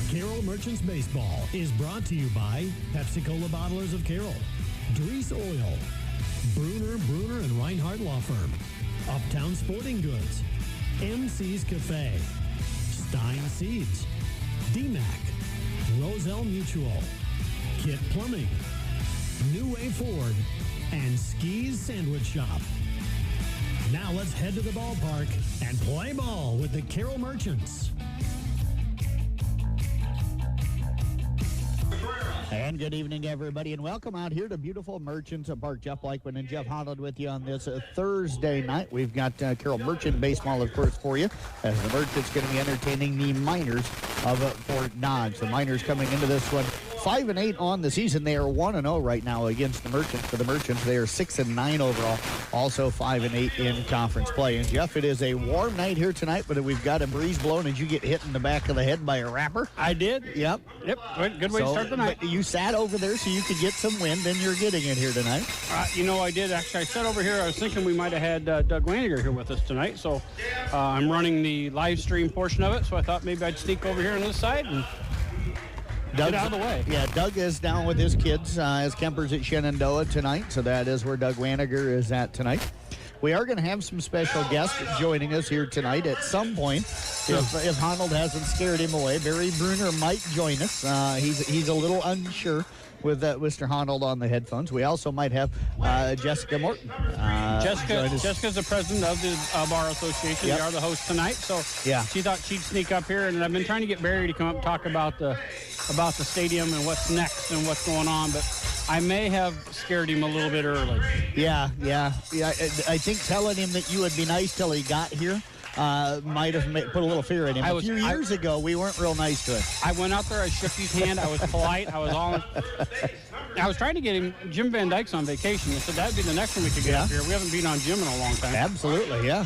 Carroll Merchants Baseball is brought to you by Pepsi-Cola Bottlers of Carroll, Dries Oil, Bruner and Reinhardt Law Firm, Uptown Sporting Goods, MC's Cafe, Stein Seeds, DMAC, Roselle Mutual, Kit Plumbing, New Way Ford, and Ski's Sandwich Shop. Now let's head to the ballpark and play ball with the Carroll Merchants. And good evening, everybody, and welcome out here to beautiful Merchants Park. Jeff Blakeman and Jeff Holland with you on this Thursday night. We've got Carroll Merchant Baseball, of course, for you, as the Merchants going to be entertaining the Miners of Fort Dodge. The Miners coming into this one 5-8 on the season. They are 1-0 right now against the Merchants. For the Merchants, they are 6-9 overall, also 5-8 in conference play. And Jeff, it is a warm night here tonight, but we've got a breeze blowing. Did you get hit in the back of the head by a wrapper? I did. Yep. Good way to start the night. But you sat over there so you could get some wind, and you're getting it here tonight. I did. Actually, I sat over here. I was thinking we might have had Doug Laniger here with us tonight. So I'm running the live stream portion of it. So I thought maybe I'd sneak over here on this side and get out of the way. Yeah, Doug is down with his kids as Kemper's at Shenandoah tonight. So that is where Doug Laniger is at tonight. We are going to have some special guests joining us here tonight at some point. If Honnold hasn't scared him away, Barry Bruner might join us. He's a little unsure with Mr. Honnold on the headphones. We also might have Jessica Morton. Jessica's the president of the Bar Association. Yep. They are the host tonight. So yeah, she thought she'd sneak up here, and I've been trying to get Barry to come up and talk about the stadium and what's next and what's going on, but I may have scared him a little bit early. Yeah. I think telling him that you would be nice till he got here might have put a little fear in him. A few years ago, we weren't real nice to him. I went out there, I shook his hand, I was polite, I was trying to get him. Jim Van Dyke's on vacation. I said that'd be the next one we could get up here. We haven't been on Jim in a long time. Absolutely, yeah.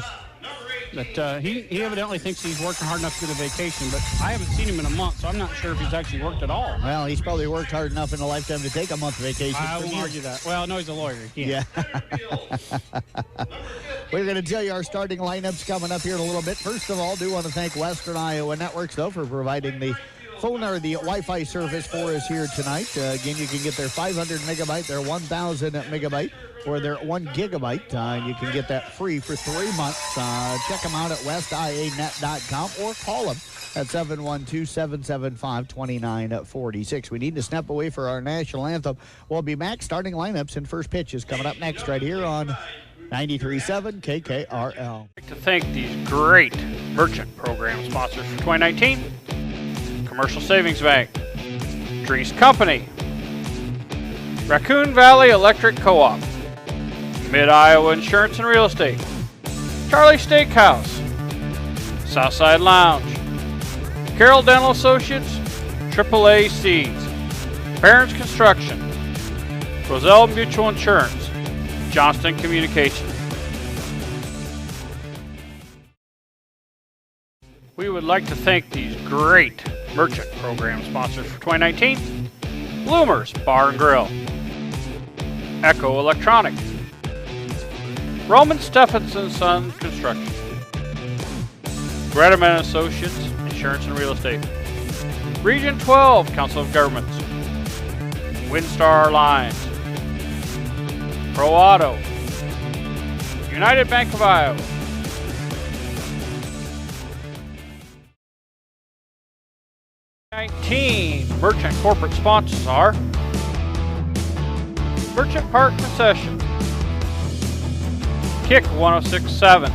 But he evidently thinks he's working hard enough to get a vacation, but I haven't seen him in a month, so I'm not sure if he's actually worked at all. Well, he's probably worked hard enough in a lifetime to take a month vacation. I won't argue that. Well, no, he's a lawyer. Yeah. We're going to tell you our starting lineups coming up here in a little bit. First of all, do want to thank Western Iowa Networks, though, for providing the phone or the Wi-Fi service for us here tonight. Again, you can get their 500 megabyte, their 1,000 megabyte, or their 1 gigabyte. You can get that free for 3 months. Check them out at westianet.com or call them at 712-775-2946. We need to step away for our national anthem. We'll be back. Starting lineups and first pitches coming up next right here on 93.7 KKRL. I'd like to thank these great merchant program sponsors for 2019. Commercial Savings Bank, Dries Company, Raccoon Valley Electric Co-op, Mid-Iowa Insurance and Real Estate, Charlie Steakhouse, Southside Lounge, Carroll Dental Associates, AAA Seeds, Barron's Construction, Roselle Mutual Insurance, Johnston Communications. We would like to thank these great merchant program sponsors for 2019. Bloomers Bar and Grill, Echo Electronics, Roman Stephenson Sons Construction, Gretaman Associates Insurance and Real Estate, Region 12 Council of Governments, Windstar Lines, Pro Auto, United Bank of Iowa, merchant corporate sponsors are Merchant Park Concession, Kick 106.7,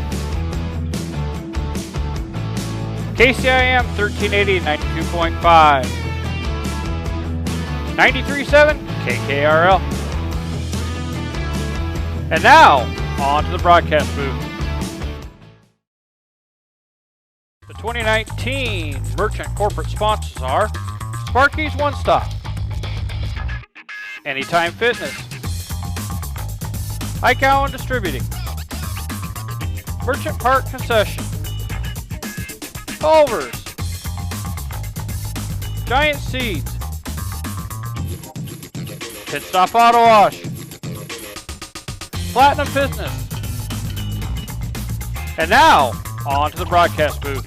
KCIM 1380 92.5, 93.7 KKRL. And now, on to the broadcast booth. The 2019 merchant corporate sponsors are Sparky's One Stop, Anytime Fitness, Ike Allen Distributing, Merchant Park Concession, Culver's, Giant Seeds, Pit Stop Auto Wash, Platinum Business. And now, on to the broadcast booth.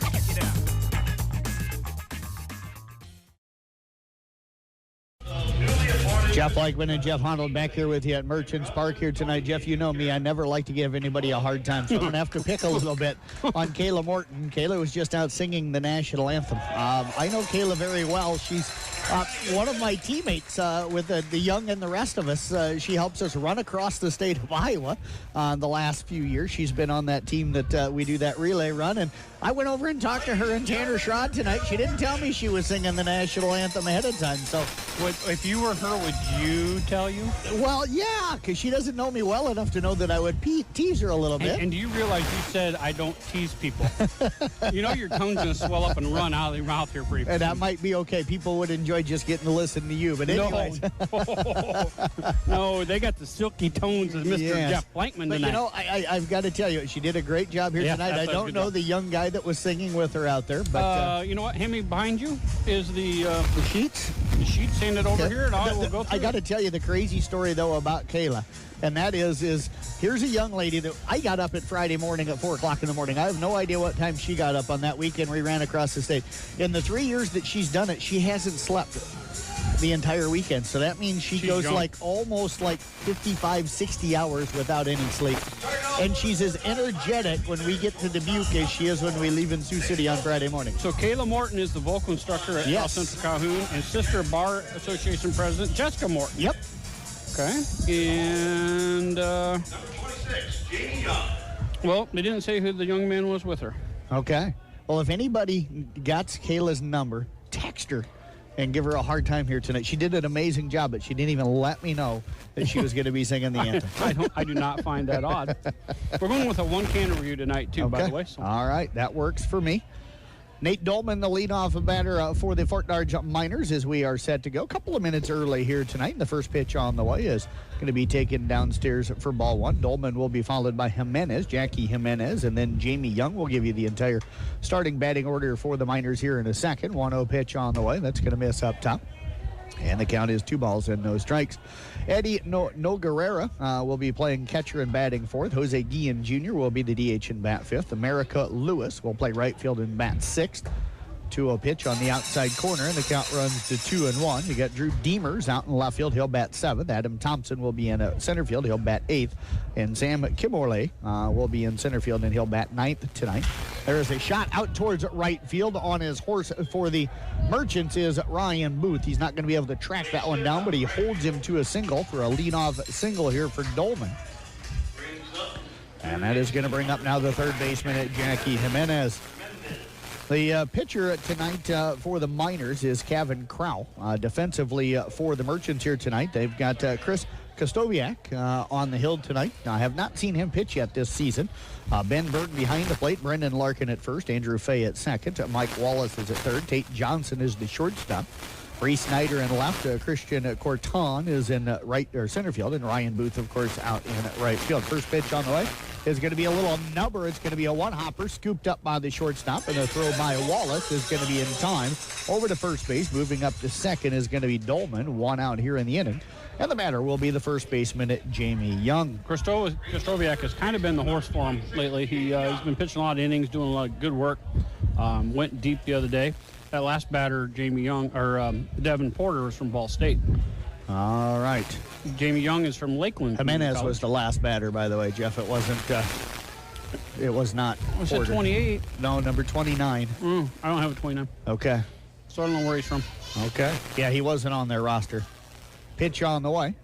Jeff Blakeman and Jeff Honnold back here with you at Merchants Park here tonight. Jeff, you know me. I never like to give anybody a hard time, so I'm going to have to pick a little bit on Kayla Morton. Kayla was just out singing the national anthem. I know Kayla very well. She's one of my teammates with the young and the rest of us. She helps us run across the state of Iowa the last few years. She's been on that team that we do that relay run, and I went over and talked to her and Tanner Schrod tonight. She didn't tell me she was singing the national anthem ahead of time, so... If you were her, would you tell you? Well, yeah, because she doesn't know me well enough to know that I would tease her a little bit. And do you realize you said I don't tease people? You know your tongue's going to swell up and run out of your mouth here pretty soon. And that might be okay. People would enjoy just getting to listen to you. But anyways. No, they got the silky tones of Mr. Jeff Blankman tonight. But, you know, I've got to tell you, she did a great job here tonight. I don't know the young guy that was singing with her out there. But you know what? Hemi behind you is the sheets. The sheets. Hand it over here, and I will go through. I got to tell you the crazy story, though, about Kayla. And that is here's a young lady that I got up at Friday morning at 4 o'clock in the morning. I have no idea what time she got up on that weekend. We ran across the state. In the 3 years that she's done it, she hasn't slept the entire weekend. So that means she's goes young. Almost 55, 60 hours without any sleep. And she's as energetic when we get to Dubuque as she is when we leave in Sioux City on Friday morning. So Kayla Morton is the vocal instructor at South Central Calhoun, and Sister Bar Association President Jessica Morton. Yep. Okay. And, well, they didn't say who the young man was with her. Okay. Well, if anybody got Kayla's number, text her and give her a hard time here tonight. She did an amazing job, but she didn't even let me know that she was going to be singing the anthem. I do not find that odd. We're going with a one-can review tonight, too, by the way. So. All right. That works for me. Nate Dolman, the leadoff batter for the Fort Dodge Miners, as we are set to go. A couple of minutes early here tonight. The first pitch on the way is going to be taken downstairs for ball one. Dolman will be followed by Jimenez, Jackie Jimenez, and then Jamie Young will give you the entire starting batting order for the Miners here in a second. 1-0 pitch on the way. That's going to miss up top. And the count is 2 balls and no strikes. Eddie Noguera will be playing catcher and batting fourth. Jose Guillen Jr. will be the DH and bat fifth. America Lewis will play right field and bat sixth. 2-0 pitch on the outside corner, and the count runs to 2-1. You got Drew Deemers out in left field. He'll bat seventh. Adam Thompson will be in center field. He'll bat eighth. And Sam Kimorley will be in center field, and he'll bat ninth tonight. There is a shot out towards right field. On his horse for the Merchants is Ryan Booth. He's not going to be able to track that one down, but he holds him to a single for a leadoff single here for Dolman. And that is going to bring up now the third baseman at Jackie Jimenez. The pitcher tonight for the Miners is Kevin Crow. Defensively for the Merchants here tonight, they've got Chris Kostoviak on the hill tonight. I have not seen him pitch yet this season. Ben Berg behind the plate, Brendan Larkin at first, Andrew Fay at second, Mike Wallace is at third, Tate Johnson is the shortstop. Reese Snyder in left, Christian Corton is in right or center field, and Ryan Booth, of course, out in right field. First pitch on the way is going to be a little number. It's going to be a one-hopper scooped up by the shortstop, and a throw by Wallace is going to be in time. Over to first base, moving up to second is going to be Dolman, one out here in the inning. And the batter will be the first baseman, Jamie Young. Kostoviak has kind of been the horse for him lately. He's been pitching a lot of innings, doing a lot of good work. Went deep the other day. That last batter, Jamie Young, or Devin Porter, was from Ball State. All right. Jamie Young is from Lakeland. Jimenez was the last batter, by the way, Jeff. It wasn't. It was not. Was it 28? No, number 29. I don't have a 29. Okay. So I don't know where he's from. Okay. Yeah, he wasn't on their roster. Pitch on the way.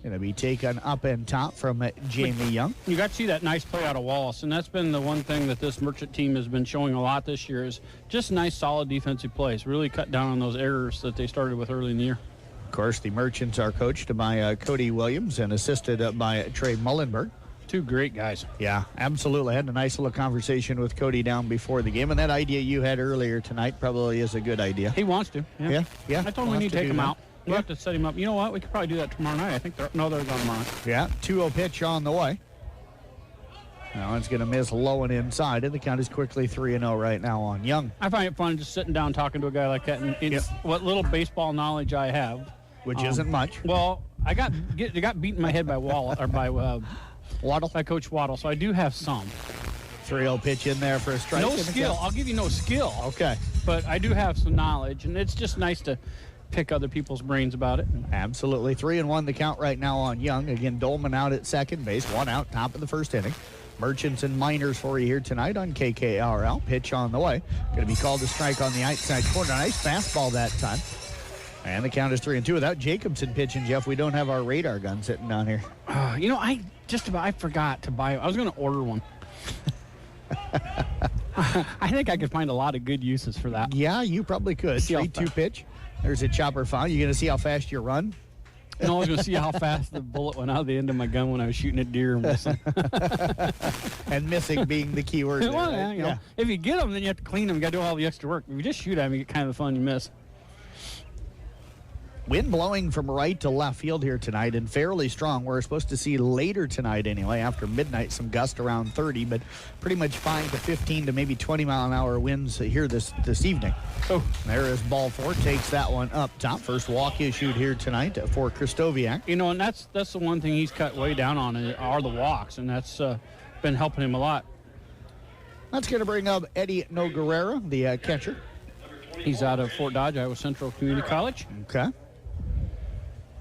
Going to be taken up and top from Jamie Young. You got to see that nice play out of Wallace, and that's been the one thing that this Merchant team has been showing a lot this year is just nice, solid defensive plays. Really cut down on those errors that they started with early in the year. Of course, the Merchants are coached by Cody Williams and assisted by Trey Mullenberg. Two great guys. Yeah, absolutely. I had a nice little conversation with Cody down before the game, and that idea you had earlier tonight probably is a good idea. He wants to. Yeah. I told him we need to take him out. We'll have to set him up. You know what? We could probably do that tomorrow night. I think they're going tomorrow. Yeah, 2-0 pitch on the way. Now it's going to miss low and inside, and the count is quickly 3-0 right now on Young. I find it fun just sitting down talking to a guy like that, and it's what little baseball knowledge I have. Which isn't much. Well, I got beaten in my head by Waddle, or by Waddle? By Coach Waddle, so I do have some. 3-0 pitch in there for a strike. No skill. I'll give you no skill. Okay. But I do have some knowledge, and it's just nice to pick other people's brains about it. Absolutely. 3-1 the count right now on Young. Again, Dolman out at second base, 1 out, top of the first inning. Merchants and Miners for you here tonight on KKRL. Pitch on the way. Going to be called a strike on the outside corner. Nice fastball that time. And the count is 3-2 without Jacobson pitching, Jeff. We don't have our radar gun sitting down here. I forgot to buy. I was going to order one. I think I could find a lot of good uses for that. Yeah, you probably could. 3-2 pitch. There's a chopper foul. You going to see how fast you run? And I was going to see how fast the bullet went out of the end of my gun when I was shooting at deer and missing. And missing being the key word. Well, there, right? yeah, if you get them, then you have to clean them. You got to do all the extra work. If you just shoot at them, you get kind of the fun you miss. Wind blowing from right to left field here tonight and fairly strong. We're supposed to see later tonight anyway, after midnight, some gust around 30, but pretty much 5 to 15 to maybe 20-mile-an-hour winds here this evening. Oh, there is ball 4, takes that one up top. First walk issued here tonight for Kristoviak. And that's the one thing he's cut way down on are the walks, and that's been helping him a lot. That's going to bring up Eddie Noguerera, the catcher. He's out of Fort Dodge, Iowa Central Community College. Okay.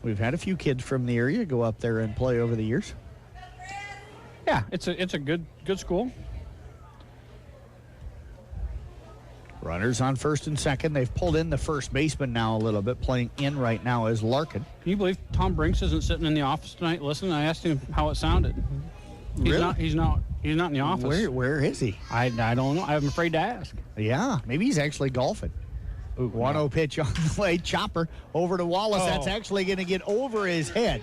We've had a few kids from the area go up there and play over the years. Yeah, it's a good school. Runners on first and second. They've pulled in the first baseman now a little bit. Playing in right now is Larkin. Can you believe Tom Brinks isn't sitting in the office tonight listening? I asked him how it sounded. Really? He's not in the office. Where is he? I don't know. I'm afraid to ask. Yeah, maybe he's actually golfing. 1-0 pitch on the way. Chopper over to Wallace. That's actually going to get over his head.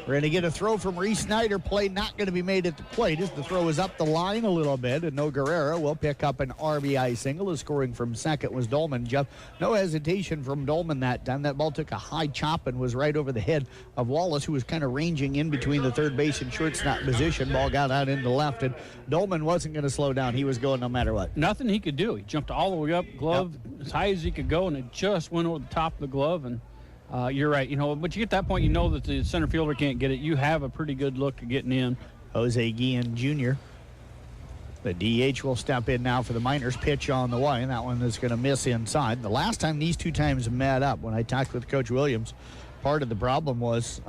We're going to get a throw from Reese Snyder. Play not going to be made at the plate as the throw is up the line a little bit. And Noguerera will pick up an RBI single. The scoring from second was Dolman. Jeff, no hesitation from Dolman that time. That ball took a high chop and was right over the head of Wallace, who was kind of ranging in between the third base and shortstop position. Ball got out into left, and Dolman wasn't going to slow down. He was going no matter what. Nothing he could do. He jumped all the way up, glove as high as he could go, and it just went over the top of the glove. And you're right, but you get that point, that the center fielder can't get it. You have a pretty good look at getting in. Jose Guillen Jr. The DH will step in now for the Miners. Pitch on the way, and that one is going to miss inside. The last time these two times met up, when I talked with Coach Williams, part of the problem was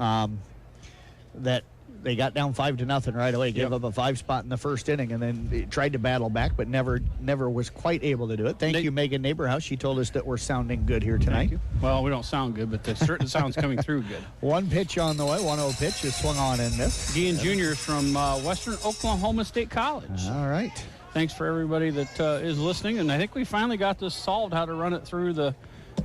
that they got down 5-0 right away, gave up a 5 spot in the first inning, and then tried to battle back, but never was quite able to do it. Thank you, Megan Neighborhouse. She told us that we're sounding good here tonight. Well, we don't sound good, but the certain sound's coming through good. One pitch on the way, 1-0 pitch is swung on and missed. Guillen Jr. is from Western Oklahoma State College. All right. Thanks for everybody that is listening, and I think we finally got this solved, how to run it through the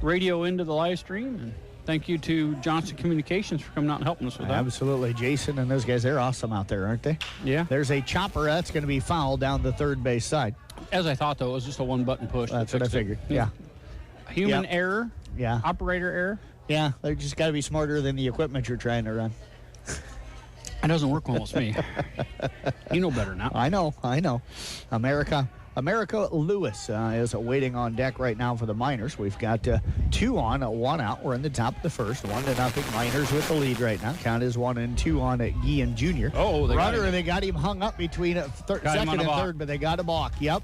radio into the live stream. And thank you to Johnson Communications for coming out and helping us with that. Absolutely. Jason and those guys, they're awesome out there, aren't they? Yeah. There's a chopper. That's going to be fouled down the third base side. As I thought, though, it was just a one-button push. That's what I figured. Yeah. Human error. Yeah. Operator error. Yeah. They just got to be smarter than the equipment you're trying to run. It doesn't work almost me. You know better now. I know. America Lewis is waiting on deck right now for the Miners. We've got 2 on, 1 out. We're in the top of the first. 1-0 Miners with the lead right now. Count is 1-2 on Guillen Jr. Oh, they got him hung up between second and third, but they got a balk. Yep.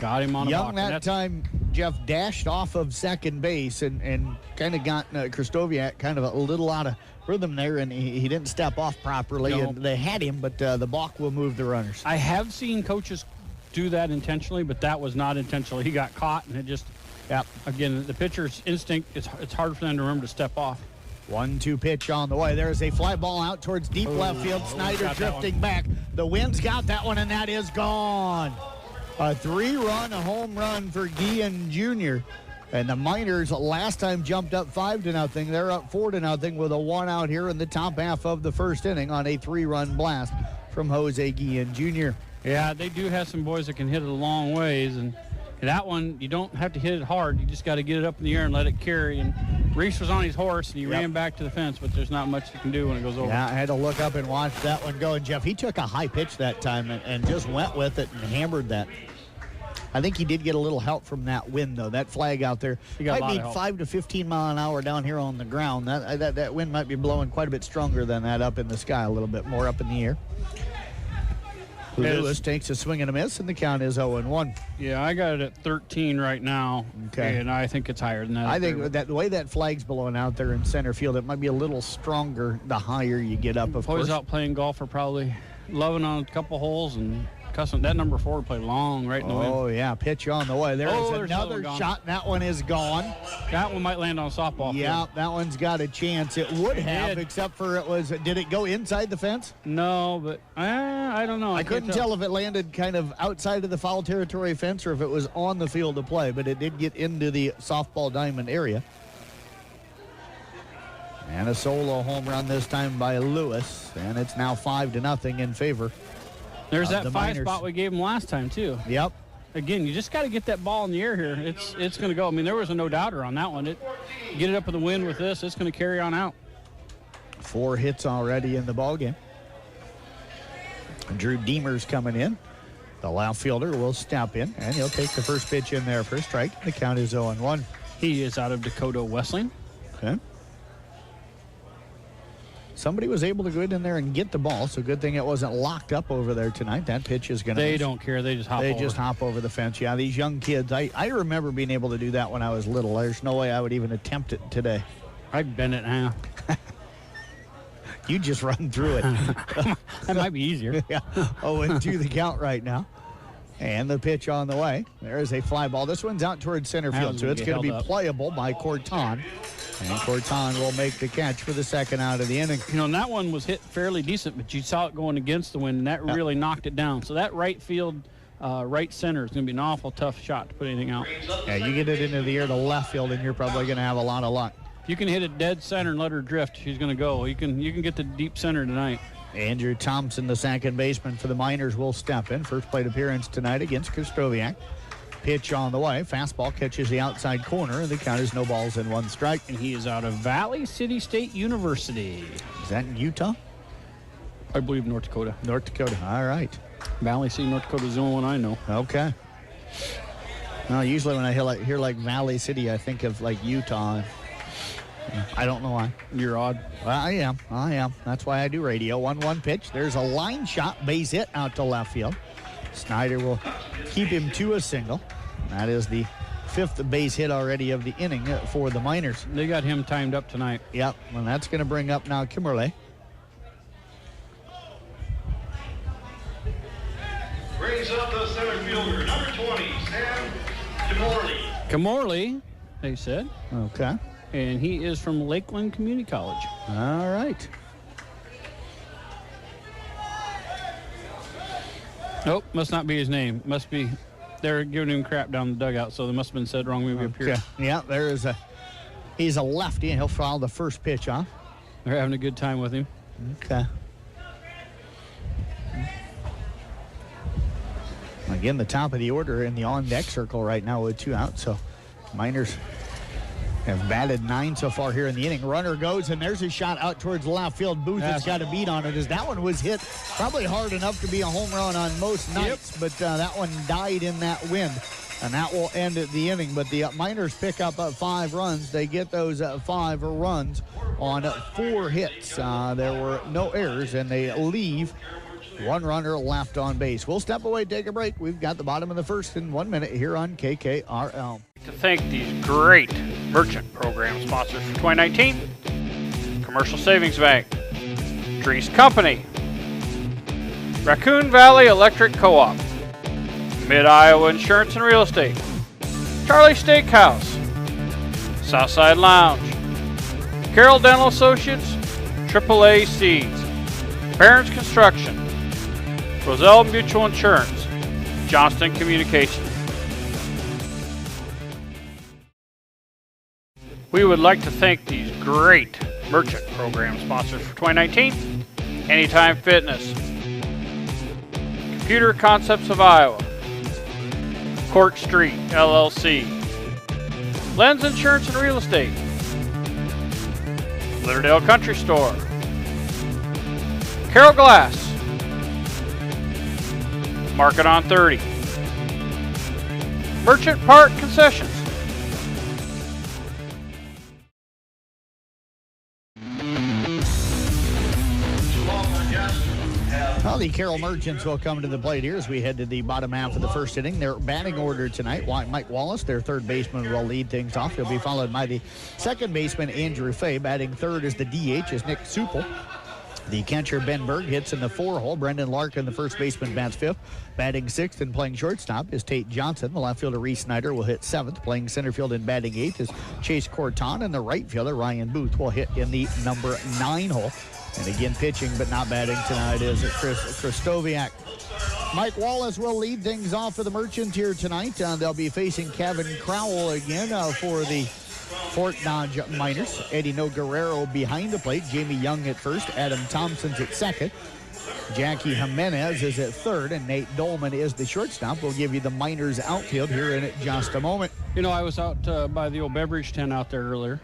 Got him on a Young balk. that time, Jeff dashed off of second base and kind of got Kristoviak kind of a little out of rhythm there, and he didn't step off properly. No. And they had him, but the balk will move the runners. I have seen coaches do that intentionally, but that was not intentional. He got caught, and it just, again, the pitcher's instinct, it's hard for them to remember to step off. 1-2 pitch on the way. There's a fly ball out towards deep left field. Snyder drifting back. The wind's got that one, and that is gone. A 3-run home run for Guillen Jr. And the Miners last time jumped up 5-0. They're up 4-0 with a 1 out here in the top half of the first inning on a 3-run blast from Jose Guillen Jr. Yeah, they do have some boys that can hit it a long ways, and that one, you don't have to hit it hard. You just got to get it up in the air and let it carry. And Reese was on his horse, and he ran back to the fence, but there's not much you can do when it goes over. Yeah, I had to look up and watch that one go. And, Jeff, he took a high pitch that time and just went with it and hammered that. I think he did get a little help from that wind, though. That flag out there might be 5 to 15 mile an hour down here on the ground. That wind might be blowing quite a bit stronger than that up in the sky, a little bit more up in the air. Lewis takes a swing and a miss, and the count is 0-1. Yeah, I got it at 13 right now, Okay. and I think it's higher than that. I think that the way that flag's blowing out there in center field, it might be a little stronger the higher you get up, of I was course. out playing golf for probably loving on a couple holes and cussing. That number 4 played long right in the wind. Oh, yeah, pitch on the way. There's there's another one gone. shot, and that one is gone. That one might land on a softball. Yeah, that one's got a chance. It would have, did. except for did it go inside the fence? No, but I don't know. I can't couldn't tell if it landed kind of outside of the foul territory fence or if it was on the field of play, but it did get into the softball diamond area. And a solo home run this time by Lewis, and it's now 5-0 in favor. There's the that 5 Miners. spot we gave him last time, too. Yep. Again, you just got to get that ball in the air here. It's going to go. I mean, there was a no-doubter on that one. Get it up in the wind with this, it's going to carry on out. 4 hits already in the ballgame. Drew Deemer's coming in. The left fielder will step in, and he'll take the first pitch in there for a strike. The count is 0-1. He is out of Dakota Wesleyan. Okay. Somebody was able to go in there and get the ball, so good thing it wasn't locked up over there tonight. That pitch is going to... They don't care. They just hop over. They just hop over the fence. Yeah, these young kids, I remember being able to do that when I was little. There's no way I would even attempt it today. I'd bend it in half. You just run through it. That might be easier. Yeah. 0-2 the count right now. And the pitch on the way. There is a fly ball. This one's out towards center That field, one's so gonna it's get going to be held up. playable by Corton. And Corton will make the catch for the second out of the inning. You know, and that one was hit fairly decent, but you saw it going against the wind, and that really knocked it down. So that right field, right center is going to be an awful tough shot to put anything out. Yeah, you get it into the air to left field, and you're probably going to have a lot of luck. If you can hit it dead center and let her drift, she's going to go. You can get to deep center tonight. Andrew Thompson, the second baseman for the Miners, will step in. First plate appearance tonight against Kostoviak. Pitch on the way. Fastball catches the outside corner, and the count is no balls and 1 strike. And he is out of Valley City State University. Is that in Utah? I believe North Dakota. North Dakota. All right. Valley City, North Dakota is the only one I know. Okay. Well, usually when I hear like Valley City, I think of like Utah. I don't know why. You're odd. Well, I am. That's why I do radio. 1-1 pitch. There's a line shot, base hit out to left field. Snyder will keep him to a single. That is the 5th base hit already of the inning for the Miners. They got him timed up tonight. Yep, and that's going to bring up now Kimberly. Brings up the center fielder, number 20, Sam DeMorley. Kamorley, they said, Okay. and he is from Lakeland Community College. All right. Nope, must not be his name. Must be, they're giving him crap down the dugout, so they must have been said wrong maybe up here. Okay. Yeah, he's a lefty, and he'll foul the first pitch off. They're having a good time with him. Okay. Again, the top of the order in the on-deck circle right now with 2 outs, so Miners have batted 9 so far here in the inning. Runner goes, and there's a shot out towards left field. Booth has got a beat on it, as that one was hit probably hard enough to be a home run on most nights, but that one died in that wind, and that will end the inning. But the Miners pick up 5 runs. They get those 5 runs on 4 hits. There were no errors, and they leave 1 runner left on base. We'll step away, take a break. We've got the bottom of the first in 1 minute here on KKRL. To thank these great merchant program sponsors for 2019, Commercial Savings Bank, Drees Company, Raccoon Valley Electric Co-op, Mid-Iowa Insurance and Real Estate, Charlie Steakhouse, Southside Lounge, Carroll Dental Associates, AAA Seeds, Barron's Construction, Roselle Mutual Insurance, Johnston Communications. We would like to thank these great merchant program sponsors for 2019, Anytime Fitness, Computer Concepts of Iowa, Court Street LLC, Lens Insurance and Real Estate, Litterdale Country Store, Carroll Glass, Market on 30, Merchant Park Concessions. Well, the Carroll Merchants will come to the plate here as we head to the bottom half of the first inning. Their batting order tonight, Mike Wallace, their third baseman, will lead things off. He'll be followed by the second baseman, Andrew Fay. Batting third is the DH, is Nick Supel. The catcher, Ben Berg, hits in the 4-hole. Brendan Larkin, the first baseman, bats fifth. Batting sixth and playing shortstop is Tate Johnson. The left fielder, Reese Snyder, will hit seventh. Playing center field and batting eighth is Chase Corton. And the right fielder, Ryan Booth, will hit in the number 9 hole. And again, pitching but not batting tonight is Chris Kristoviak. Mike Wallace will lead things off for the Merchants here tonight. They'll be facing Kevin Crowell again for the Fort Dodge Miners. Eddie Noguerrero behind the plate. Jamie Young at first. Adam Thompson's at second. Jackie Jimenez is at third. And Nate Dolman is the shortstop. We'll give you the Miners outfield here in just a moment. You know, I was out by the old beverage tent out there earlier.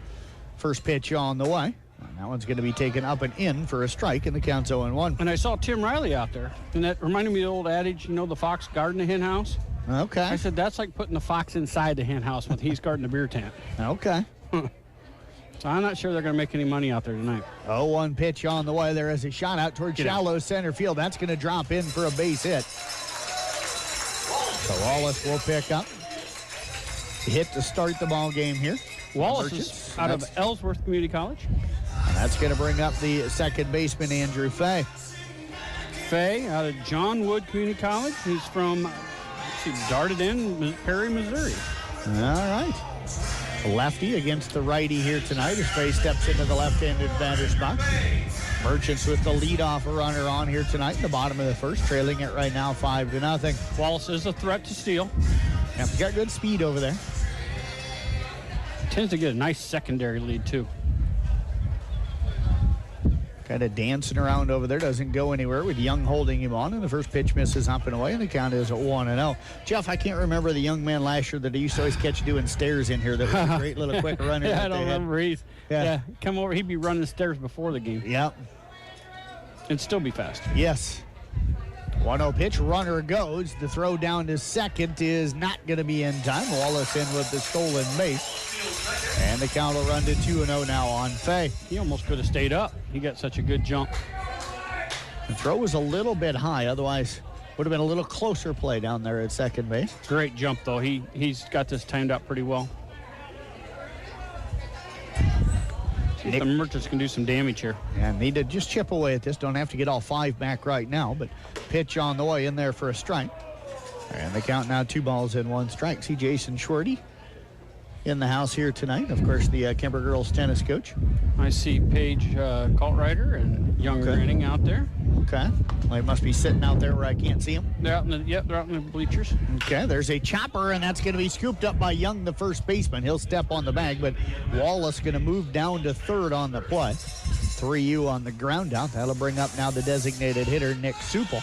First pitch on the way. That one's going to be taken up and in for a strike, and the count's 0-1. And I saw Tim Riley out there. And that reminded me of the old adage, you know, the fox guarding the hen house? Okay. I said, that's like putting the fox inside the hen house when he's guarding the beer tent. Okay. So I'm not sure they're going to make any money out there tonight. 0-1 pitch on the way. There is a shot out towards shallow center field. That's going to drop in for a base hit. So Wallace will pick up. Hit to start the ball game here. Wallace is out of Ellsworth Community College. And that's going to bring up the second baseman, Andrew Fay. Fay out of John Wood Community College. He's from, Darted in, Perry, Missouri. All right. Lefty against the righty here tonight as Fay steps into the left-handed batter's box. Merchants with the leadoff runner on here tonight in the bottom of the first, trailing it right now 5-0. Wallace is a threat to steal. Yep, got good speed over there. Tends to get a nice secondary lead, too. Kind of dancing around over there, doesn't go anywhere with Young holding him on, and the first pitch misses up and away, and the count is 1-0. Jeff, I can't remember the young man last year that he used to always catch doing stairs in here. That was a great little quick runner. Yeah, I don't remember. Yeah, come over. He'd be running stairs before the game. Yep. And still be fast. Yes. 1-0 pitch, runner goes. The throw down to second is not going to be in time. Wallace in with the stolen base. And the count will run to 2-0 now on Fay. He almost could have stayed up. He got such a good jump. The throw was a little bit high, otherwise would have been a little closer play down there at second base. Great jump, though. He's got this timed up pretty well. The Merchants can do some damage here. And need to just chip away at this. Don't have to get all 5 back right now, but pitch on the way in there for a strike. And the count now 2-1 strike. See Jason Schwarty in the house here tonight. Of course, the Kemper girls tennis coach. I see Paige Kaltrider and Young Granning out there. Okay. Well, they must be sitting out there where I can't see them. They're out in the bleachers. Okay, there's a chopper, and that's going to be scooped up by Young, the first baseman. He'll step on the bag, but Wallace going to move down to third on the play. 3-U on the ground out. That'll bring up now the designated hitter, Nick Supel.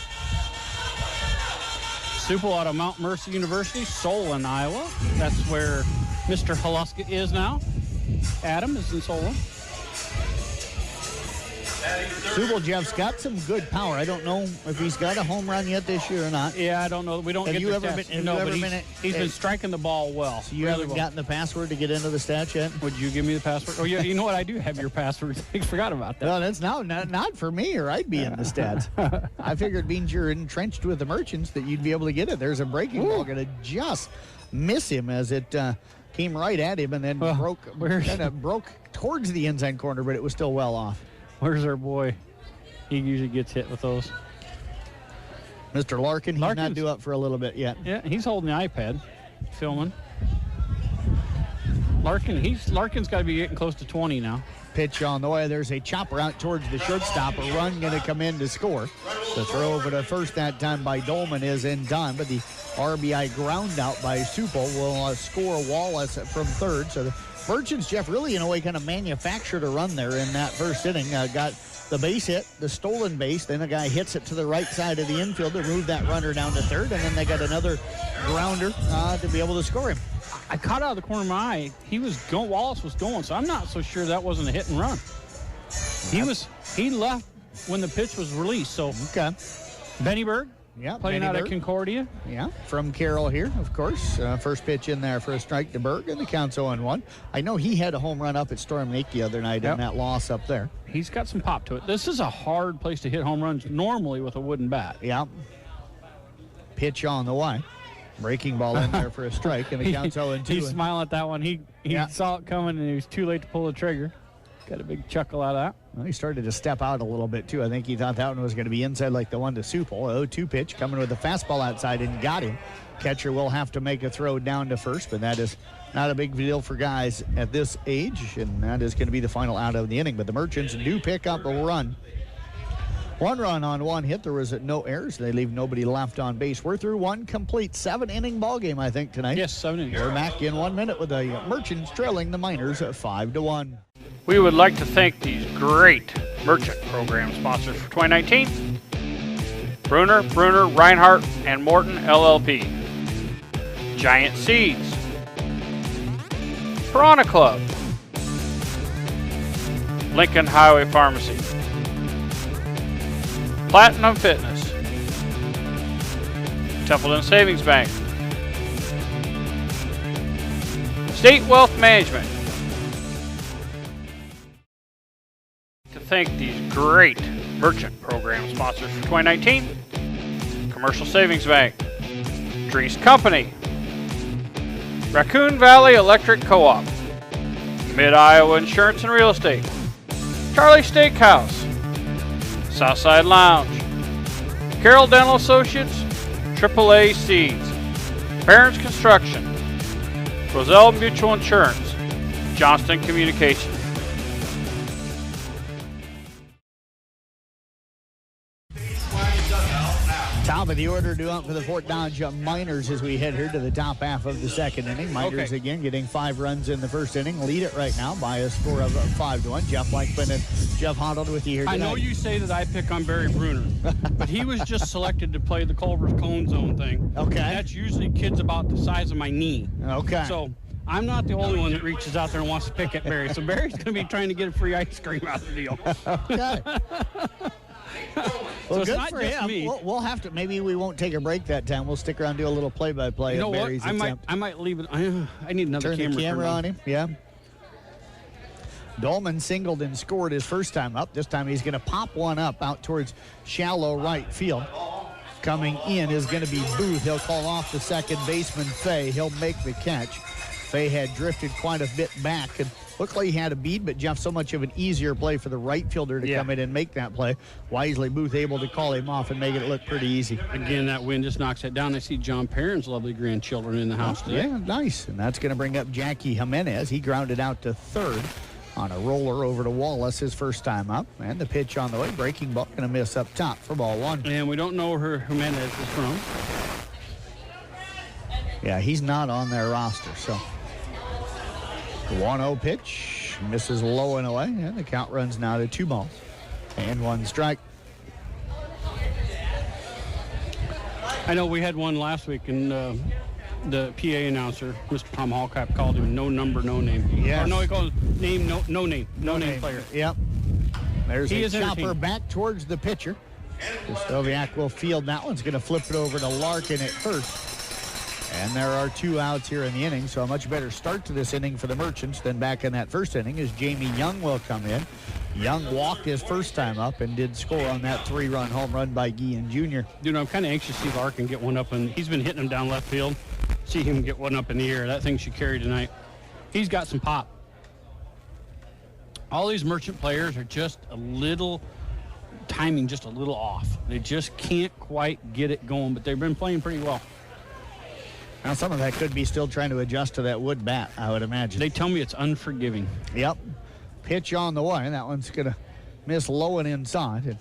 Supel out of Mount Mercy University, Solon, Iowa. That's where Mr. Haluska is now. Adam is in Solon. Supel, Jeff's got some good power. I don't know if he's got a home run yet this year or not. Yeah, I don't know. We don't get the stats. He's been striking the ball well. So you haven't gotten the password to get into the stats yet? Would you give me the password? Oh, yeah, you know what? I do have your password. I forgot about that. No, that's not for me, or I'd be in the stats. I figured means you're entrenched with the Merchants that you'd be able to get it. There's a breaking ball going to just miss him as it came right at him and then broke towards the inside corner, but it was still well off. Where's our boy? He usually gets hit with those. Mr. Larkin, he's not due up for a little bit yet. Yeah, he's holding the iPad, filming. Larkin's got to be getting close to 20 now. Pitch on the way. There's a chopper out towards the shortstop. A run going to come in to score. The throw over to first that time by Dolman is in time, but the RBI ground out by Supel will score Wallace from third. So the Merchants, Jeff, really in a way kind of manufactured a run there in that first inning. Got the base hit, the stolen base, then a guy hits it to the right side of the infield to move that runner down to third, and then they got another grounder to be able to score him. I caught out of the corner of my eye. Wallace was going, so I'm not so sure that wasn't a hit and run. He left when the pitch was released. So okay. Benny Berg, Yeah, playing Penny out of Berg. Concordia. Yeah, from Carroll here, of course. First pitch in there for a strike to Berg, and the count's 0-1. I know he had a home run up at Storm Lake the other night in that loss up there. He's got some pop to it. This is a hard place to hit home runs normally with a wooden bat. Yeah. Pitch on the way. Breaking ball in there for a strike, and the count's 0-2. He's smiling at that one. He saw it coming, and he was too late to pull the trigger. Got a big chuckle out of that. Well, he started to step out a little bit, too. I think he thought that one was going to be inside like the one to Supple. 0-2 pitch coming with a fastball outside and got him. Catcher will have to make a throw down to first, but that is not a big deal for guys at this age, and that is going to be the final out of the inning. But the Merchants do pick up a run. 1 run on 1 hit. There was no errors. They leave nobody left on base. We're through 1 complete 7-inning ball game, I think, tonight. Yes, 7 innings. We're back in 1 minute with the Merchants trailing the Miners at 5-1. We would like to thank these great merchant program sponsors for 2019. Bruner, Reinhardt, and Morton LLP. Giant Seeds. Piranha Club. Lincoln Highway Pharmacy. Platinum Fitness. Templeton Savings Bank. State Wealth Management. To thank these great merchant program sponsors for 2019. Commercial Savings Bank. Dries Company. Raccoon Valley Electric Co-op. Mid-Iowa Insurance and Real Estate. Charlie Steakhouse. Southside Lounge. Carroll Dental Associates. AAA Seeds. Parents Construction. Roselle Mutual Insurance. Johnston Communications. Top of the order due up for the Fort Dodge Miners as we head here to the top half of the second inning. Miners again getting 5 runs in the first inning. Lead it right now by a score of 5-1. Jeff Blankman and Jeff Honnold with you here tonight. I know you say that I pick on Barry Bruner, but he was just selected to play the Culver's Cone Zone thing. Okay. And that's usually kids about the size of my knee. Okay. So I'm not the only one that reaches out there and wants to pick at Barry. So Barry's going to be trying to get a free ice cream out of the deal. Okay. Well, So it's good not for just him. me. We'll have to. Maybe we won't take a break that time. We'll stick around and do a little play-by-play You know of what? Barry's I attempt. might leave it. I need another Turn the camera turned on him. Yeah. Dolman singled and scored his first time up. This time he's going to pop one up out towards shallow right field. Coming in is going to be Booth. He'll call off the second baseman, Fay. He'll make the catch. Fay had drifted quite a bit back and looked like he had a bead, but Jeff, so much of an easier play for the right fielder to come in and make that play. Wisely, Booth able to call him off and make it look pretty easy. Again, that wind just knocks it down. I see John Perrin's lovely grandchildren in the house today. Yeah, nice. And that's going to bring up Jackie Jimenez. He grounded out to third on a roller over to Wallace his first time up. And the pitch on the way. Breaking ball going to miss up top for ball 1. And we don't know where Jimenez is from. Yeah, he's not on their roster, so. The 1-0 pitch misses low and away, and the count runs now to 2 balls and 1 strike. I know we had one last week, and the PA announcer, Mr. Tom Hallcap, called him no number, no name. Yes. Or no, he called him name, no name. No name player. Yep. There's He a is chopper entertaining. back towards the pitcher. Stoviak will field that one's going to flip it over to Larkin at first. And there are 2 outs here in the inning, so a much better start to this inning for the Merchants than back in that first inning as Jamie Young will come in. Young walked his first time up and did score on that 3-run home run by Guillen Jr. Dude, I'm kind of anxious to see Larkin get one up, and he's been hitting him down left field. See him get one up in the air. That thing should carry tonight. He's got some pop. All these Merchant players are just a little timing, just a little off. They just can't quite get it going, but they've been playing pretty well. Now, some of that could be still trying to adjust to that wood bat, I would imagine. They tell me it's unforgiving. Yep. Pitch on the way. That one's going to miss low and inside.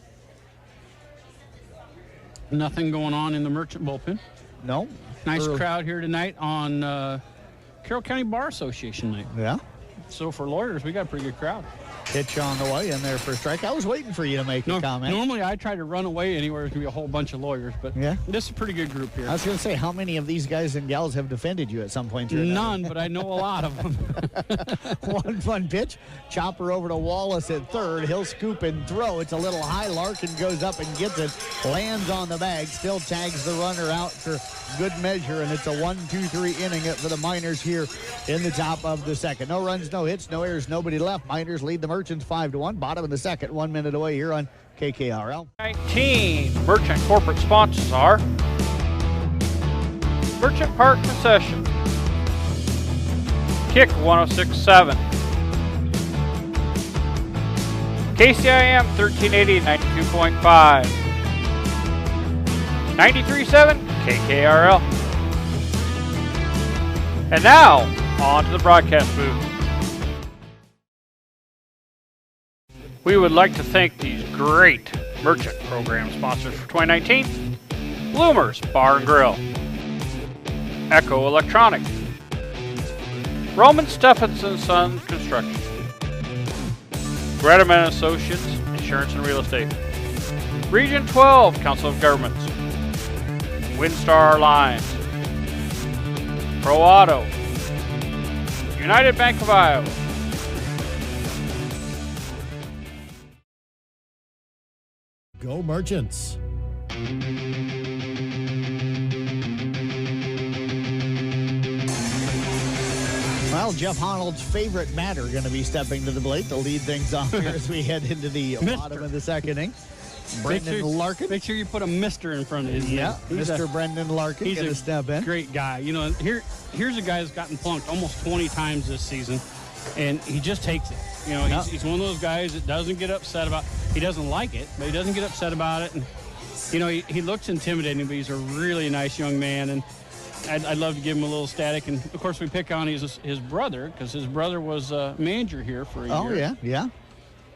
Nothing going on in the Merchant bullpen. No. Nice Early. crowd here tonight on Carroll County Bar Association night. Yeah. So for lawyers, we got a pretty good crowd. Pitch on the way in there for a strike. I was waiting for you to make a comment. Normally, I try to run away anywhere. There's going to be a whole bunch of lawyers, but Yeah. this is a pretty good group here. I was going to say, how many of these guys and gals have defended you at some point or another? None, but I know a lot of them. One fun pitch. Chopper over to Wallace at third. He'll scoop and throw. It's a little high. Larkin goes up and gets it. Lands on the bag. Still tags the runner out for good measure. And it's a 1-2-3 inning for the Miners here in the top of the second. No runs, no hits, no errors, nobody left. Miners lead the Merchants 5-1. Bottom of the second. 1 minute away here on KKRL. 19 Merchant corporate sponsors are Merchant Park Concession, Kick 106.7, KCIM 1380 92.5, 93.7 KKRL. And now, on to the broadcast booth. We would like to thank these great Merchant program sponsors for 2019. Bloomers Bar and Grill, Echo Electronics, Roman Stephenson Sons Construction, Gretaman Associates Insurance and Real Estate, Region 12 Council of Governments, Windstar Lines, Pro Auto, United Bank of Iowa. Go Merchants. Well, Jeff Honnold's favorite batter going to be stepping to the plate to lead things off here as we head into the bottom of the second inning. Brendan Larkin. Make sure you put a Mr. in front of his name. Mr. Brendan Larkin He's going to a step in. great guy. You know, here's a guy that's gotten plunked almost 20 times this season, and he just takes it. You know, he's one of those guys that doesn't get upset about. He doesn't like it, but he doesn't get upset about it. And you know, he looks intimidating, but he's a really nice young man, and I'd love to give him a little static. And of course, we pick on his brother because his brother was a manager here for a year. Oh yeah.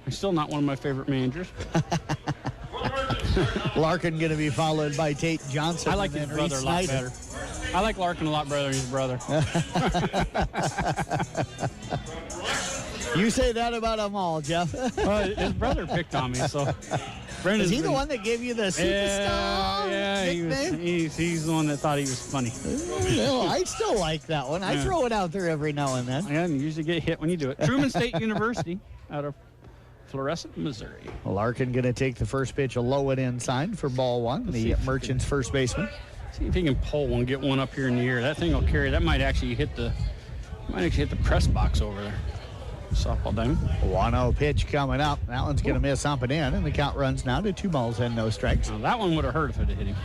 He's still not one of my favorite managers. Larkin going to be followed by Tate Johnson. I like his brother a lot better. I like Larkin a lot better than his brother. You say that about them all, Jeff. Well, his brother picked on me, so. Is he the one that gave you the superstar nickname? He's the one that thought he was funny. Well, I still like that one. I throw it out there every now and then. Yeah, and you usually get hit when you do it. Truman State University out of Florissant, Missouri. Larkin going to take the first pitch, a low and inside for ball one. The Merchants first baseman. See if he can pull one, get one up here in the air. That thing will carry. That might actually hit the press box over there. Softball diamond. 1-0 pitch coming up. That one's going to miss up and in, and the count runs now to 2 balls and no strikes. Now, that one would have hurt if it had hit him.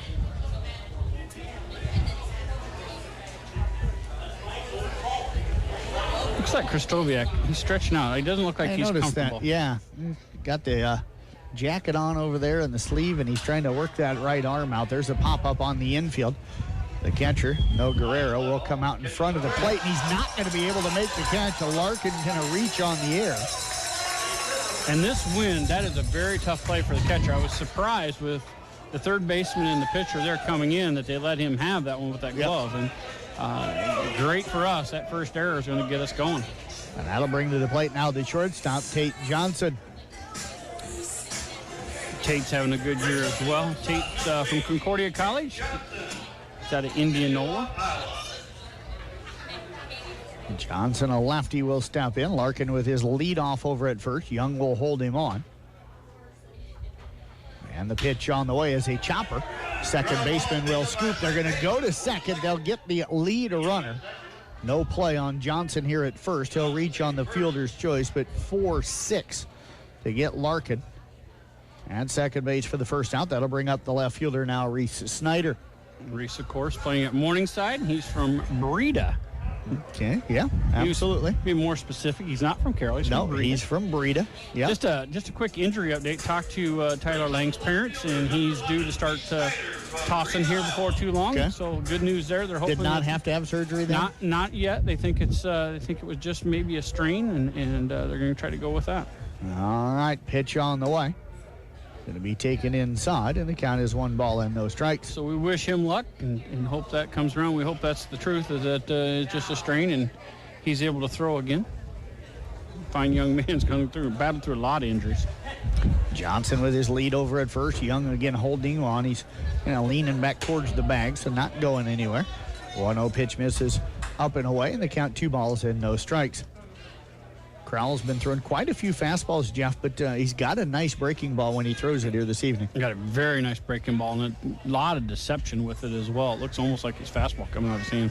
Looks like Kristoviak. He's stretching out. He doesn't look like he's comfortable. That. Yeah. Got the jacket on over there in the sleeve, and he's trying to work that right arm out. There's a pop-up on the infield. The catcher, No Guerrero, will come out in front of the plate, and he's not going to be able to make the catch. Larkin going to reach on the air. And this wind, that is a very tough play for the catcher. I was surprised with the third baseman and the pitcher there coming in that they let him have that one with that glove. And great for us. That first error is going to get us going. And that'll bring to the plate now the shortstop, Tate Johnson. Tate's having a good year as well. Tate from Concordia College. He's out of Indianola. Johnson, a lefty, will step in. Larkin with his lead off over at first. Young will hold him on. And the pitch on the way is a chopper. Second baseman will scoop. They're going to go to second. They'll get the lead runner. No play on Johnson here at first. He'll reach on the fielder's choice, but 4-6 to get Larkin. And second base for the first out. That'll bring up the left fielder now, Reese Snyder. Reese, of course, playing at Morningside. He's from Breda. Okay, yeah, absolutely. To be more specific, he's not from Carroll. He's from Breda. Yeah. Just a quick injury update. Talked to Tyler Lang's parents, and he's due to start tossing here before too long. Okay. So good news there. They're hoping did not have to have surgery then. Not yet. They think it was just maybe a strain, and they're going to try to go with that. All right, pitch on the way. Going to be taken inside, and the count is 1 ball and no strikes. So we wish him luck and hope that comes around. We hope that's the truth, is that it's just a strain and he's able to throw again. fine young man's going through, battled through a lot of injuries. Johnson with his lead over at first. Young again holding on. He's leaning back towards the bag, so not going anywhere. 1-0 pitch misses up and away, and the count 2 balls and no strikes. Crowell's been throwing quite a few fastballs, Jeff, but he's got a nice breaking ball when he throws it here this evening. He got a very nice breaking ball and a lot of deception with it as well. It looks almost like his fastball coming out of his hand.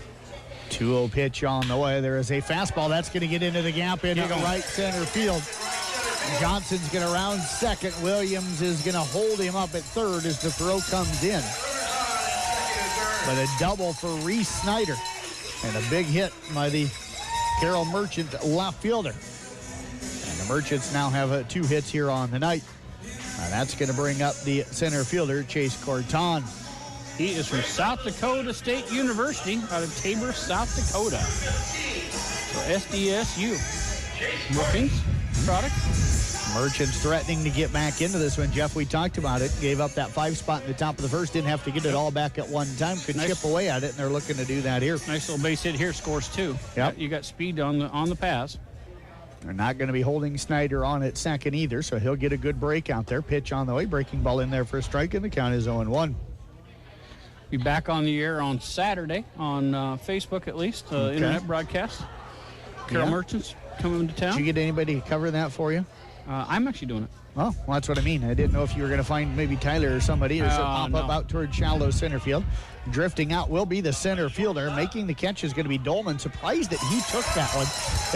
2-0 pitch on the way. There is a fastball. That's going to get into the gap into right center field. Johnson's going to round second. Williams is going to hold him up at third as the throw comes in. But a double for Reese Snyder. And a big hit by the Carroll Merchant left fielder. And the Merchants now have 2 hits here on the night. And that's going to bring up the center fielder, Chase Corton. He is from South Dakota State University out of Tabor, South Dakota. So SDSU. Brookings product. Merchants threatening to get back into this one. Jeff, we talked about it. Gave up that 5 spot in the top of the first. Didn't have to get it all back at one time. Could chip away at it, and they're looking to do that here. Nice little base hit here. Scores 2. Yep. You got speed on the pass. They're not going to be holding Snyder on at second either, so he'll get a good break out there. Pitch on the way. Breaking ball in there for a strike, and the count is 0-1. Be back on the air on Saturday on Facebook at least, internet broadcast. Carroll Merchants coming to town. Did you get anybody to cover that for you? I'm actually doing it. Oh, well, that's what I mean. I didn't know if you were going to find maybe Tyler or somebody or pop up out toward shallow center field. Drifting out will be the center fielder. Making the catch is going to be Dolman. Surprised that he took that one,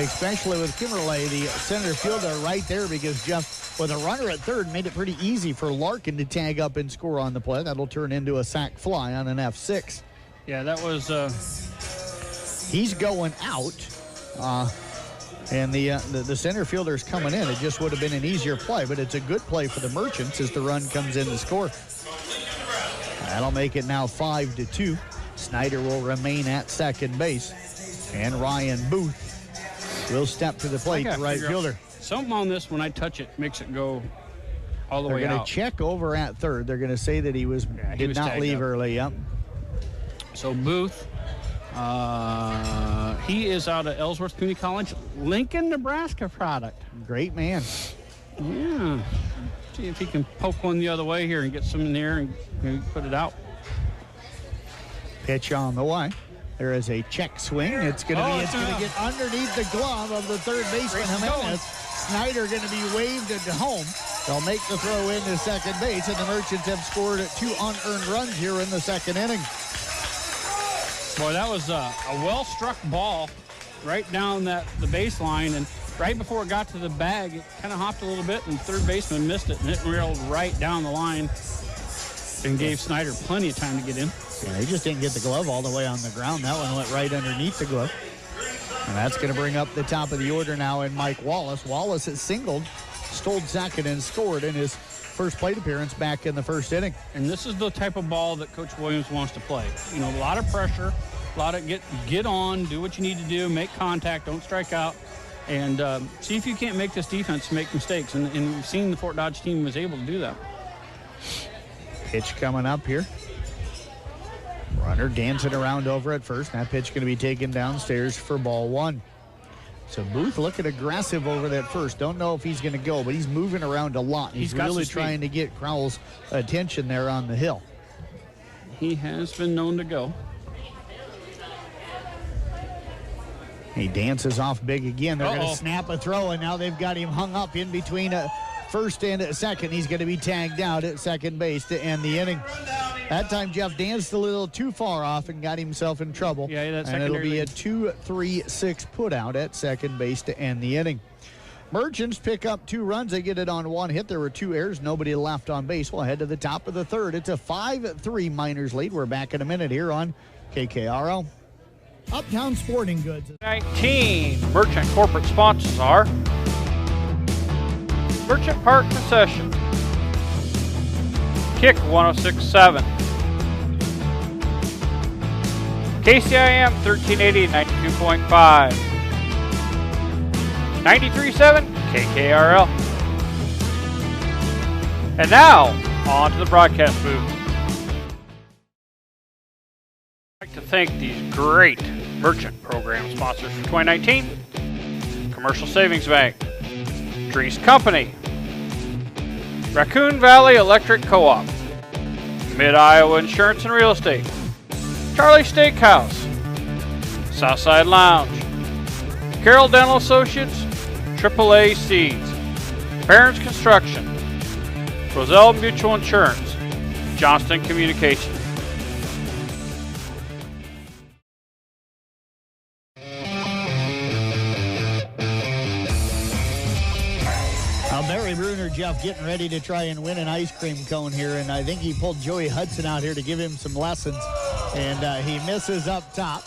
especially with Kimmerley, the center fielder, right there, because Jeff, with a runner at third, made it pretty easy for Larkin to tag up and score on the play. That'll turn into a sac fly on an F6. Yeah, that was... He's going out. And the center fielder's coming in. It just would have been an easier play, but it's a good play for the Merchants as the run comes in to score. That'll make it now 5-2. Snyder will remain at second base. And Ryan Booth will step to the plate, the right fielder. Something on this, when I touch it, makes it go all the way out. They're going to check over at third. They're going to say that he did not leave early. Yep. So Booth... he is out of Ellsworth Community College, Lincoln, Nebraska product. Great man. Yeah. See if he can poke one the other way here and get some in there and maybe put it out. Pitch on the way. There is a check swing. It's going to get underneath the glove of the third baseman Jimenez. Snyder going to be waved into home. They'll make the throw into second base, and the Merchants have scored 2 unearned runs here in the second inning. Boy, that was a well-struck ball right down the baseline, and right before it got to the bag, it kind of hopped a little bit, and third baseman missed it, and it railed right down the line and gave Snyder plenty of time to get in. Yeah, he just didn't get the glove all the way on the ground. That one went right underneath the glove. And that's going to bring up the top of the order now in Mike Wallace. Wallace has singled, stole second, and scored in his first plate appearance back in the first inning. And this is the type of ball that Coach Williams wants to play. You know, a lot of pressure, a lot of get on, do what you need to do, make contact, don't strike out, and see if you can't make this defense make mistakes. And we've seen the Fort Dodge team was able to do that. Pitch coming up here. Runner dancing around over at first. That pitch going to be taken downstairs for ball 1. So Booth looking aggressive over that first. Don't know if he's going to go, but he's moving around a lot. He's really trying to get Crowell's attention there on the hill. He has been known to go. He dances off big again. They're going to snap a throw, and now they've got him hung up in between first and second. He's going to be tagged out at second base to end the inning. That time, Jeff danced a little too far off and got himself in trouble. Yeah, that's and it'll be a 2-3-6 put out at second base to end the inning. Merchants pick up 2 runs. They get it on 1 hit. There were 2 errors. Nobody left on base. We'll head to the top of the third. It's a 5-3 Miners lead. We're back in a minute here on KKRO. Uptown Sporting Goods. 19 Merchant corporate sponsors are Merchant Park Concession, Kick 106.7, KCIM 1380 92.5, 93.7 KKRL. And now, on to the broadcast booth. I'd like to thank these great Merchant program sponsors for 2019. Commercial Savings Bank, Dries Company, Raccoon Valley Electric Co-op, Mid-Iowa Insurance and Real Estate, Charlie Steakhouse, Southside Lounge, Carroll Dental Associates, AAA Seeds, Parents Construction, Roselle Mutual Insurance, Johnston Communications. Barry Bruner, Jeff, getting ready to try and win an ice cream cone here, and I think he pulled Joey Hudson out here to give him some lessons, and he misses up top.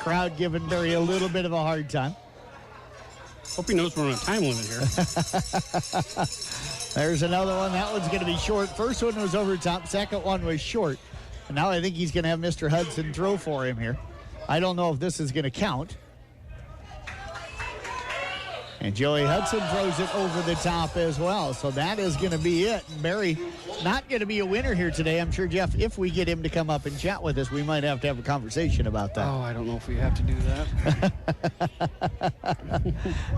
Crowd giving Barry a little bit of a hard time. Hope he knows we're on a time limit here. There's another one. That one's going to be short. First one was over top. Second one was short. And now I think he's going to have Mr. Hudson throw for him here. I don't know if this is going to count. And Joey Hudson throws it over the top as well. So that is going to be it. And Barry not going to be a winner here today. I'm sure, Jeff, if we get him to come up and chat with us, we might have to have a conversation about that. Oh, I don't know if we have to do that.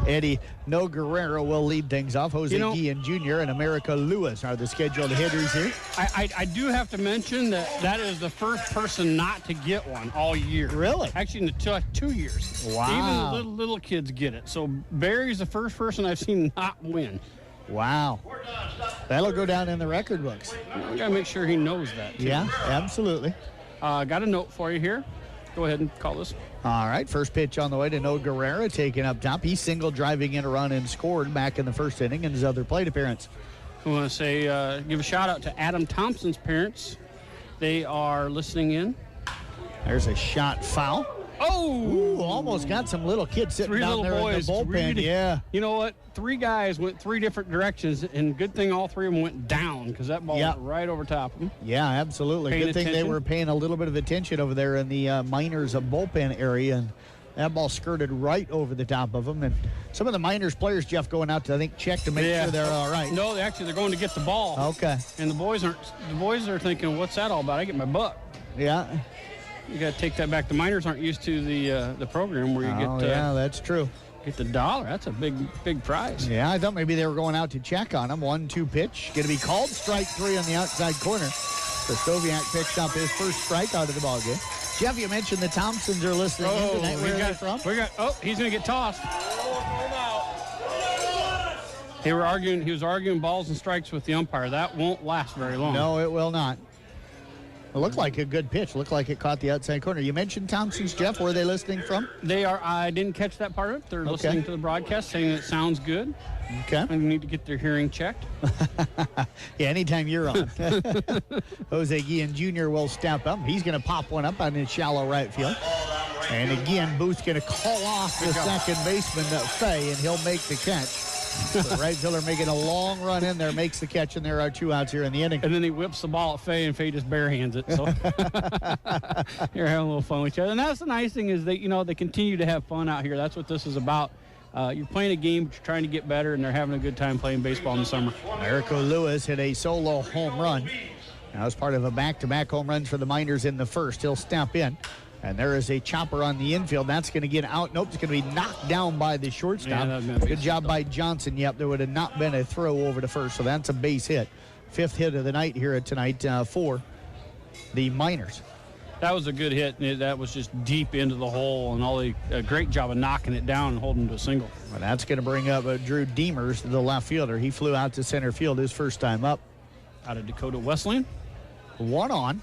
Eddie No Guerrero will lead things off. Jose Guillen Jr. and America Lewis are the scheduled hitters here. I do have to mention that is the first person not to get one all year. Really? Actually, in the 2 years. Wow. Even the little kids get it. So Barry's the first person I've seen not win. Wow. That'll go down in the record books. We got to make sure he knows that, too. Yeah, absolutely. Got a note for you here. Go ahead and call this. All right, first pitch on the way to No Guerrero, taken up top. He single driving in a run and scored back in the first inning in his other plate appearance. I want to say, give a shout out to Adam Thompson's parents. They are listening in. There's a shot foul. Oh! Ooh, almost got some little kids sitting down there in the bullpen. Yeah. You know what? 3 guys went 3 different directions, and good thing all 3 of them went down because that ball went right over top of them. Yeah, absolutely. Good thing they were paying a little bit of attention over there in the Miners bullpen area, and that ball skirted right over the top of them. And some of the Miners players, Jeff, going out to, I think, check to make sure they're all right. No, they're going to get the ball. Okay. And the boys are thinking, what's that all about? I get my buck. Yeah. You got to take that back. The Miners aren't used to the program where you get. Yeah, that's true. Get the $1. That's a big prize. Yeah, I thought maybe they were going out to check on him. 1-2 pitch. Going to be called strike 3 on the outside corner. So Stoviak picks up his first strike out of the ballgame. Jeff, you mentioned the Thompsons are listening in tonight. Where are they from? He's going to get tossed. He was arguing balls and strikes with the umpire. That won't last very long. No, it will not. It looked like a good pitch. Looked like it caught the outside corner. You mentioned Thompson's, Jeff. Where are they listening from? They are. I didn't catch that part of it. They're listening to the broadcast, saying it sounds good. Okay. I need to get their hearing checked. Yeah, anytime you're on. Jose Guillen Jr. will step up. He's going to pop one up on his shallow right field. And again, Booth's going to call off the second baseman, Fay, and he'll make the catch. The right fielder making a long run in there, makes the catch, and there are 2 outs here in the inning. And then he whips the ball at Fay, and Fay just barehands it. So you're having a little fun with each other. And that's the nice thing is that, they continue to have fun out here. That's what this is about. You're playing a game, but you're trying to get better, and they're having a good time playing baseball in the summer. Americo Lewis hit a solo home run. Now, as part of a back-to-back home runs for the Miners in the first, he'll step in. And there is a chopper on the infield. That's going to get out. Nope, it's going to be knocked down by the shortstop. Yeah, good job by Johnson. Yep, there would have not been a throw over to first, so that's a base hit. 5th hit of the night here tonight for the Miners. That was a good hit, and that was just deep into the hole, and a great job of knocking it down and holding to a single. Well, that's going to bring up Drew Demers, the left fielder. He flew out to center field his first time up. Out of Dakota Wesleyan. 1 on.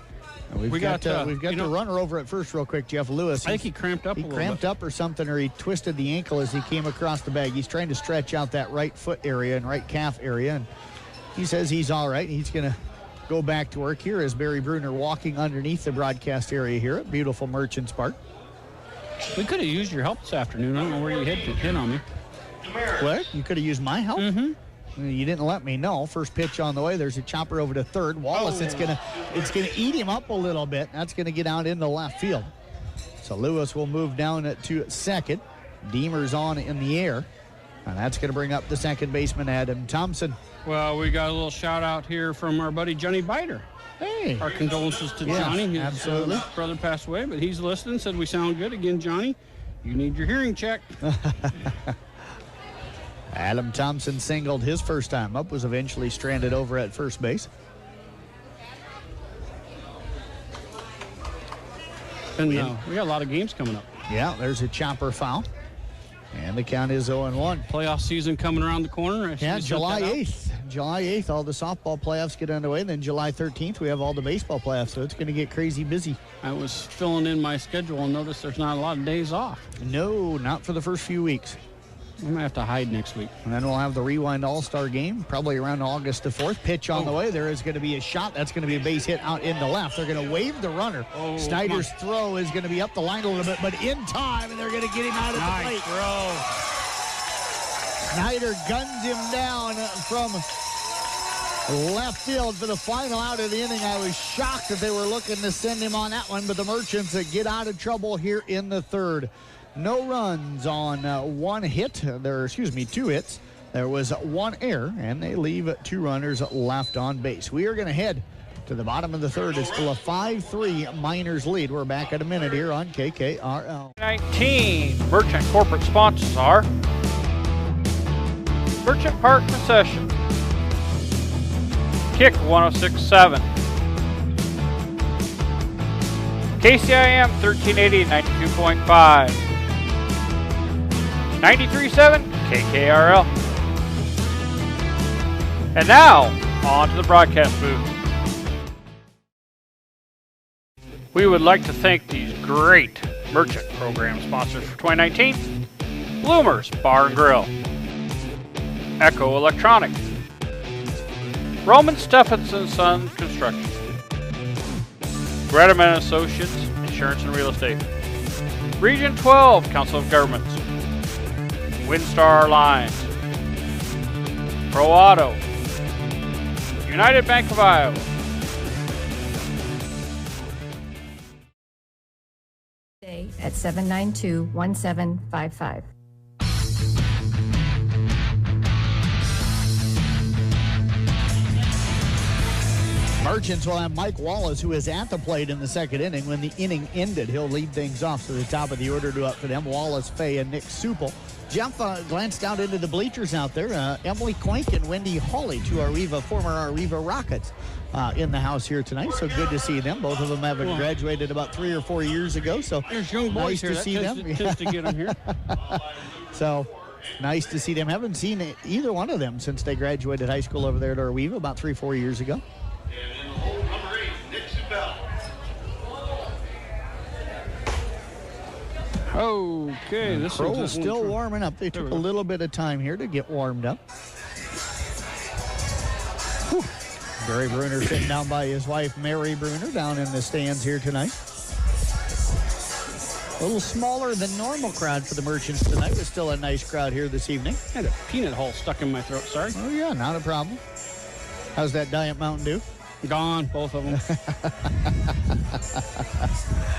And we've got the runner over at first real quick, Jeff Lewis. I think he cramped up a little bit. He cramped up or something, or he twisted the ankle as he came across the bag. He's trying to stretch out that right foot area and right calf area, and he says he's all right. He's going to go back to work. Here is Barry Bruner walking underneath the broadcast area here at beautiful Merchants Park. We could have used your help this afternoon. I don't know where you hit on me. What? You could have used my help? Mm-hmm. You didn't let me know. First pitch on the way. There's a chopper over to third. Wallace, it's gonna eat him up a little bit. That's gonna get out into left field. So Lewis will move down to second. Demers on in the air. And that's gonna bring up the second baseman, Adam Thompson. Well, we got a little shout out here from our buddy Johnny Biter. Hey. Our condolences to Johnny. His absolutely. Brother passed away, but he's listening, said we sound good. Again, Johnny, you need your hearing checked. Adam Thompson singled his first time up, was eventually stranded over at first base. And we got a lot of games coming up. Yeah, there's a chopper foul. And the count is 0-1. Playoff season coming around the corner. Yeah, July 8th. July 8th, all the softball playoffs get underway. Then July 13th, we have all the baseball playoffs, so it's going to get crazy busy. I was filling in my schedule and noticed there's not a lot of days off. No, not for the first few weeks. I might have to hide next week. And then we'll have the Rewind All-Star game, probably around August the 4th. Pitch on the way. There is going to be a shot. That's going to be a base hit out into left. They're going to wave the runner. Snyder's throw is going to be up the line a little bit, but in time, and they're going to get him out at the plate. Throw. Snyder guns him down from left field for the final out of the inning. I was shocked that they were looking to send him on that one, but the Merchants get out of trouble here in the third. No runs on two hits. There was one error, and they leave 2 runners left on base. We are going to head to the bottom of the third. It's still a 5-3 Miners lead. We're back in a minute here on KKRL. 19 Merchant corporate sponsors are Merchant Park Concession, Kick 106.7, KCIM 1380 92.5, 93.7 KKRL. And now, on to the broadcast booth. We would like to thank these great Merchant program sponsors for 2019. Bloomers Bar and Grill, Echo Electronics, Roman Stephenson Son Construction, Gredeman Associates Insurance and Real Estate, Region 12 Council of Governments, Windstar Lines, Pro Auto, United Bank of Iowa. At 792-1755. Merchants will have Mike Wallace, who is at the plate in the second inning. When the inning ended, he'll lead things off to the top of the order to up for them. Wallace, Fay, and Nick Supel. Jeff glanced out into the bleachers out there. Emily Quink and Wendy Hawley, two former Arriva Rockets, in the house here tonight. So good to see them. Both of them having graduated about 3 or 4 years ago. So there's young boys nice here. to see them. Tends to get them here. So nice to see them. Haven't seen either one of them since they graduated high school over there at Arriva about 3-4 years ago. And in the hole, number 8, Nick Supel. Okay, this Crow's still warming up. They took a little bit of time here to get warmed up. Whew. Barry Bruner sitting down by his wife, Mary Bruner, down in the stands here tonight. A little smaller than normal crowd for the Merchants tonight, but still a nice crowd here this evening. I had a peanut hole stuck in my throat, sorry. Oh, yeah, not a problem. How's that Diet Mountain Dew? Gone, both of them.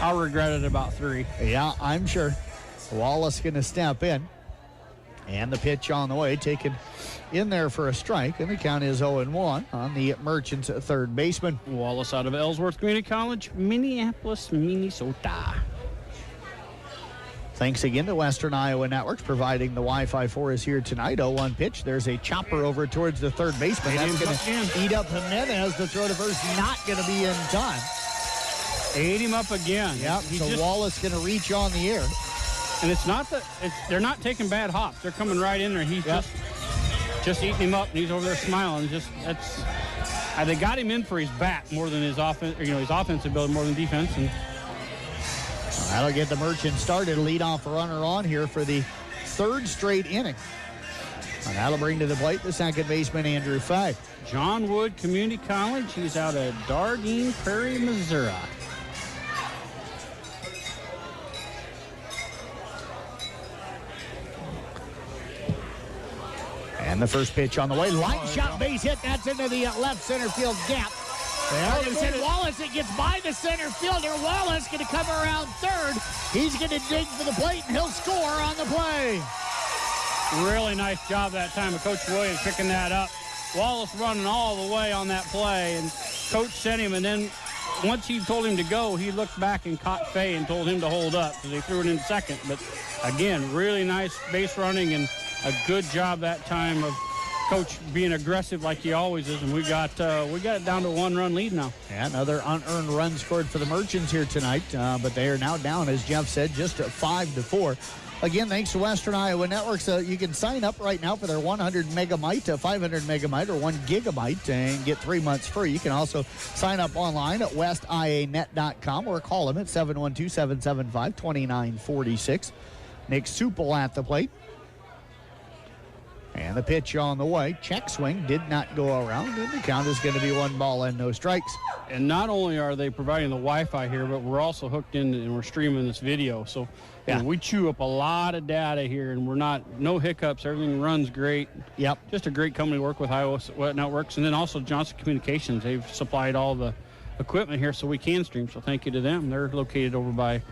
I'll regret it about 3. Yeah, I'm sure. Wallace going to step in. And the pitch on the way, taken in there for a strike. And the count is 0-1 on the Merchants third baseman. Wallace out of Ellsworth Community College, Minneapolis, Minnesota. Thanks again to Western Iowa Networks providing the Wi-Fi for us here tonight. 0-1 pitch. There's a chopper over towards the third baseman. That's going to eat up Jimenez. The throw to first not going to be in time. Ate him up again. Yep, so Wallace going to reach on the air. And it's not that they're not taking bad hops. They're coming right in there. He's just eating him up, and he's over there smiling. They got him in for his bat more than his offense. His offensive ability more than defense. And that'll get the Merchants started. Leadoff runner on here for the third straight inning. And that'll bring to the plate the second baseman, Andrew Fay. John Wood Community College. He's out of Dardine Prairie, Missouri. And the first pitch on the way. Line shot, base hit. That's into the left center field gap. Wallace, it gets by the center fielder. Wallace going to come around third. He's going to dig for the plate, and he'll score on the play. Really nice job that time of Coach Williams picking that up. Wallace running all the way on that play, and Coach sent him, and then once he told him to go, he looked back and caught Fay and told him to hold up, so they threw it in second. But again, really nice base running and a good job that time of Coach being aggressive like he always is, and we got it down to a 1-run lead now. Yeah, another unearned run scored for the Merchants here tonight, but they are now down, as Jeff said, just 5-4. Again, thanks to Western Iowa Networks. You can sign up right now for their 100 megabyte, 500 megabyte, or 1 gigabyte and get 3 months free. You can also sign up online at westianet.com or call them at 712-775-2946. Nick Supel at the plate. And the pitch on the way. Check swing did not go around, and the count is going to be 1 ball and no strikes. And not only are they providing the Wi-Fi here, but we're also hooked in and we're streaming this video. So yeah, we chew up a lot of data here, and no hiccups. Everything runs great. Yep. Just a great company to work with, Iowa Networks. And then also Johnson Communications. They've supplied all the equipment here so we can stream. So thank you to them. They're located over by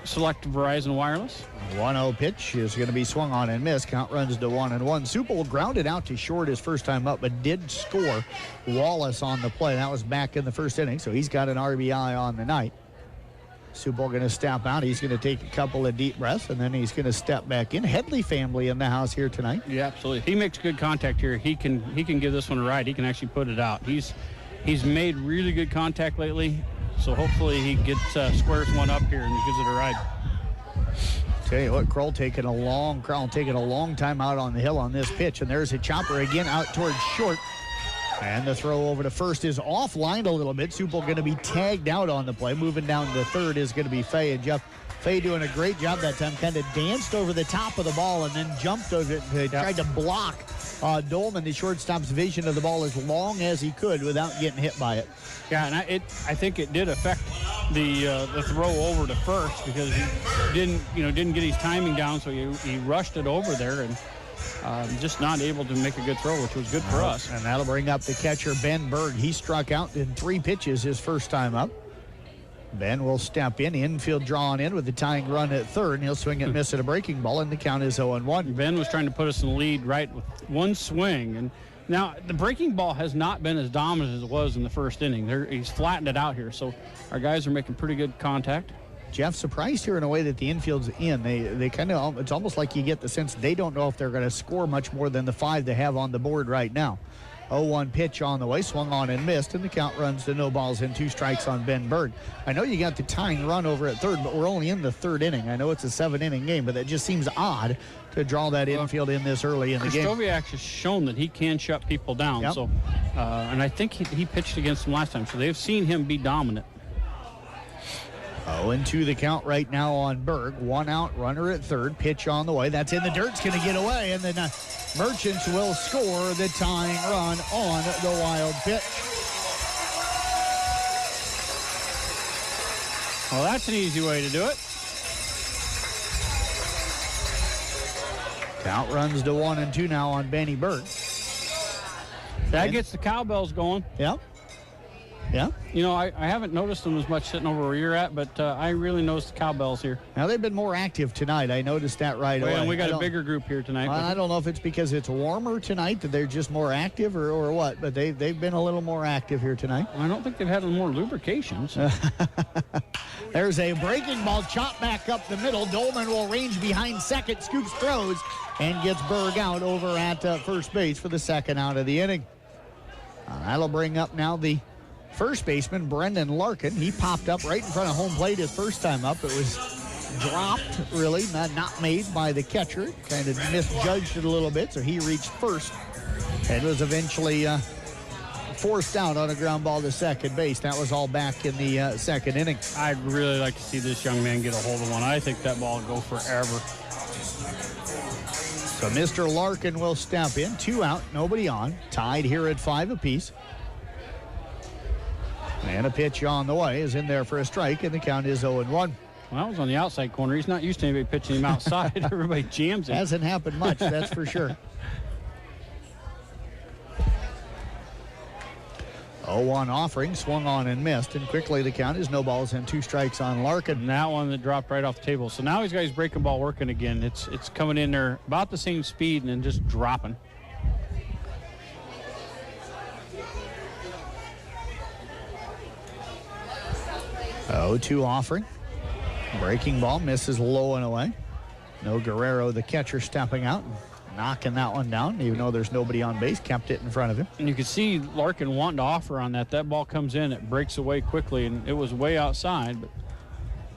Select Verizon Wireless. 1-0 pitch is going to be swung on and missed. Count runs to 1-1. Supel grounded out to short his first time up, but did score Wallace on the play. That was back in the first inning, so he's got an RBI on the night. Supel going to step out. He's going to take a couple of deep breaths, and then he's going to step back in. Headley family in the house here tonight. Yeah, absolutely. If he makes good contact here, he can give this one a ride. He can actually put it out. He's made really good contact lately. So hopefully he squares one up here and gives it a ride. Tell you what, Kroll taking a long time out on the hill on this pitch, and there's a chopper again out towards short. And the throw over to first is offline a little bit. Supel going to be tagged out on the play. Moving down to third is going to be Fay, and Jeff Fay doing a great job that time. Kind of danced over the top of the ball and then jumped over it and tried to block Dolman, the shortstop's vision of the ball, as long as he could without getting hit by it. Yeah, and I think it did affect the throw over to first, because he didn't get his timing down, so he rushed it over there and just not able to make a good throw, which was good for us. And that'll bring up the catcher, Ben Berg. He struck out in 3 pitches his first time up. Ben will step in, infield drawn in with the tying run at third, and he'll swing and miss at a breaking ball, and the count is 0-1. Ben was trying to put us in the lead right with one swing, and now the breaking ball has not been as dominant as it was in the first inning. He's flattened it out here, so our guys are making pretty good contact. Jeff, surprised here in a way that the infield's in. They kind of, it's almost like you get the sense they don't know if they're going to score much more than the 5 they have on the board right now. 0-1 pitch on the way, swung on and missed, and the count runs to no balls and 2 strikes on Ben Berg. I know you got the tying run over at third, but we're only in the 3rd inning. I know it's a 7-inning game, but it just seems odd to draw that infield in this early in the game. Krzysztofiak has shown that he can shut people down. Yep. So, and I think he pitched against them last time, so they've seen him be dominant. 0-2 the count right now on Berg. 1 out, runner at third. Pitch on the way. That's in the dirt. It's going to get away, and then Merchants will score the tying run on the wild pitch. Well, that's an easy way to do it. Count runs to 1-2 now on Benny Berg. That gets the cowbells going. Yep. Yeah. You know, I haven't noticed them as much sitting over where you're at, but I really noticed the cowbells here. Now, they've been more active tonight. I noticed that right away. And we got a bigger group here tonight. I don't know if it's because it's warmer tonight that they're just more active or what, but they've been a little more active here tonight. I don't think they've had more lubrications. There's a breaking ball, chop back up the middle. Dolman will range behind second, scoops, throws, and gets Berg out over at first base for the 2nd out of the inning. That'll bring up now the first baseman, Brendan Larkin. He popped up right in front of home plate his first time up. It was dropped, really, not made by the catcher. Kind of misjudged it a little bit, so he reached first and was eventually forced out on a ground ball to second base. That was all back in the 2nd inning. I'd really like to see this young man get a hold of one. I think that ball will go forever. So Mr. Larkin will step in. 2 out, nobody on. Tied here at 5 apiece. And a pitch on the way is in there for a strike, and the count is 0-1. Well, that was on the outside corner. He's not used to anybody pitching him outside. Everybody jams him. Hasn't happened much, that's for sure. 0-1 offering, swung on and missed, and quickly the count is no balls and 2 strikes on Larkin. And that one that dropped right off the table. So now he's got his breaking ball working again. It's coming in there about the same speed and then just dropping. 0-2 offering. Breaking ball misses low and away. No Guerrero, the catcher, stepping out and knocking that one down, even though there's nobody on base, kept it in front of him. And you can see Larkin wanting to offer on that. That ball comes in, it breaks away quickly, and it was way outside, but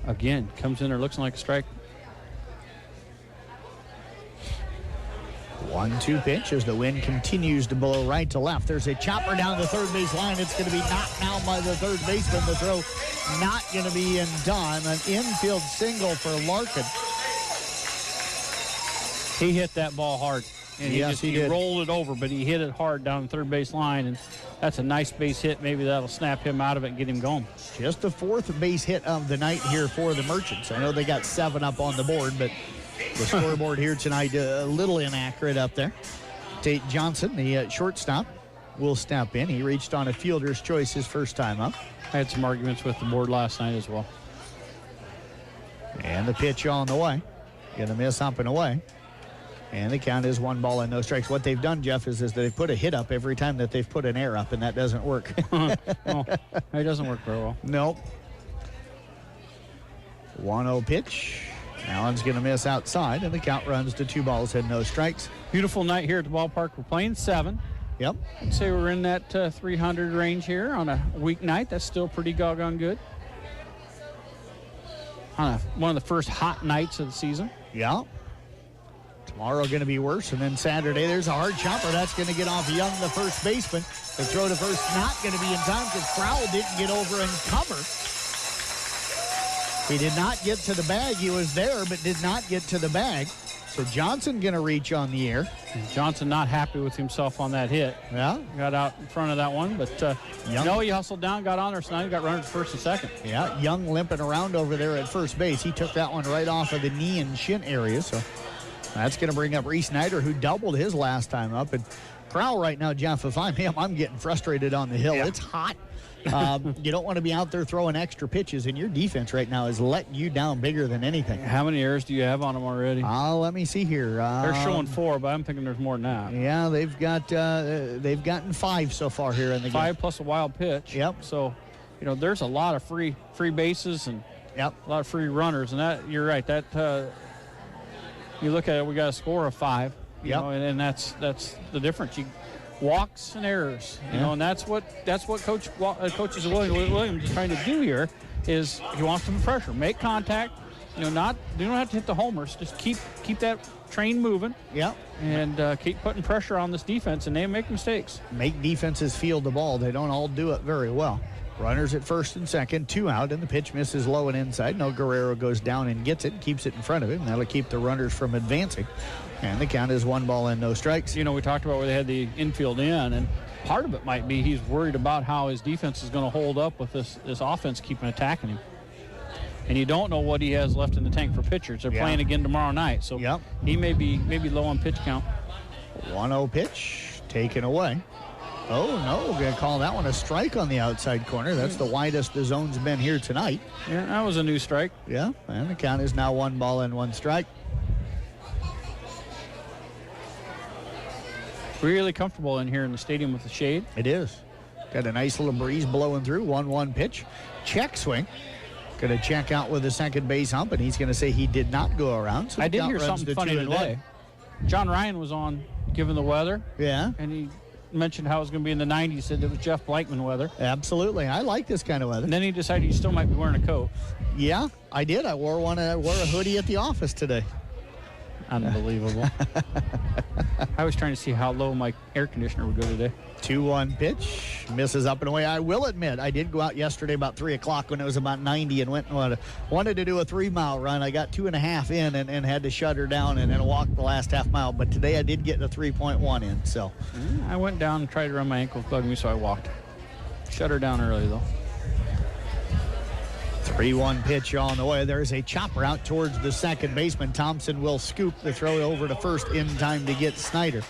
again, comes in there, looks like a strike. 1-2 pitch as the wind continues to blow right to left. There's a chopper down the third base line. It's going to be knocked down by the third baseman. The throw not going to be in time. An infield single for Larkin. He hit that ball hard. And Yes, he did. rolled it over, but he hit it hard down the third base line, and that's a nice base hit. Maybe that'll snap him out of it and get him going. Just the fourth base hit of the night here for the Merchants. I know they got 7 up on the board, but the scoreboard here tonight a little inaccurate up there. Tate Johnson, the shortstop, will step in. He reached on a fielder's choice his first time up. I had some arguments with the board last night as well. And the pitch on the way. Going to miss up and away. And the count is 1 ball and no strikes. What they've done, Jeff, is they put a hit up every time that they've put an error up, and that doesn't work. No, it doesn't work very well. Nope. 1-0 pitch. Allen's going to miss outside, and the count runs to 2 balls and no strikes. Beautiful night here at the ballpark. We're playing 7. Yep. I'd say we're in that 300 range here on a weeknight. That's still pretty doggone good. On one of the first hot nights of the season. Yeah. Tomorrow going to be worse, and then Saturday there's a hard chopper. That's going to get off Young, the first baseman. The throw to first not going to be in time because Crowell didn't get over and cover. He did not get to the bag. He was there, but did not get to the bag. So Johnson going to reach on the air. Johnson not happy with himself on that hit. Yeah. Got out in front of that one, but he hustled down, got on there, so now he got runners first and second. Yeah, Young limping around over there at first base. He took that one right off of the knee and shin area, so that's going to bring up Reese Snyder, who doubled his last time up. And Crowell right now, Jeff, if I'm him, I'm getting frustrated on the hill. Yeah. It's hot. You don't want to be out there throwing extra pitches, and your defense right now is letting you down bigger than anything. How many errors do you have on them already? Let me see here. They're showing 4, but I'm thinking there's more than that. Yeah, they've gotten 5 so far here in the game. 5 plus a wild pitch. Yep. So, there's a lot of free bases and a lot of free runners, and that you're right. That you look at it, we got a score of 5. You know, and that's the difference. Walks and errors, and that's what coaches Williams is trying to do here. Is he wants to put pressure, make contact. You don't have to hit the homers. Just keep that train moving. Yep. And keep putting pressure on this defense, and they make mistakes. Make defenses field the ball. They don't all do it very well. Runners at first and second, 2 out, and the pitch misses low and inside. No, Guerrero goes down and gets it, keeps it in front of him. That'll keep the runners from advancing. And the count is 1 ball and no strikes. We talked about where they had the infield in, and part of it might be he's worried about how his defense is going to hold up with this offense keeping attacking him. And you don't know what he has left in the tank for pitchers. They're playing again tomorrow night, so he may be low on pitch count. 1-0 pitch taken away. Oh, no, we're going to call that one a strike on the outside corner. That's the widest the zone's been here tonight. Yeah, that was a new strike. Yeah, and the count is now 1 ball and 1 strike. Really comfortable in here in the stadium with the shade. It is. Got a nice little breeze blowing through. 1-1 pitch. Check swing. Going to check out with the second base hump, and he's going to say he did not go around. So I did hear something funny today. John Ryan was on Given the Weather. Yeah. And he mentioned how it was going to be in the 90s. He said it was Jeff Blankman weather. Absolutely. I like this kind of weather. And then he decided he still might be wearing a coat. Yeah, I did. I wore a hoodie at the office today. Unbelievable. I was trying to see how low my air conditioner would go today. 2-1 pitch. Misses up and away. I will admit, I did go out yesterday about 3 o'clock when it was about 90 and wanted to do a 3-mile run. I got 2.5 in and had to shut her down and then walk the last half mile. But today I did get a 3.1 in. So I went down and tried to run. My ankles bugged me, so I walked. Shut her down early, though. 3-1 pitch on the way. There's a chopper out towards the second baseman. Thompson will scoop the throw over to first in time to get Snyder.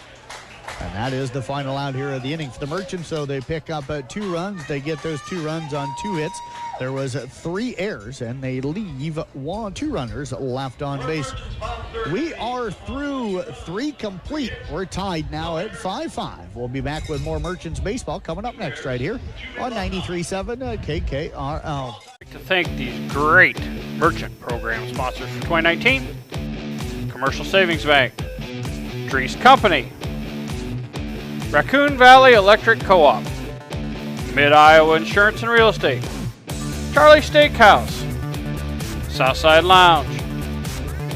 And that is the final out here of the inning for the Merchants. So they pick up 2 runs. They get those 2 runs on 2 hits. There was 3 errors, and they leave 2 runners left on base. We are through 3 complete. We're tied now at 5-5. We'll be back with more Merchants baseball coming up next right here on 93.7 KKRL. I'd like to thank these great Merchant program sponsors for 2019. Commercial Savings Bank, Dries Company, Raccoon Valley Electric Co-op, Mid-Iowa Insurance and Real Estate, Charlie Steakhouse, Southside Lounge,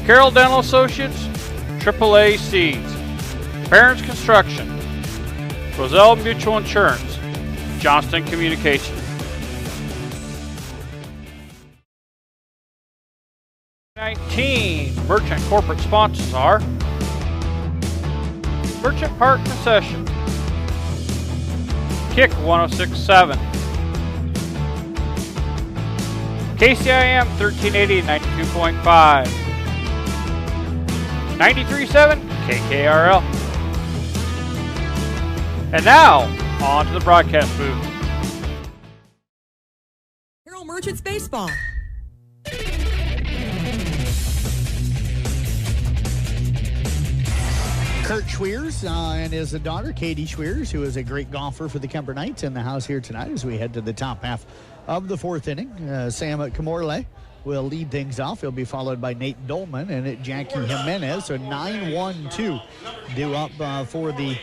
Carroll Dental Associates, AAA Seeds, Barron's Construction, Roselle Mutual Insurance, Johnston Communications. 19 Merchant corporate sponsors are Merchant Park Concession, Kick 106.7, KCIM 1380 92.5, 93.7 KKRL. And now, on to the broadcast booth. Carroll Merchants Baseball. Kurt Schweers and his daughter, Katie Schweers, who is a great golfer for the Kemper Knights, in the house here tonight as we head to the top half of the 4th inning. Sam Camorle will lead things off. He'll be followed by Nate Dolman and Jackie Jimenez. So 9-1-2 due up for the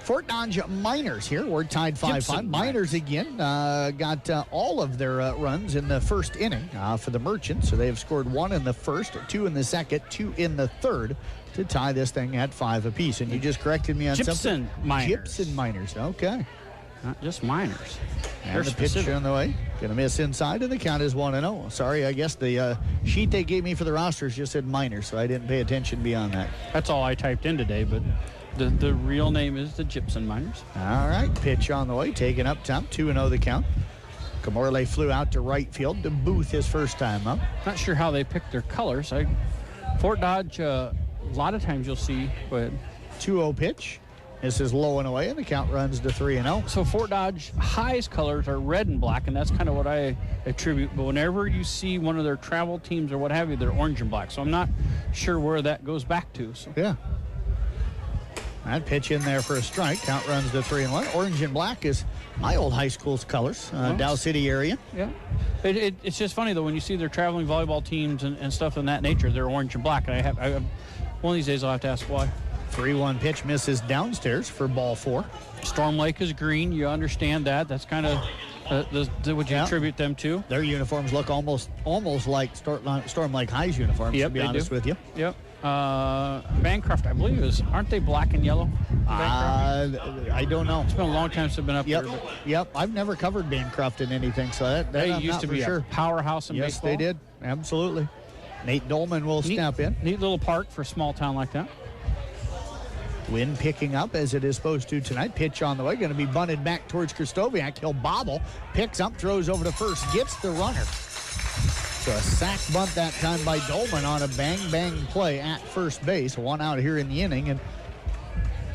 Fort Dodge Miners here. We're tied 5-5. Miners again got all of their runs in the first inning for the Merchants. So they've scored 1 in the first, 2 in the second, 2 in the third to tie this thing at 5 apiece. And you just corrected me on something. Gypsum Miners. Okay. Not just Miners. And the pitch on the way. Going to miss inside, and the count is 1-0. Sorry, I guess the sheet they gave me for the rosters just said Miners, so I didn't pay attention beyond that. That's all I typed in today, but the real name is the Gypsum Miners. All right, pitch on the way, taken up top, 2-0 the count. Camorle flew out to right field to Booth his first time up. Not sure how they picked their colors. Fort Dodge, a lot of times you'll see, but 2-0 pitch. This is low and away, and the count runs to 3-0. So Fort Dodge High's colors are red and black, and that's kind of what I attribute. But whenever you see one of their travel teams or what have you, they're orange and black. So I'm not sure where that goes back to. So. Yeah. That pitch in there for a strike. Count runs to 3-1. Orange and black is my old high school's colors, Dow City area. Yeah. It's just funny, though, when you see their traveling volleyball teams and stuff in that nature, they're orange and black. And I one of these days I'll have to ask why. 3-1 pitch misses downstairs for ball 4. Storm Lake is green. You understand that. That's kind of what you attribute them to. Their uniforms look almost like Storm Lake High's uniforms, to be honest with you. Yep. Bancroft, I believe, aren't they black and yellow? I don't know. It's been a long time since I've been up there. Yep. I've never covered Bancroft in anything, so that they I'm used not to for be sure. A powerhouse in baseball. Yes, they did. Absolutely. Nate Dolman will step in. Neat little park for a small town like that. Wind picking up as it is supposed to tonight. Pitch on the way. Going to be bunted back towards Kristoviak. He'll bobble. Picks up, throws over to first. Gets the runner. So a sack bunt that time by Dolman on a bang-bang play at first base. 1 out here in the inning. And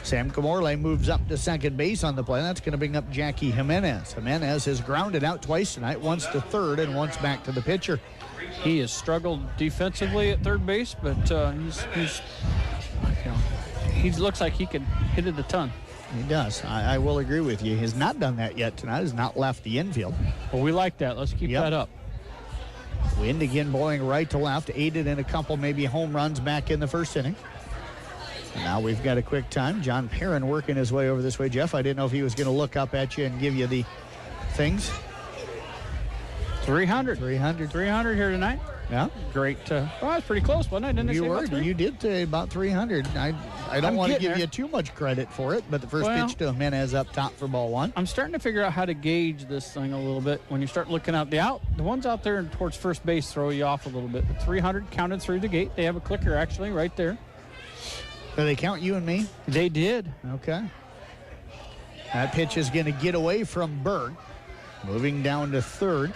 Sam Camorle moves up to second base on the play. That's going to bring up Jackie Jimenez. Jimenez has grounded out twice tonight. Once to third and once back to the pitcher. He has struggled defensively at third base, but he looks like he could hit it a ton. He does. I will agree with you. He has not done that yet tonight. Has not left the infield. Well, we like that. Let's keep that up. Wind again blowing right to left. Aided in a couple maybe home runs back in the first inning. And now we've got a quick time. John Perrin working his way over this way. Jeff, I didn't know if he was going to look up at you and give you the things. 300 here tonight. Yeah. Great. Well, I was pretty close, wasn't I? Didn't you I say were. about 3? You did say about 300. I don't want to give you too much credit for it, but the first pitch to Jimenez up top for ball 1. I'm starting to figure out how to gauge this thing a little bit. When you start looking out the ones out there towards first base throw you off a little bit. But 300 counted through the gate. They have a clicker actually right there. So they count you and me? They did. Okay. That pitch is going to get away from Berg. Moving down to third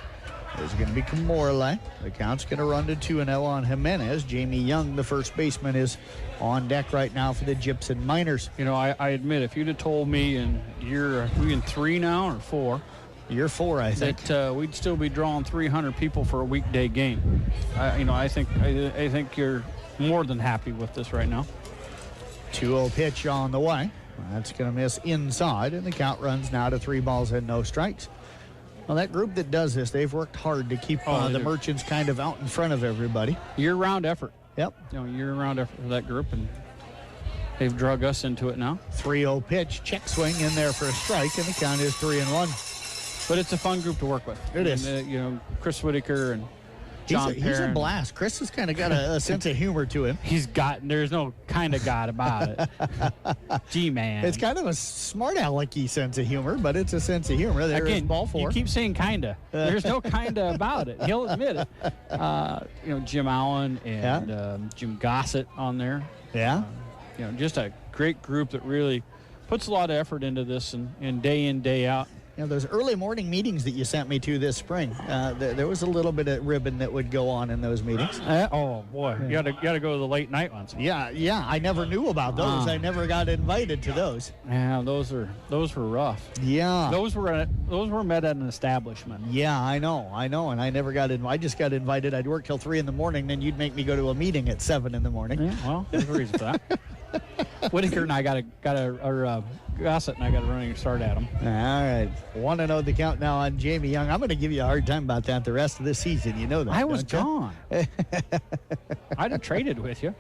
is going to be Camorle. The count's going to run to 2-0 on Jimenez. Jamie Young, the first baseman, is on deck right now for the Gypsum Miners. You know, I admit, if you'd have told me in we in 3 now or 4? Year 4, I think. That we'd still be drawing 300 people for a weekday game. I think you're more than happy with this right now. 2-0 pitch on the way. That's going to miss inside, and the count runs now to 3 balls and no strikes. Well, that group that does this, they've worked hard to keep the Merchants kind of out in front of everybody. Year-round effort. Yep. Year-round effort for that group, and they've drug us into it now. 3-0 pitch, check swing in there for a strike, and the count is 3-1. But it's a fun group to work with. It is. Chris Whitaker and John He's a blast. Chris has kind of got a sense of humor to him. There's no kind of God about it. G-man. It's kind of a smart alecky sense of humor, but it's a sense of humor. There is ball four. You keep saying kinda. There's no kinda about it. He'll admit it. Jim Allen and Jim Gossett on there. Yeah. Just a great group that really puts a lot of effort into this and day in, day out. Those early morning meetings that you sent me to this spring, there was a little bit of ribbon that would go on in those meetings. Oh boy, you got to go to the late night ones. Yeah. I never knew about those. I never got invited to those. Yeah, those were rough. Yeah, those were met at an establishment. Yeah, I know, and I never got invited. I just got invited. I'd work till 3 in the morning, then you'd make me go to a meeting at 7 in the morning. Yeah, well, there's a reason for that. Whitaker and I Gossett and I got a running start at him. All right. 1-0 the count now on Jamie Young. I'm going to give you a hard time about that the rest of this season. You know that. I was gone. I'd have traded with you.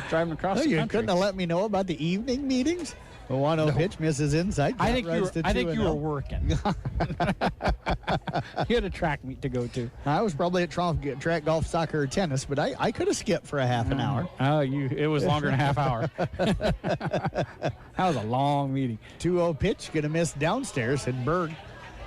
Driving across the country. You couldn't have let me know about the evening meetings? The 1-0 pitch misses inside. I think you were working. You had a track meet to go to. I was probably at track, golf, soccer, or tennis, but I could have skipped for a half an hour. Oh, it was longer than a half hour. That was a long meeting. 2-0 pitch, going to miss downstairs, and Berg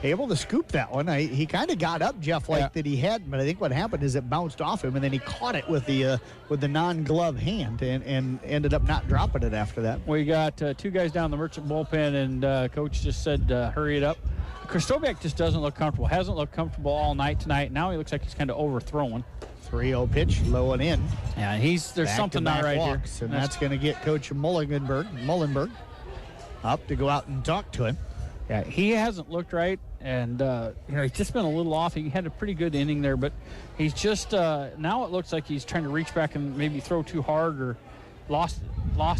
able to scoop that one. He kind of got up Jeff that he hadn't, but I think what happened is it bounced off him, and then he caught it with the non-glove hand and ended up not dropping it after that. We got 2 guys down the Merchant bullpen, and Coach just said hurry it up. Krzysztofiak just doesn't look comfortable. Hasn't looked comfortable all night tonight. Now he looks like he's kind of overthrowing. 3-0 pitch, low and in. Yeah, there's something not right here. And that's going to get Coach Mullenberg up to go out and talk to him. Yeah, he hasn't looked right, and he's just been a little off. He had a pretty good inning there, but he's just now it looks like he's trying to reach back and maybe throw too hard or lost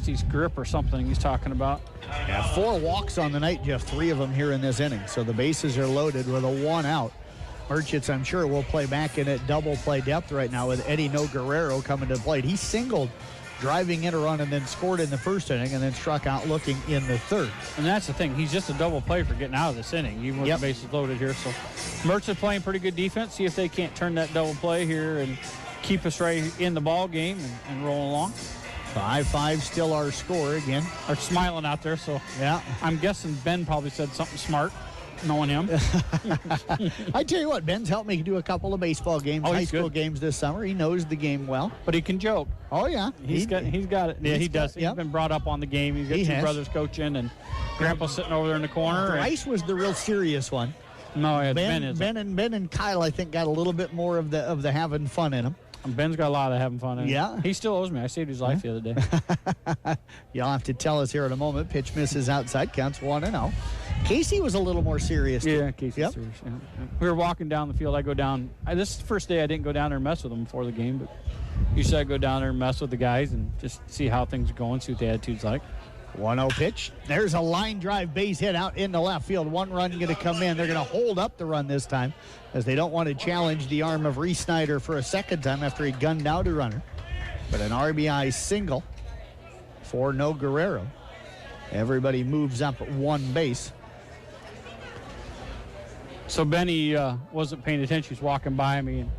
his grip or something he's talking about. Yeah, 4 walks on the night, Jeff, 3 of them here in this inning. So the bases are loaded with a 1 out. Merchants, I'm sure, will play back in at double play depth right now with Eddie No Guerrero coming to the plate. He singled, driving in a run, and then scored in the first inning and then struck out looking in the third. And that's the thing. He's just a double play for getting out of this inning, even with the bases loaded here. So Merchants playing pretty good defense. See if they can't turn that double play here and keep us right in the ball game and roll along. 5-5 still our score again. They're smiling out there, so yeah. I'm guessing Ben probably said something smart, knowing him. I tell you what, Ben's helped me do a couple of baseball games, high school games this summer. He knows the game well. But he can joke. Oh, yeah. He's got it. Yeah, he does. He's been brought up on the game. He's got 2 brothers coaching, and Grandpa sitting over there in the corner. Bryce was the real serious one. No, yeah, Ben is. Ben and Kyle, I think, got a little bit more of the having fun in them. Ben's got a lot of having fun in him. Yeah. He still owes me. I saved his life the other day. You'll have to tell us here in a moment. Pitch misses outside. Counts 1-0. Casey was a little more serious. Yeah, Casey's serious. Yeah. We were walking down the field. I go down. This is the first day I didn't go down there and mess with them before the game, but usually I go down there and mess with the guys and just see how things are going, see what the attitude's like. 1-0 pitch. There's a line drive base hit out into left field. 1 run going to come in. They're going to hold up the run this time as they don't want to challenge the arm of Reese Snyder for a second time after he gunned out a runner. But an RBI single for No Guerrero. Everybody moves up 1 base. So Benny wasn't paying attention. He was walking by me, and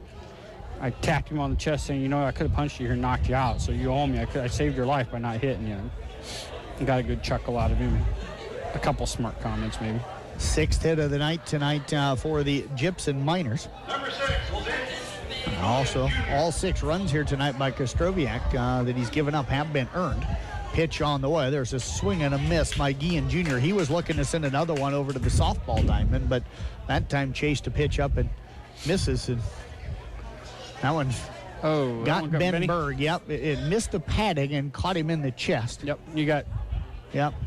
I tapped him on the chest saying, I could have punched you here and knocked you out, so you owe me. I saved your life by not hitting you. And got a good chuckle out of him. A couple smart comments, maybe. 6th hit of the night tonight for the Gypsum Miners. Number 6 will hit. Also, all 6 runs here tonight by Krzysztofiak that he's given up have been earned. Pitch on the way. There's a swing and a miss by Guillen Jr. He was looking to send another one over to the softball diamond, but that time chased a pitch up and misses. And that one got Ben Berg. Yep, it missed the padding and caught him in the chest. Yep, you got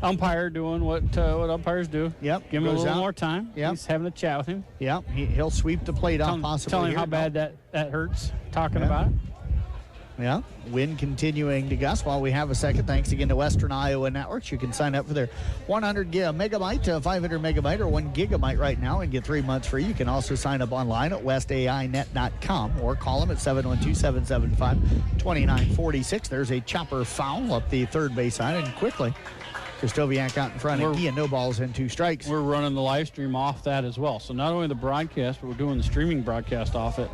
umpire doing what umpires do. Yep, give him a little more time. Yep. He's having a chat with him. Yep, he'll sweep the plate off possibly. Tell him how bad that hurts, talking about it. Yeah, wind continuing to gust while we have a second. Thanks again to Western Iowa Networks. You can sign up for their 100 megabyte, 500 megabyte, or 1 gigabyte right now and get 3 months free. You can also sign up online at westainet.com or call them at 712-775-2946. There's a chopper foul up the third base line, and quickly Kostoviak out in front again. No balls and 2 strikes. We're running the live stream off that as well. So not only the broadcast, but we're doing the streaming broadcast off it.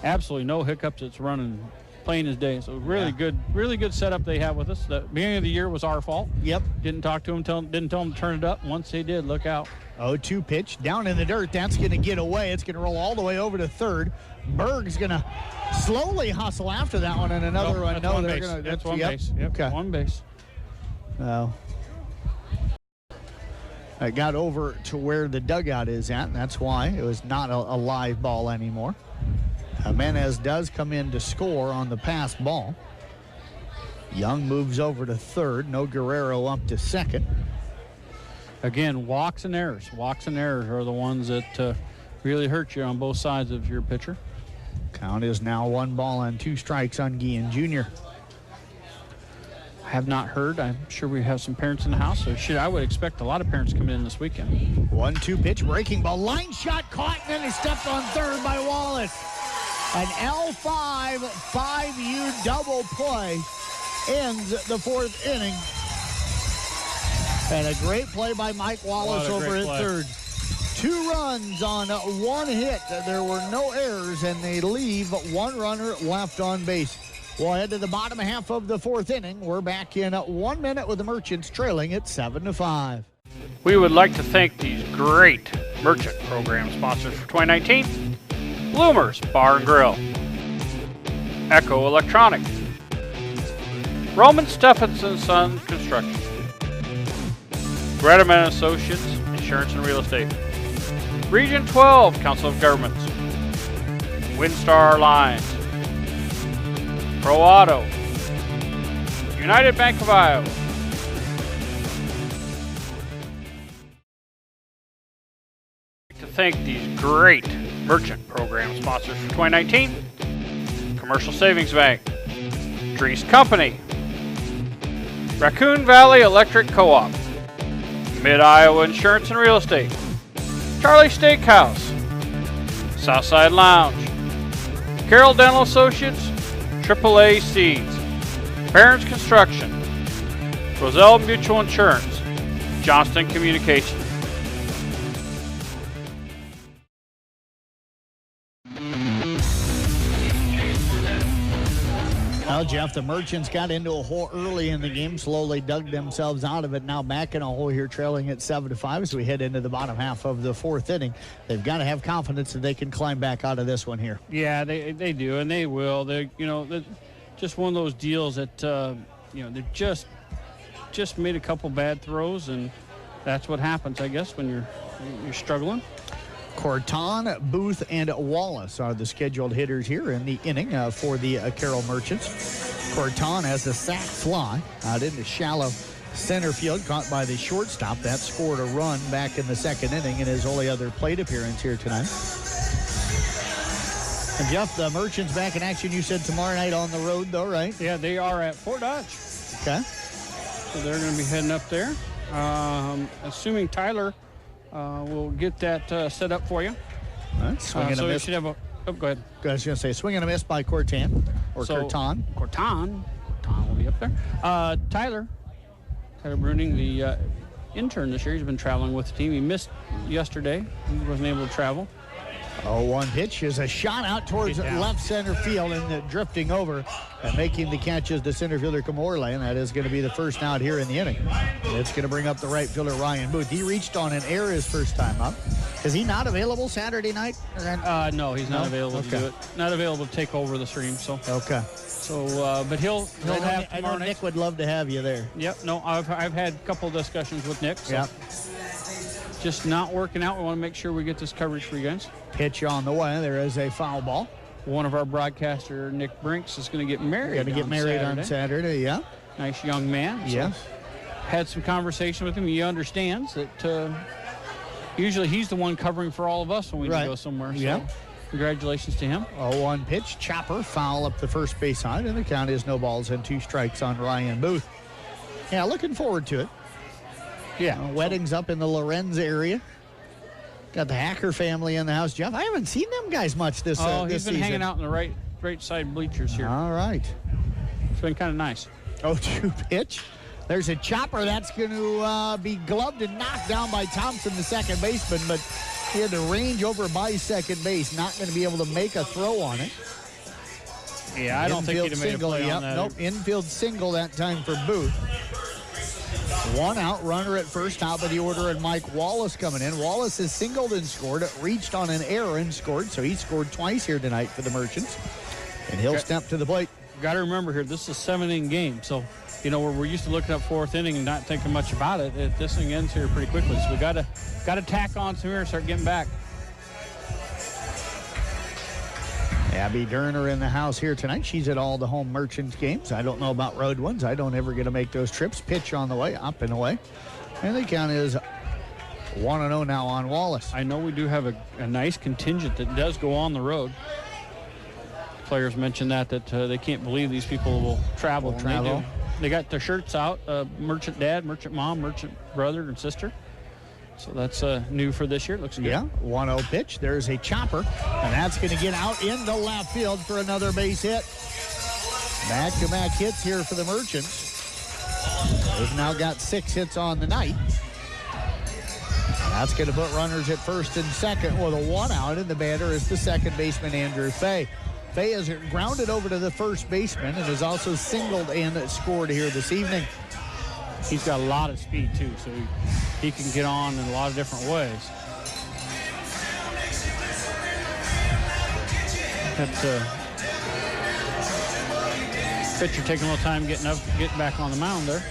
Absolutely no hiccups. It's running plain as day. So really good setup they have with us. The beginning of the year was our fault. Yep. Didn't talk to them, didn't tell them to turn it up. Once they did, look out. 0-2 pitch down in the dirt. That's going to get away. It's going to roll all the way over to third. Berg's going to slowly hustle after that one, and another one. No, they're going to. That's one base. Yep. Okay. One base. I got over to where the dugout is at, and that's why it was not a live ball anymore. Jimenez does come in to score on the pass ball. Young moves over to third. No Guerrero up to second. Again, walks and errors. Walks and errors are the ones that really hurt you on both sides of your pitcher. Count is now 1 ball and 2 strikes on Guillen Jr. Have not heard. I'm sure we have some parents in the house, so I would expect a lot of parents coming in this weekend. 1-2 pitch, breaking ball, line shot caught, and then he stepped on third by Wallace. An L5 5U double play ends the 4th inning. And a great play by Mike Wallace over at third. 2 runs on 1 hit. There were no errors, and they leave 1 runner left on base. We'll head to the bottom half of the 4th inning. We're back in 1 minute with the Merchants trailing at 7-5. We would like to thank these great Merchant program sponsors for 2019. Bloomers Bar and Grill. Echo Electronics. Roman Stephenson Son Construction. Gretaman Associates Insurance and Real Estate. Region 12 Council of Governments. Windstar Lines. Pro Auto, United Bank of Iowa. I'd like to thank these great Merchant program sponsors for 2019. Commercial Savings Bank, Dries Company, Raccoon Valley Electric Co-op, Mid-Iowa Insurance and Real Estate, Charlie Steakhouse, Southside Lounge, Carroll Dental Associates, AAA Seeds, Barron's Construction, Roselle Mutual Insurance, Johnston Communications. Well, Jeff, the Merchants got into a hole early in the game, slowly dug themselves out of it. Now back in a hole here, trailing at 7-5 as we head into the bottom half of the 4th inning. They've got to have confidence that they can climb back out of this one here. Yeah, they do, and they will. They're just one of those deals that they just made a couple bad throws, and that's what happens, I guess, when you're struggling. Corton, Booth, and Wallace are the scheduled hitters here in the inning for the Carroll Merchants. Corton has a sac fly out into shallow center field, caught by the shortstop. That scored a run back in the 2nd inning in his only other plate appearance here tonight. And Jeff, the Merchants back in action, you said tomorrow night on the road though, right? Yeah, they are at Fort Dodge. Okay. So they're going to be heading up there. Assuming Tyler we'll get that set up for you. Swing and a miss. You should have a. Oh, go ahead. I was going to say swing and a miss by Corton Corton. Corton will be up there. Tyler Bruning, the intern this year, he's been traveling with the team. He missed yesterday. He wasn't able to travel. 0-1 pitch is a shot out towards left center field, and drifting over and making the catch is the center fielder Camorle, and that is going to be the first out here in the inning. And it's going to bring up the right fielder Ryan Booth. He reached on an error his first time up. Is he not available Saturday night? No, he's not available to do it. Not available to take over the stream. So okay. So, but he'll have. I know Nick would love to have you there. Yep. No, I've had a couple of discussions with Nick. So. Yep. Just not working out. We want to make sure we get this coverage for you guys. Pitch on the way. There is a foul ball. One of our broadcaster, Nick Brinks, is going to get married. Going to get married on Saturday, yeah. Nice young man. Yeah. So had some conversation with him. He understands that usually he's the one covering for all of us when we go somewhere. So. Yeah. congratulations to him. 0-1 pitch, chopper, foul up the first base side, and the count is no balls and 2 strikes on Ryan Booth. Yeah, looking forward to it. Yeah. Weddings up in the Lorenz area. Got the Hacker family in the house. Jeff, I haven't seen them guys much this he's been season. hanging out in the right side bleachers here. All right. It's been kind of nice. 0-2 pitch. There's a chopper that's going to be gloved and knocked down by Thompson, the second baseman, but he had to range over by second base. Not going to be able to make a throw on it. Yeah, I don't think he'd have made a play on that. Nope, infield single that time for Booth. 1 out, runner at first, top of the order, and Mike Wallace coming in. Wallace has singled and scored, reached on an error and scored, so he scored twice here tonight for the Merchants. And he'll step to the plate. Got to remember here, this is a 7-inning game, so where we're used to looking up 4th inning and not thinking much about it. This thing ends here pretty quickly, so we got to tack on some here and start getting back. Abby Derner in the house here tonight. She's at all the home Merchants games. I don't know about road ones. I don't ever get to make those trips. Pitch on the way, up and away. And the count is 1-0 now on Wallace. I know we do have a nice contingent that does go on the road. Players mentioned that they can't believe these people will travel. They do. They got their shirts out, Merchant dad, Merchant mom, Merchant brother and sister. So that's new for this year. Looks good. Yeah, 1-0 pitch. There's a chopper, and that's going to get out into left field for another base hit. Back-to-back hits here for the Merchants. They've now got 6 hits on the night. That's going to put runners at first and second with a 1 out, and the batter is the second baseman, Andrew Fay. Fay has grounded over to the first baseman and has also singled and scored here this evening. He's got a lot of speed, too, so he can get on in a lot of different ways. That pitcher taking a little time getting back on the mound there.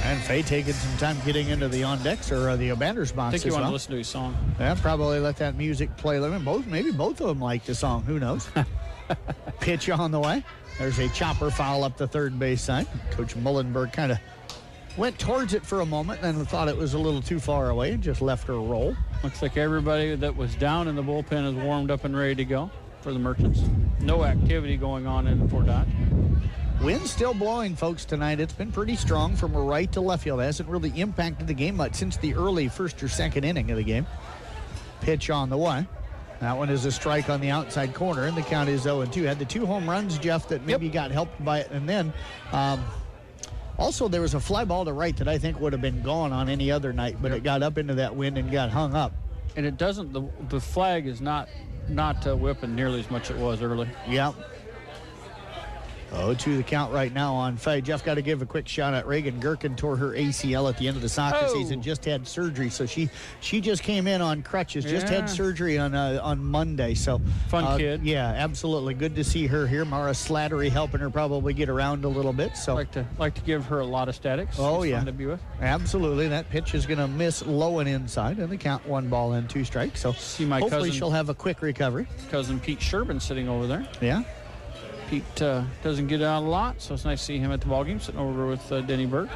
And Fay taking some time getting into the on-decks or the batter's box. I think you as want well. to listen to his song. Yeah, probably let that music play. Maybe both of them like the song. Who knows? Pitch on the way. There's a chopper foul up the third base side. Coach Mullenberg kind of went towards it for a moment, then thought it was a little too far away and just left her roll. Looks like everybody that was down in the bullpen is warmed up and ready to go for the Merchants. No activity going on in Fort Dodge. Wind still blowing, folks, tonight. It's been pretty strong from right to left field. It hasn't really impacted the game much since the early first or second inning of the game. Pitch on the way. That one is a strike on the outside corner, and the count is 0-2. Had the 2 home runs, Jeff, that maybe got helped by it. And then also there was a fly ball to right that I think would have been gone on any other night, but it got up into that wind and got hung up. And it doesn't, the flag is not whipping nearly as much as it was early. Yep. 0-2 the count right now on Fay. Jeff, got to give a quick shout out. Reagan Gherkin tore her ACL at the end of the soccer season. Just had surgery, so she just came in on crutches. Just had surgery on Monday. So fun kid. Yeah, absolutely. Good to see her here. Mara Slattery helping her probably get around a little bit. So like to give her a lot of statics. Oh, it's yeah. Fun to be with. Absolutely. That pitch is going to miss low and inside, and the count 1 ball and 2 strikes. So see my hopefully she'll have a quick recovery. Cousin Pete Sherbin sitting over there. Yeah. Pete doesn't get out a lot, so it's nice to see him at the ballgame sitting over with Denny Burke.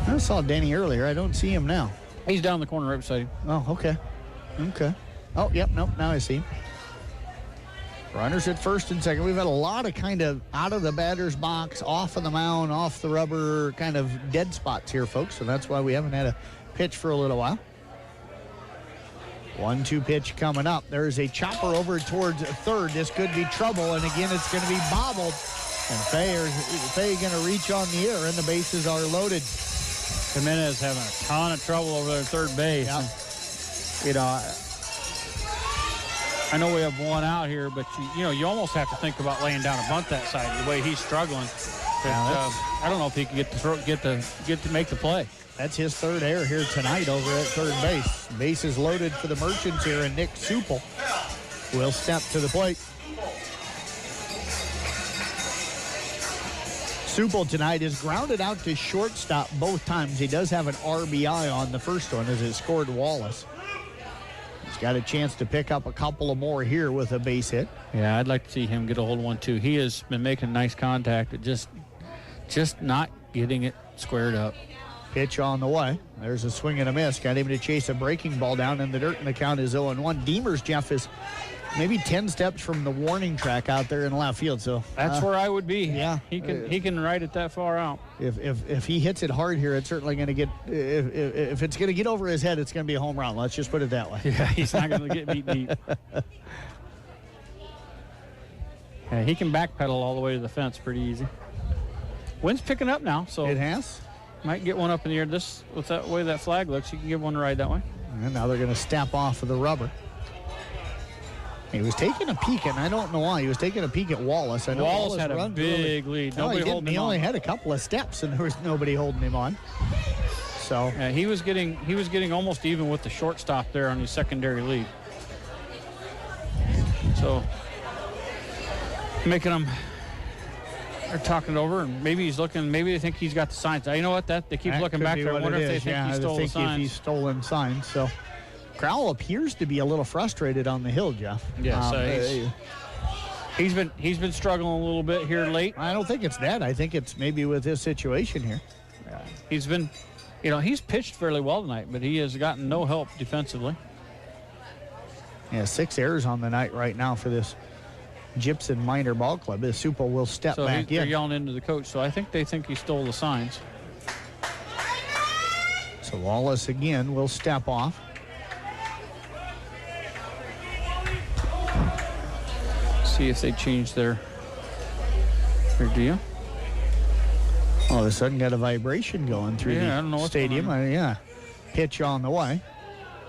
I saw Denny earlier. I don't see him now. He's down the corner right beside him. Oh, okay. Okay. Oh, yep. Nope. Now I see him. Runners at first and second. We've had a lot of kind of out of the batter's box, off of the mound, off the rubber kind of dead spots here, folks. So that's why we haven't had a pitch for a little while. 1-2 pitch coming up. There's a chopper over towards third. This could be trouble, and again, it's going to be bobbled. And Fay going to reach on the air, and the bases are loaded. Jimenez having a ton of trouble over there at third base. Yep. I know we have 1 out here, but you almost have to think about laying down a bunt that side the way he's struggling. But, I don't know if he can get to make the play. That's his third error here tonight over at third base. Bases loaded for the Merchants here, and Nick Supple will step to the plate. Supple tonight is grounded out to shortstop both times. He does have an RBI on the first one as it scored Wallace. He's got a chance to pick up a couple of more here with a base hit. Yeah, I'd like to see him get a hold of one too. He has been making nice contact, but just not getting it squared up. Pitch on the way. There's a swing and a miss. Got him to chase a breaking ball down in the dirt, and the count is 0-1. Demers, Jeff, is maybe 10 steps from the warning track out there in left field. So That's where I would be. Yeah. He can ride it that far out. If he hits it hard here, it's certainly going to get. If it's going to get over his head, it's going to be a home run. Let's just put it that way. Yeah, he's not going to get beat deep. Yeah, he can backpedal all the way to the fence pretty easy. Wind's picking up now, so It has. might get one up in the air. This with that way that flag looks, you can give one a ride that way. And now they're going to step off of the rubber. He was taking a peek, and I don't know why. He was taking a peek at Wallace. I know Wallace had a runs big lead. No, he Nobody didn't. holding He him only on. had a couple of steps, and there was nobody holding him on. So Yeah, he was getting almost even with the shortstop there on his secondary lead. So making him. They're talking it over, and maybe he's looking. Maybe they think he's got the signs. You know what? They keep that looking could back be there. I what wonder it if they is. think Yeah, he I stole the think if signs. he's stolen signs. So Crowell appears to be a little frustrated on the hill, Jeff. Yes, he's been struggling a little bit here late. I don't think it's that. I think it's maybe with his situation here. He's been, he's pitched fairly well tonight, but he has gotten no help defensively. Yeah, 6 errors on the night right now for this Gypsum Minor Ball Club. The Supple will step So back they're in. yelling into the coach. So I think they think he stole the signs. So Wallace again will step off. See if they change their deal. All of a sudden got a vibration going through Yeah, I don't know the what's stadium. going on. Yeah. Pitch on the way.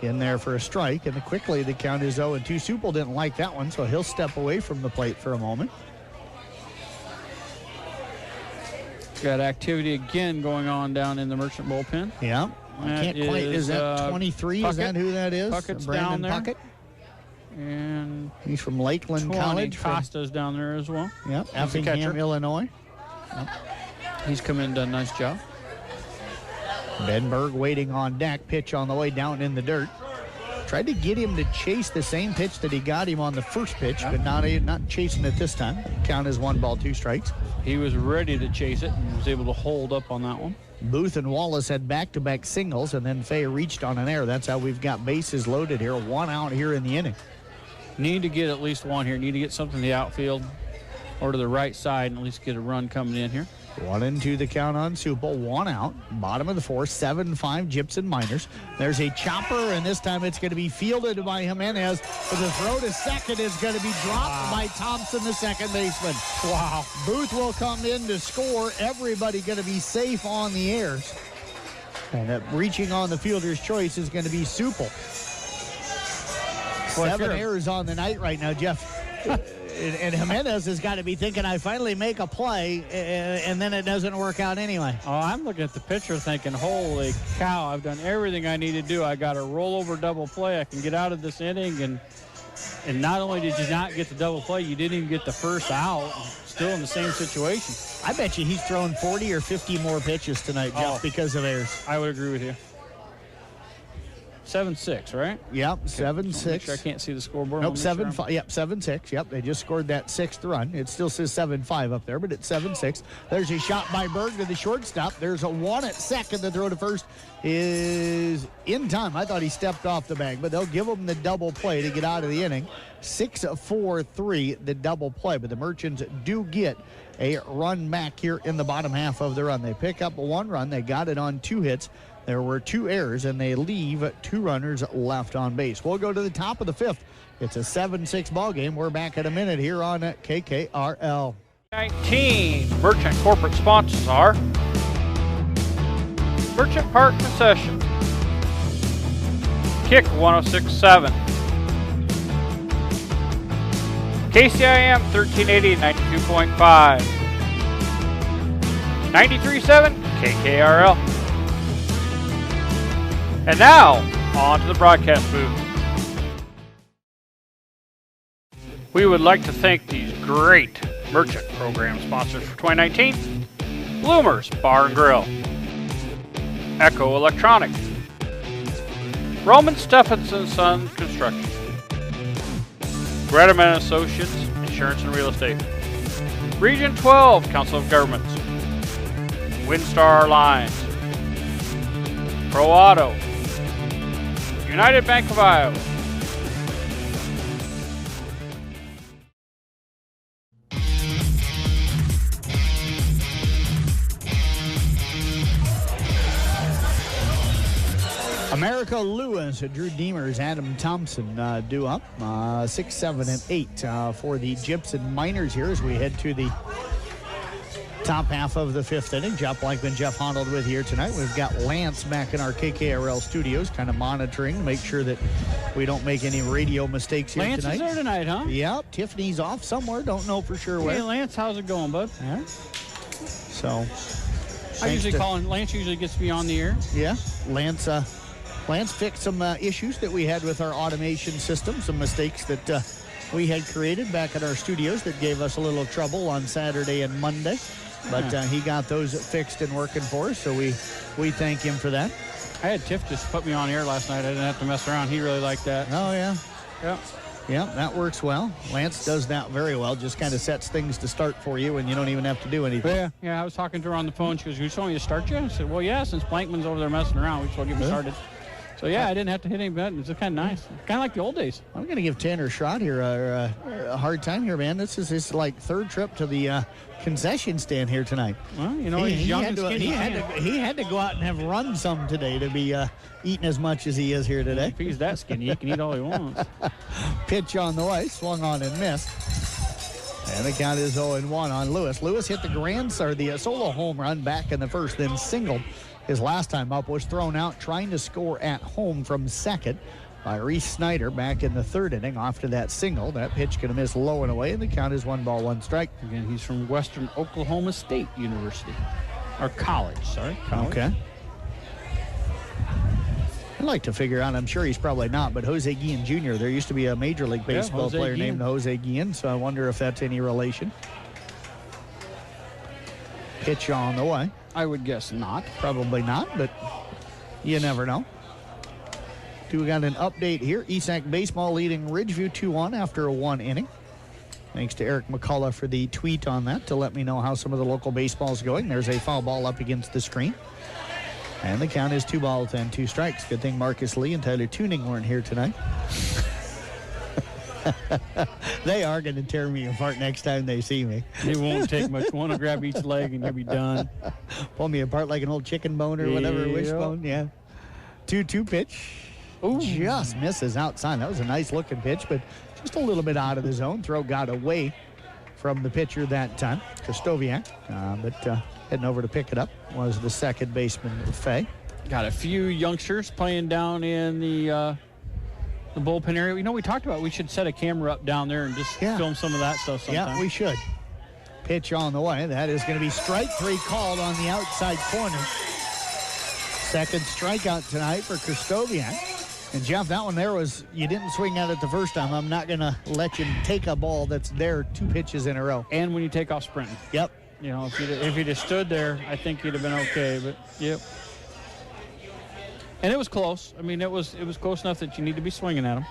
In there for a strike, and quickly the count is 0-2. Supple didn't like that one, so he'll step away from the plate for a moment. Got activity again going on down in the Merchant bullpen. Yeah. I That can't quite. Is that 23? Is that Puckett. who that is? Puckett's Brandon down there. Puckett. And He's from Lakeland 20, College. Costa's down there as well. Yep. He's a Effingham, catcher. Illinois. He's come in and done a nice job. Benberg waiting on deck. Pitch on the way down in the dirt. Tried to get him to chase the same pitch that he got him on the first pitch, but not chasing it this time. Count is 1 ball, 2 strikes. He was ready to chase it and was able to hold up on that one. Booth and Wallace had back-to-back singles, and then Fay reached on an error. That's how we've got bases loaded here. 1 out here in the inning. Need to get at least one here. Need to get something to the outfield or to the right side and at least get a run coming in here. 1-2 the count on Supple. 1 out. Bottom of the 4th. 7-5 Gypsum Miners. There's a chopper, and this time it's going to be fielded by Jimenez. But the throw to second is going to be dropped by Thompson, the second baseman. Wow. Booth will come in to score. Everybody going to be safe on the airs. And reaching on the fielder's choice is going to be Supple. Well, 7 errors on the night right now, Jeff. And Jimenez has got to be thinking, I finally make a play, and then it doesn't work out anyway. Oh, I'm looking at the pitcher thinking, holy cow, I've done everything I need to do. I got a rollover double play. I can get out of this inning. And not only did you not get the double play, you didn't even get the first out. Still in the same situation. I bet you he's thrown 40 or 50 more pitches tonight, Jeff, because of errors. I would agree with you. 7-6, right? Yep, 7-6. Make sure I can't see the scoreboard. Nope, 7-5. Yep, 7-6. Yep, they just scored that 6th run. It still says 7-5 up there, but it's 7-6. There's a shot by Berg to the shortstop. There's a 1 at second. The throw to first is in time. I thought he stepped off the bag, but they'll give him the double play to get out of the inning. 6-4-3, the double play, but the Merchants do get a run back here in the bottom half of the run. They pick up 1 run. They got it on 2 hits. There were 2 errors, and they leave 2 runners left on base. We'll go to the top of the 5th. It's a 7-6 ball game. We're back in a minute here on KKRL. 19 Merchant corporate sponsors are Merchant Park Concession, Kick 106.7, KCIM 1380 92.5, 93.7 KKRL. And now, on to the broadcast booth. We would like to thank these great Merchant program sponsors for 2019. Bloomers Bar and Grill, Echo Electronics, Roman Stephenson Son Construction, Gretaman Associates Insurance and Real Estate, Region 12 Council of Governments, Windstar Lines, Pro Auto, United Bank of Iowa. America Lewis, Drew Demers, Adam Thompson due up 6, 7, and 8 for the Gibson Miners here as we head to the top half of the fifth inning. Jeff Blankman, Jeff Honnold with you here tonight. We've got Lance back in our KKRL studios, kind of monitoring, make sure that we don't make any radio mistakes here Lance tonight. Lance is there tonight, huh? Yep, Tiffany's off somewhere. Don't know for sure where. Hey, Lance, how's it going, bud? Yeah. So, I usually call him. Lance usually gets me on the air. Yeah, Lance fixed some issues that we had with our automation system, some mistakes that we had created back at our studios that gave us a little trouble on Saturday and Monday. But he got those fixed and working for us, so we thank him for that. I had Tiff just put me on air last night. I didn't have to mess around. He really liked that. Oh, yeah. Yeah. Yeah, that works well. Lance does that very well, just kind of sets things to start for you and you don't even have to do anything. Yeah, I was talking to her on the phone. She goes, "You just want me to start you?" I said, "Well, yeah, since Blankman's over there messing around, we just want to get me started." So, yeah, I didn't have to hit any buttons. It's kind of nice. Kind of like the old days. I'm going to give Tanner Schrott here a hard time here, man. This is his, like, third trip to the concession stand here tonight. Well, you know, he's young and skinny. He had to go out and have run some today to be eating as much as he is here today. If he's that skinny, he can eat all he wants. Pitch on the way, swung on and missed. And the count is 0-1 on Lewis. Lewis hit the solo home run back in the first, then singled. His last time up was thrown out trying to score at home from second by Reese Snyder back in the third inning after that single. That pitch going to miss low and away, and the count is 1 ball, 1 strike. Again, he's from Western Oklahoma State University. Or college, sorry. College. Okay. I'd like to figure out, I'm sure he's probably not, but Jose Guillen Jr., there used to be a Major League Baseball player named Jose Guillen, so I wonder if that's any relation. Pitch on the way. I would guess not. Probably not, but you never know. We got an update here. ESAC Baseball leading Ridgeview 2-1 after a 1 inning. Thanks to Eric McCullough for the tweet on that to let me know how some of the local baseball is going. There's a foul ball up against the screen. And the count is 2 balls and 2 strikes. Good thing Marcus Lee and Tyler Tuning weren't here tonight. They are going to tear me apart next time they see me. It won't take much. One to grab each leg and you'll be done. Pull me apart like an old chicken bone or whatever, wishbone. Yeah. 2-2 pitch. Ooh. Just misses outside. That was a nice looking pitch, but just a little bit out of the zone. Throw got away from the pitcher that time, Kostoviak. But heading over to pick it up was the second baseman, Fay. Got a few youngsters playing down in the bullpen area. You know, we talked about we should set a camera up down there and just film some of that stuff sometime. Yeah, we should. Pitch on the way. That is going to be strike 3 called on the outside corner. Second strikeout tonight for Kostoviak. And, Jeff, that one there was, you didn't swing at it the first time. I'm not going to let you take a ball that's there 2 pitches in a row. And when you take off sprinting. Yep. You know, if you'd have stood there, I think you'd have been okay. But, yep. And it was close. I mean, it was close enough that you need to be swinging at him.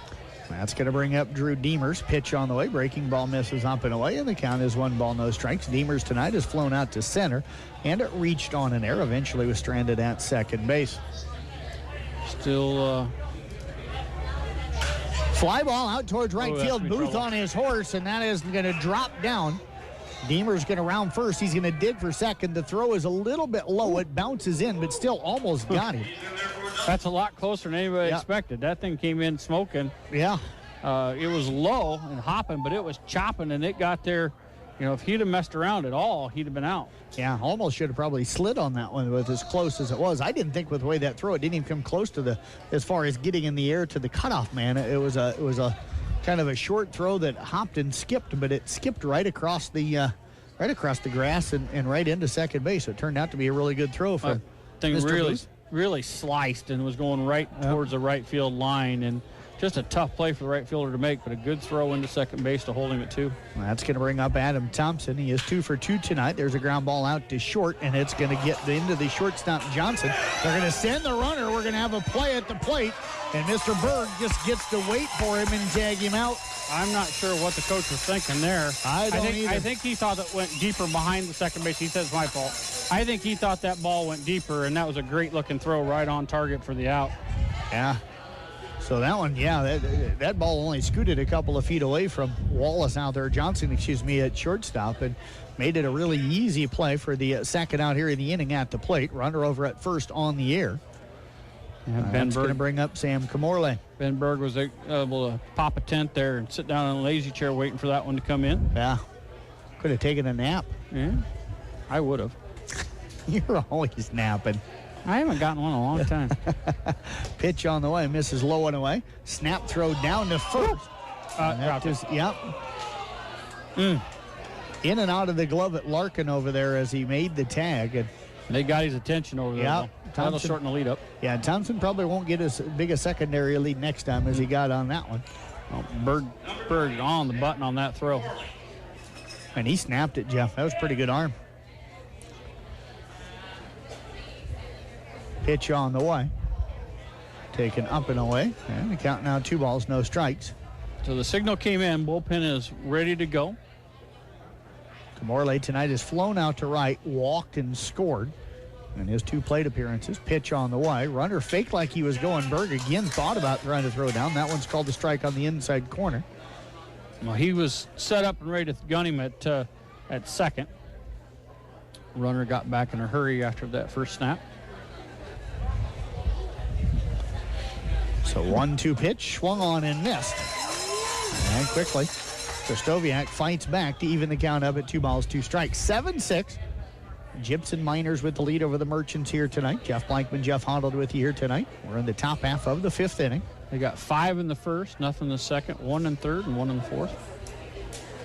That's going to bring up Drew Demers. Pitch on the way. Breaking ball misses up and away, and the count is 1 ball, no strikes. Demers tonight has flown out to center, and it reached on an error. Eventually was stranded at second base. Still... Fly ball out towards right field. Booth on his horse, and that is going to drop down. Deemer's going to round first. He's going to dig for second. The throw is a little bit low. It bounces in, but still almost got him. That's a lot closer than anybody expected. That thing came in smoking. Yeah. It was low and hopping, but it was chopping, and it got there. You know, if he'd have messed around at all, he'd have been out. Yeah, almost should have probably slid on that one with as close as it was. I didn't think with the way that throw, it didn't even come close to as far as getting in the air to the cutoff man. It was a kind of a short throw that hopped and skipped, but it skipped right across the grass and right into second base. So it turned out to be a really good throw for thing Mr. really, Booth. really sliced and was going right towards the right field line and just a tough play for the right fielder to make, but a good throw into second base to hold him at 2. That's going to bring up Adam Thompson. He is 2 for 2 tonight. There's a ground ball out to short, and it's going to get into the shortstop Johnson. They're going to send the runner. We're going to have a play at the plate, and Mr. Berg just gets to wait for him and tag him out. I'm not sure what the coach was thinking there. I think he thought it went deeper behind the second base. He says it's my fault. I think he thought that ball went deeper, and that was a great-looking throw right on target for the out. Yeah. So that one, yeah, that ball only scooted a couple of feet away from Wallace out there, Johnson, at shortstop, and made it a really easy play for the second out here in the inning at the plate. Runner over at first on the air. Yeah, That's going to bring up Sam Camorle. Ben Berg was able to pop a tent there and sit down in a lazy chair waiting for that one to come in. Yeah. Could have taken a nap. Yeah, I would have. You're always napping. I haven't gotten one in a long time. Pitch on the way, misses low and away. Snap throw down to first. Yep. In and out of the glove at Larkin over there as he made the tag. And they got his attention over there. Yep. That'll shorten the lead up. Yeah, Thompson probably won't get as big a secondary lead next time as he got on that one. Well, Berg on the button on that throw. And he snapped it, Jeff. That was a pretty good arm. Pitch on the way. Taken up and away. And the count now 2 balls, no strikes. So the signal came in. Bullpen is ready to go. Camorle tonight has flown out to right, walked and scored in his 2 plate appearances. Pitch on the way. Runner faked like he was going. Berg again thought about trying to throw down. That one's called a strike on the inside corner. Well, he was set up and ready to gun him at second. Runner got back in a hurry after that first snap. So 1-2 pitch, swung on and missed. And quickly, Krzysztofiak fights back to even the count up at 2 balls, 2 strikes. 7-6. Gibson Miners with the lead over the Merchants here tonight. Jeff Blankman, Jeff Honnold with you here tonight. We're in the top half of the 5th inning. They got 5 in the first, nothing in the second, 1 in third, and 1 in the fourth.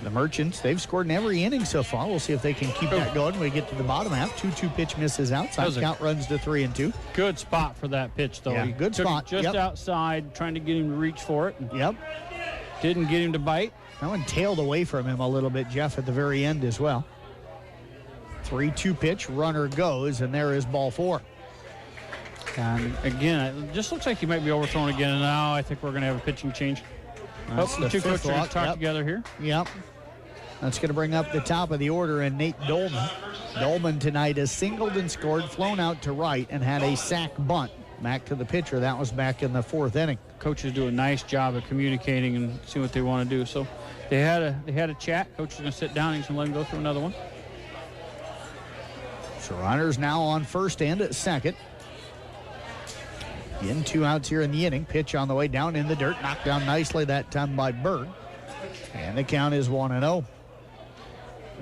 The Merchants, they've scored in every inning so far. We'll see if they can keep that going when we get to the bottom half. 2-2 pitch misses outside. Count runs to 3-2. Good spot for that pitch, though. Yeah, good spot. Just outside, trying to get him to reach for it. Yep. Didn't get him to bite. That one tailed away from him a little bit, Jeff, at the very end as well. 3-2 pitch, runner goes, and there is ball 4. And again, it just looks like he might be overthrown again. And now I think we're going to have a pitching change. The 2 coaches are going to talk together here. Yep. That's going to bring up the top of the order and Nate Dolman. Dolman tonight has singled and scored, flown out to right, and had a sac bunt back to the pitcher. That was back in the 4th inning. Coaches do a nice job of communicating and see what they want to do. So they had a chat. Coach is going to sit down and he's going to let him go through another one. So runners now on first and at second. Again, 2 outs here in the inning. Pitch on the way down in the dirt. Knocked down nicely that time by Berg. And the count is 1-0.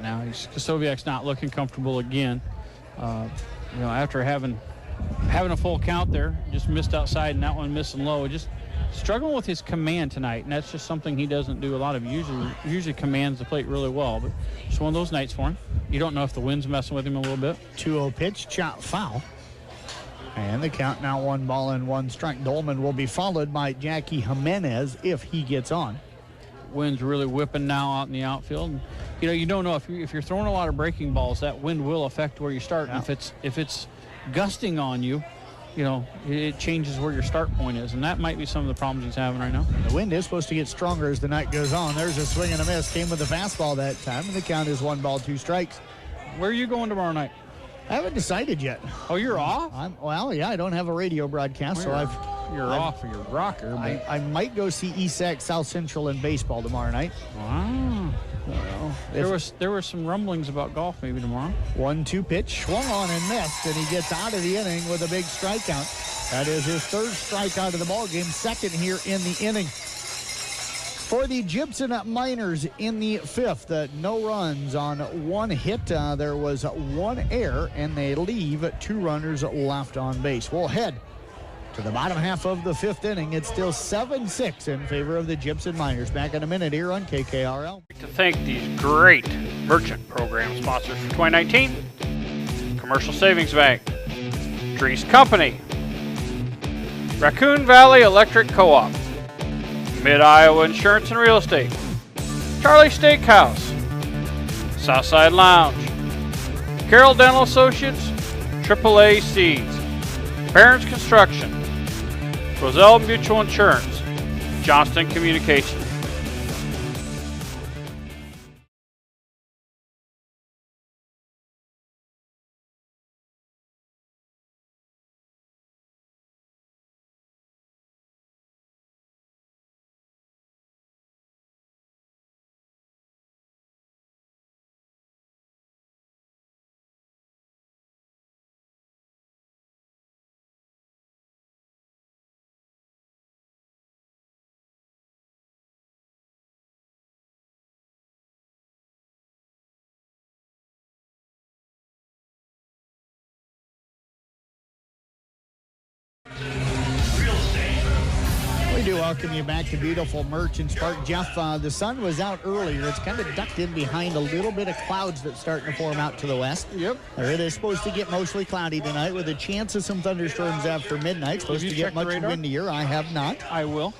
Now Krzysztofiak's not looking comfortable again. After having a full count there, just missed outside and that one missing low. Just struggling with his command tonight, and that's just something he doesn't do a lot of. Usually commands the plate really well, but just one of those nights for him. You don't know if the wind's messing with him a little bit. 2-0 pitch, chop foul. And the count now 1 ball and 1 strike. Dolman will be followed by Jackie Jimenez if he gets on. Wind's really whipping now out in the outfield. And, you don't know if you're throwing a lot of breaking balls, that wind will affect where you start. Yeah. And if it's gusting on you, it changes where your start point is, and that might be some of the problems he's having right now. The wind is supposed to get stronger as the night goes on. There's a swing and a miss. Came with the fastball that time, and the count is 1 ball, 2 strikes. Where are you going tomorrow night? I haven't decided yet. Oh, you're off? I don't have a radio broadcast, You're off for your rocker. I might go see ESAC South Central in baseball tomorrow night. Wow. There were some rumblings about golf maybe tomorrow. 1-2 pitch, swung on and missed, and he gets out of the inning with a big strikeout. That is his 3rd strikeout of the ballgame, 2nd here in the inning. For the Gibson Miners in the 5th, no runs on 1 hit. There was 1 error, and they leave 2 runners left on base. We'll head to the bottom half of the 5th inning. It's still 7-6 in favor of the Gibson Miners. Back in a minute here on KKRL. To thank these great merchant program sponsors for 2019. Commercial Savings Bank, Drees Company, Raccoon Valley Electric Co-op, Mid-Iowa Insurance and Real Estate, Charlie Steakhouse, Southside Lounge, Carroll Dental Associates, AAA Seeds, Parents Construction, Roselle Mutual Insurance, Johnston Communications. We do welcome you back to beautiful Merchants Park. Jeff, the sun was out earlier. It's kind of ducked in behind a little bit of clouds that's starting to form out to the west. Yep. It is supposed to get mostly cloudy tonight with a chance of some thunderstorms after midnight. Supposed to get much windier. I have not. I will.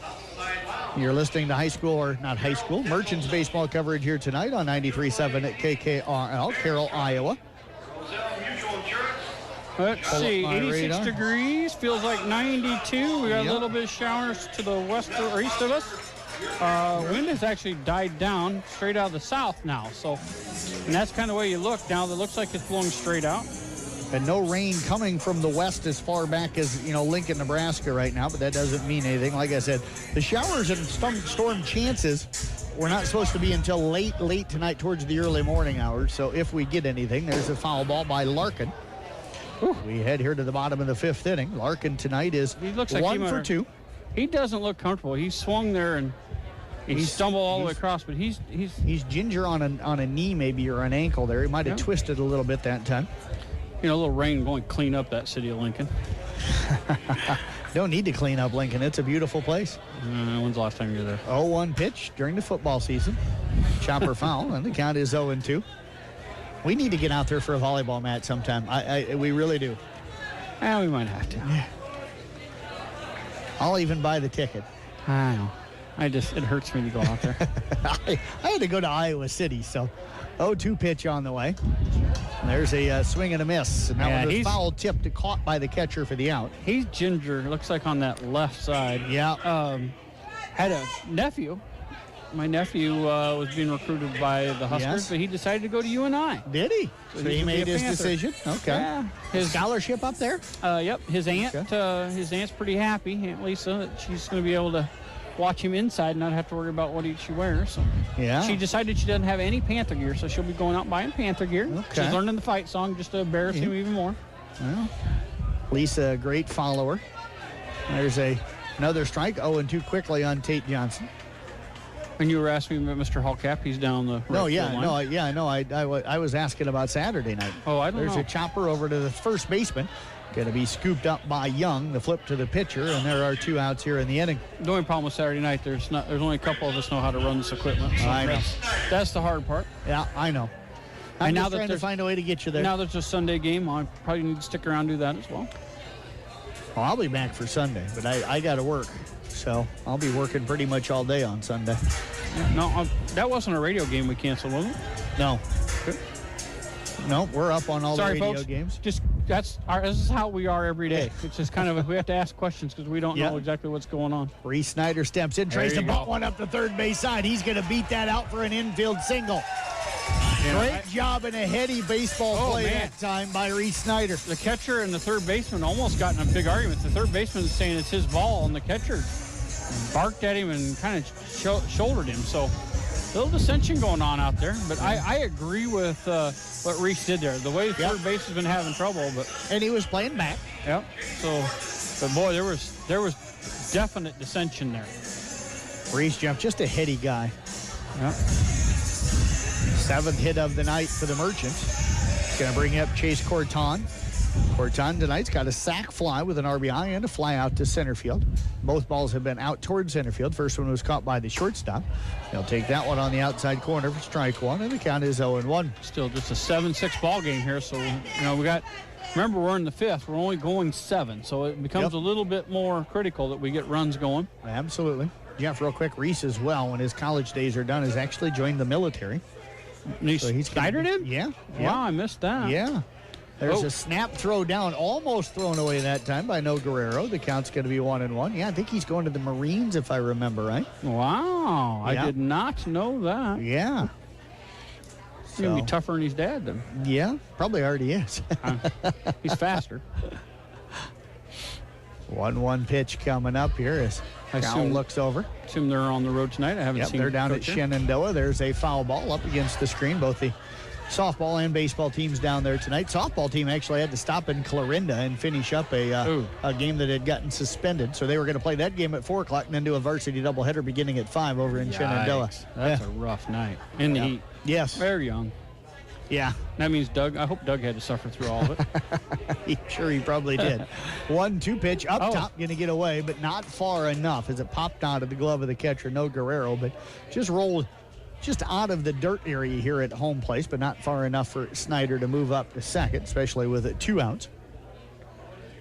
You're listening to Merchants baseball coverage here tonight on 93.7 at KKRL, Carroll, Iowa. Let's see, 86 degrees, feels like 92. We got a little bit of showers to the west or east of us. Wind has actually died down straight out of the south now. So, and that's kind of the way you look now. It looks like it's blowing straight out. And no rain coming from the west as far back as, Lincoln, Nebraska right now, but that doesn't mean anything. Like I said, the showers and storm chances were not supposed to be until late tonight towards the early morning hours. So if we get anything, there's a foul ball by Larkin. We head here to the bottom of the fifth inning. Larkin tonight is he looks like 1 for 2. He doesn't look comfortable. He swung there and he stumbled all the way across, but he's ginger on a knee maybe or an ankle there. He might have twisted a little bit that time. A little rain going to clean up that city of Lincoln. Don't need to clean up Lincoln. It's a beautiful place. When's the last time you were there? 0-1 pitch during the football season. Chopper foul, and the count is 0-2. We need to get out there for a volleyball match sometime. We really do. We might have to. Yeah. I'll even buy the ticket. I know. It hurts me to go out there. I had to go to Iowa City, so 0-2 pitch on the way. And there's a swing and a miss. And that was foul tipped, caught by the catcher for the out. He's ginger. Looks like on that left side. Yeah. Had a nephew. My nephew was being recruited by the Huskers, but he decided to go to UNI. Did he? So he made his decision. Okay. Yeah. His scholarship up there? Yep. His aunt. His aunt's pretty happy, Aunt Lisa, that she's going to be able to watch him inside and not have to worry about what she wears. So yeah. She decided she doesn't have any Panther gear, so she'll be going out and buying Panther gear. Okay. She's learning the fight song just to embarrass him even more. Well, Lisa, a great follower. There's another strike. 0-2 quickly on Tate Johnson. And you were asking me about Mr. Hallcap. He's down the line. I was asking about Saturday night. Oh, I don't know. There's a chopper over to the first baseman. Going to be scooped up by Young, the flip to the pitcher, and there are 2 outs here in the inning. The only problem with Saturday night, there's only a couple of us know how to run this equipment. So I know. That's the hard part. Yeah, I know. I'm just trying to find a way to get you there. Now there's a Sunday game. I probably need to stick around and do that as well. Well, I'll be back for Sunday, but I got to work. So I'll be working pretty much all day on Sunday. No, that wasn't a radio game we canceled, was it? No. Good. No, we're up on all the radio folks. games. This is how we are every day. It's just kind of we have to ask questions because we don't know exactly what's going on. Reese Snyder steps in, tries to butt one up the third base side. He's going to beat that out for an infield single. Great job and a heady baseball play that time by Reese Snyder. The catcher and the third baseman almost got in a big argument. The third baseman is saying it's his ball, and the catcher barked at him and kind of shouldered him. So a little dissension going on out there. But I agree with what Reese did there. The way the third base has been having trouble, and he was playing back. Yep. So, but boy, there was definite dissension there. Reese Jeff, just a heady guy. Yep. 7th hit of the night for the Merchants. Going to bring up Chase Corton. Corton tonight's got a sac fly with an RBI and a fly out to center field. Both balls have been out towards center field. First one was caught by the shortstop. He'll take that one on the outside corner for strike one, and the count is 0-1. Still just a 7-6 ball game here. So, we got, remember, we're in the 5th. We're only going 7. So it becomes a little bit more critical that we get runs going. Absolutely. Jeff, real quick, Reese as well, when his college days are done, has actually joined the military. He's Snydered him? Yeah. Wow, I missed that. Yeah. There's Oh. a snap throw down, almost thrown away that time by No Guerrero. The count's going to be 1-1. Yeah, I think he's going to the Marines, if I remember right. Wow, Yeah. I did not know that. Yeah. He's going to be tougher than his dad, then. Yeah, probably already is. He's faster. 1-1 pitch coming up here as I Cal assume- looks over. Assume they're on the road tonight. I haven't Yep, seen they're down at Coach here. Shenandoah. There's a foul ball up against the screen. Both the softball and baseball teams down there tonight. Softball team actually had to stop in Clarinda and finish up a game that had gotten suspended. So they were going to play that game at 4 o'clock and then do a varsity doubleheader beginning at 5 over in Shenandoah. Yikes. That's a rough night. In the heat. Yes. Very young. Yeah. That means Doug. I hope Doug had to suffer through all of it. Sure, he probably did. 1-2 pitch up Oh. top, going to get away, but not far enough as it popped out of the glove of the catcher, No Guerrero, but just rolled just out of the dirt area here at home place, but not far enough for Snyder to move up to second, especially with it 2 outs.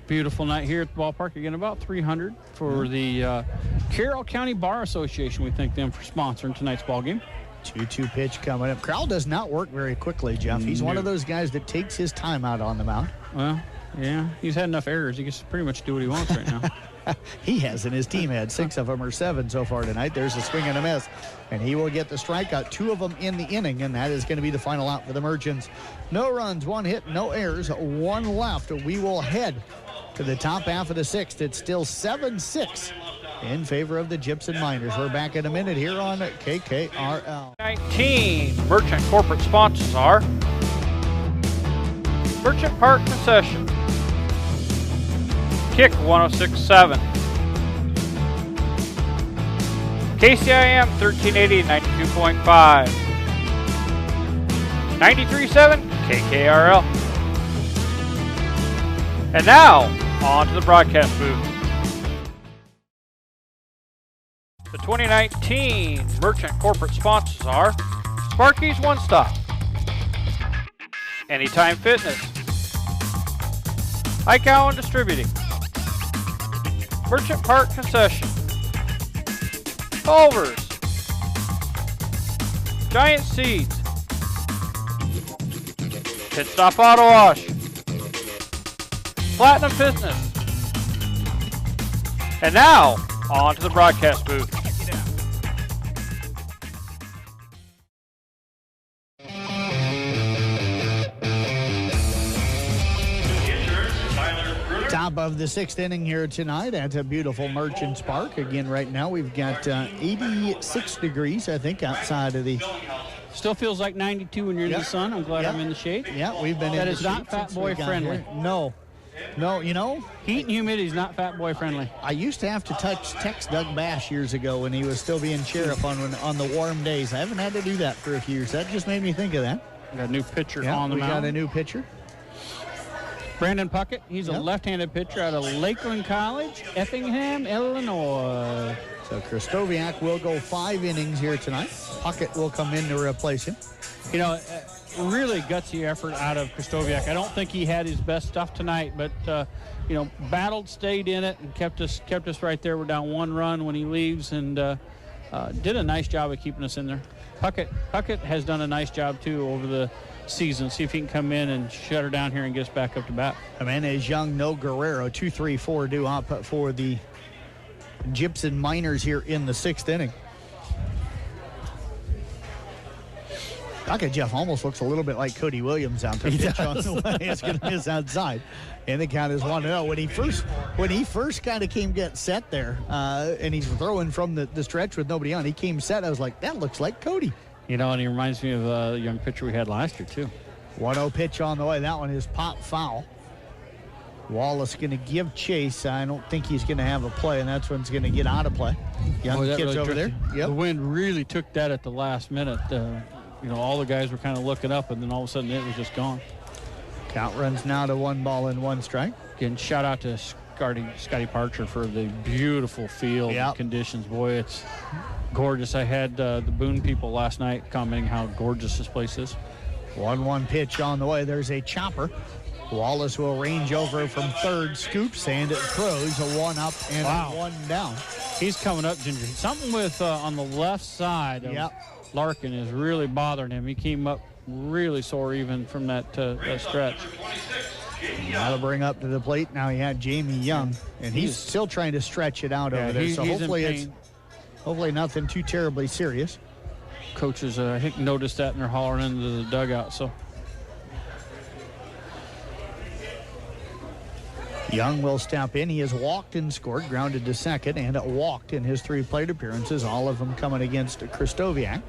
Beautiful night here at the ballpark. Again, about 300 for the Carroll County Bar Association. We thank them for sponsoring tonight's ball game. 2-2 pitch coming up. Crowell does not work very quickly, Jeff. He's one of those guys that takes his time out on the mound. Well, yeah, he's had enough errors. He gets to pretty much do what he wants right now. He has, and his team had 6 of them or 7 so far tonight. There's a swing and a miss, and he will get the strikeout, 2 of them in the inning, and that is going to be the final out for the Merchants. No runs, 1 hit, no errors, 1 left. We will head to the top half of the 6th. It's still 7-6 in favor of the Gypsum Miners. We're back in a minute here on KKRL. 19 Merchant corporate sponsors are Merchant Park Concession, Kick 106.7, KCIM 1380 92.5, 93.7 KKRL. And now, on to the broadcast booth. The 2019 Merchant corporate sponsors are Sparky's One Stop, Anytime Fitness, Ike Allen Distributing, Merchant Park Concession, Culver's, Giant Seeds, Pit Stop Auto Wash, Platinum Fitness. And now, on to the broadcast booth. Top of the 6th inning here tonight at a beautiful Merchants Park. Again, right now we've got 86 degrees, I think, outside of the... Still feels like 92 when you're in Yep. the sun. I'm glad Yep. I'm in the shade. Yeah, we've been in That the is not shade fat since we boy got friendly. here. No, you know, Heat and humidity is not fat boy friendly. I used to have to text Doug Bash years ago when he was still being sheriff on the warm days. I haven't had to do that for a few years. That just made me think of that. Got a new pitcher Yeah, on the we mound. got a new pitcher. Brandon Puckett. He's a Yep. left-handed pitcher out of Lakeland College, Effingham, Illinois. So Krastoviak will go 5 innings here tonight. Puckett will come in to replace him. You know, really gutsy effort out of Krastoviak. I don't think he had his best stuff tonight, but you know, battled, stayed in it, and kept us right there. We're down 1 run when he leaves, and did a nice job of keeping us in there. Puckett has done a nice job too over the season. See if he can come in and shut her down here and get us back up to bat. Jimenez Young, No Guerrero, 2-3-4 due up for the Gypsum Miners here in the 6th inning. Puckett, Jeff, almost looks a little bit like Cody Williams out there. Pitch on the way. It's going to miss outside. And the count is 1-0. When he first kind of get set there, and he's throwing from the stretch with nobody on, he came set. I was like, that looks like Cody. You know, and he reminds me of a young pitcher we had last year too. 1-0 pitch on the way. That one is pop foul. Wallace going to give chase. I don't think he's going to have a play, and that's when it's going to get out of play. Young that kids really over there. drifted. Yep. The wind really took that at the last minute. You know, all the guys were kind of looking up, and then all of a sudden it was just gone. Count runs now to 1 ball and 1 strike. Again, shout out to Scotty Parcher for the beautiful field Yep. conditions. Boy, it's gorgeous. I had the Boone people last night commenting how gorgeous this place is. 1-1 pitch on the way. There's a chopper Wallace will range over from third, scoops, and it throws a 1 up and Wow. a 1 down. He's coming up, Ginger. Something with on the left side of Larkin is really bothering him. He came up really sore even from that stretch. That'll bring up to the plate. Now he had Jamie Young, and he's still trying to stretch it out over there. So he's hopefully nothing too terribly serious. Coaches, I think, noticed that and they're hollering into the dugout. So Young will step in. He has walked and scored, grounded to second, and walked in his 3 plate appearances, all of them coming against Kristoviak.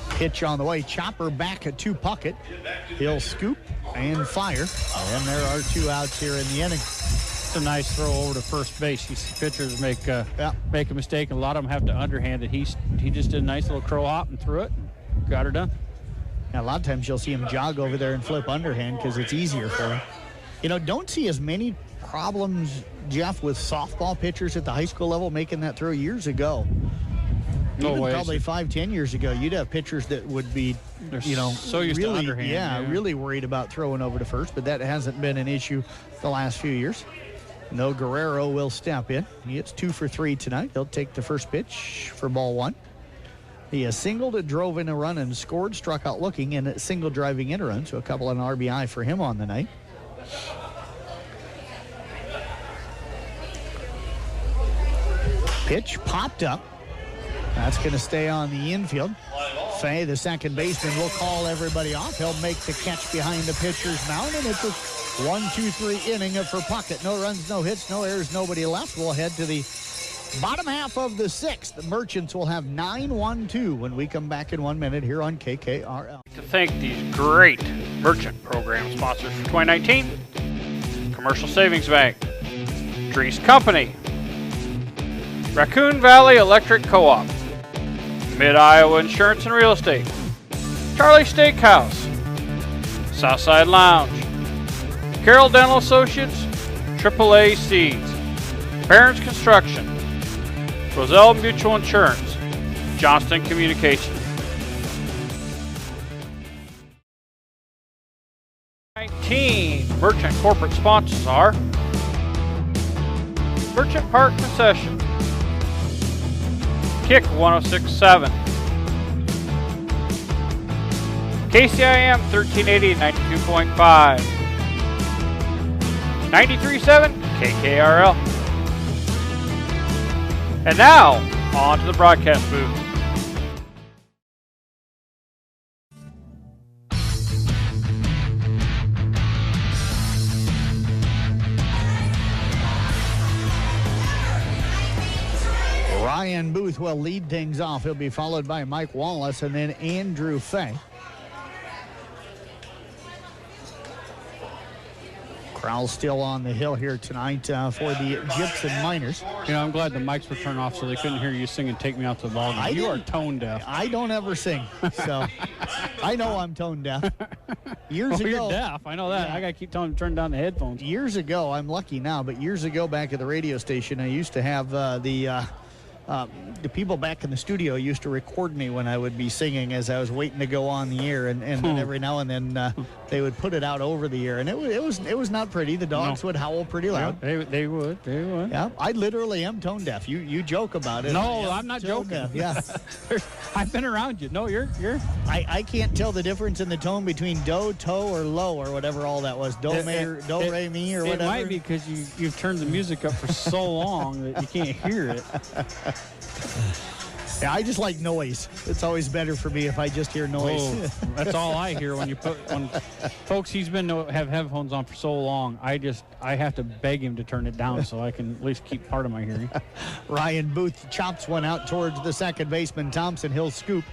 Pitch on the way. Chopper back at 2 Puckett. He'll scoop and fire. And there are 2 outs here in the inning. it's a nice throw over to first base. You see pitchers make a mistake, and a lot of them have to underhand it. He just did a nice little crow hop and threw it and got her done. Now, a lot of times you'll see him jog over there and flip underhand because it's easier for him. You know, don't see as many problems, Jeff, with softball pitchers at the high school level making that throw years ago. No way. Probably 5-10 years ago, you'd have pitchers that would be, so used to underhand. Really worried about throwing over to first, but that hasn't been an issue the last few years. No, Guerrero will step in. He hits 2 for 3 tonight. He'll take the first pitch for ball 1. He has singled, drove in a run, and scored, struck out looking, and single driving in a run, so a couple of RBI for him on the night. Pitch popped up. That's going to stay on the infield. Fay, the second baseman, will call everybody off. He'll make the catch behind the pitcher's mound, and it's a 1-2-3 inning for Puckett. No runs, no hits, no errors, nobody left. We'll head to the bottom half of the 6th. The Merchants will have 9-1-2 when we come back in 1 minute here on KKRL. To thank these great Merchant program sponsors for 2019, Commercial Savings Bank, Dries Company, Raccoon Valley Electric Co-op, Mid-Iowa Insurance and Real Estate, Charlie Steakhouse, Southside Lounge, Carroll Dental Associates, AAA Seeds, Barron's Construction, Roselle Mutual Insurance, Johnston Communications. 19 Merchant corporate sponsors are Merchant Park Concession, Kick 106.7, KCIM 1380 92.5, 93.7 KKRL. And now, on to the broadcast booth. Ryan Booth will lead things off. He'll be followed by Mike Wallace and then Andrew Fay. Crowell still on the hill here tonight for the Gibson Miners. You know, I'm glad the mics were turned off so they couldn't hear you singing "Take Me Out to the Ball Game." You are tone deaf. I don't ever sing, so I know I'm tone deaf. Years ago, you're deaf. I know that. Yeah. I got to keep telling them to turn down the headphones. Years ago, I'm lucky now, but years ago back at the radio station, I used to have the people back in the studio used to record me when I would be singing as I was waiting to go on the air, and then every now and then they would put it out over the air, and it was not pretty. The dogs would howl pretty loud. Yeah, they would. Yeah, I literally am tone deaf. You joke about it. No, I'm not joking. Deaf. Yeah, I've been around you. No, you're. I can't tell the difference in the tone between do, to, or lo, or whatever all that was. Do, re, mi, or whatever. It might be because you've turned the music up for so long that you can't hear it. Yeah, I just like noise. It's always better for me if I just hear noise. Oh, that's all I hear when folks. He's been have headphones on for so long. I have to beg him to turn it down so I can at least keep part of my hearing. Ryan Booth chops one out towards the second baseman Thompson. He'll scoop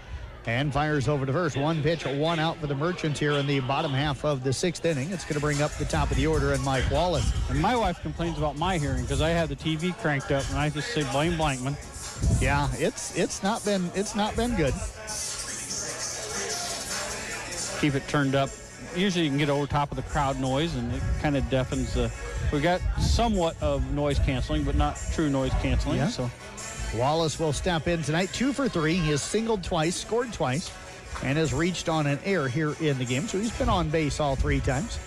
and fires over to first. 1 pitch, 1 out for the Merchants here in the bottom half of the 6th inning. It's going to bring up the top of the order and Mike Wallace. And my wife complains about my hearing because I have the TV cranked up and I just say blame Blankman. Yeah, it's not been good. Keep it turned up. Usually you can get over top of the crowd noise and it kind of deafens the. We got somewhat of noise canceling, but not true noise canceling. Yeah. So Wallace will step in tonight, 2 for 3. He has singled twice, scored twice. and has reached on an error here in the game. So he's been on base all 3 times.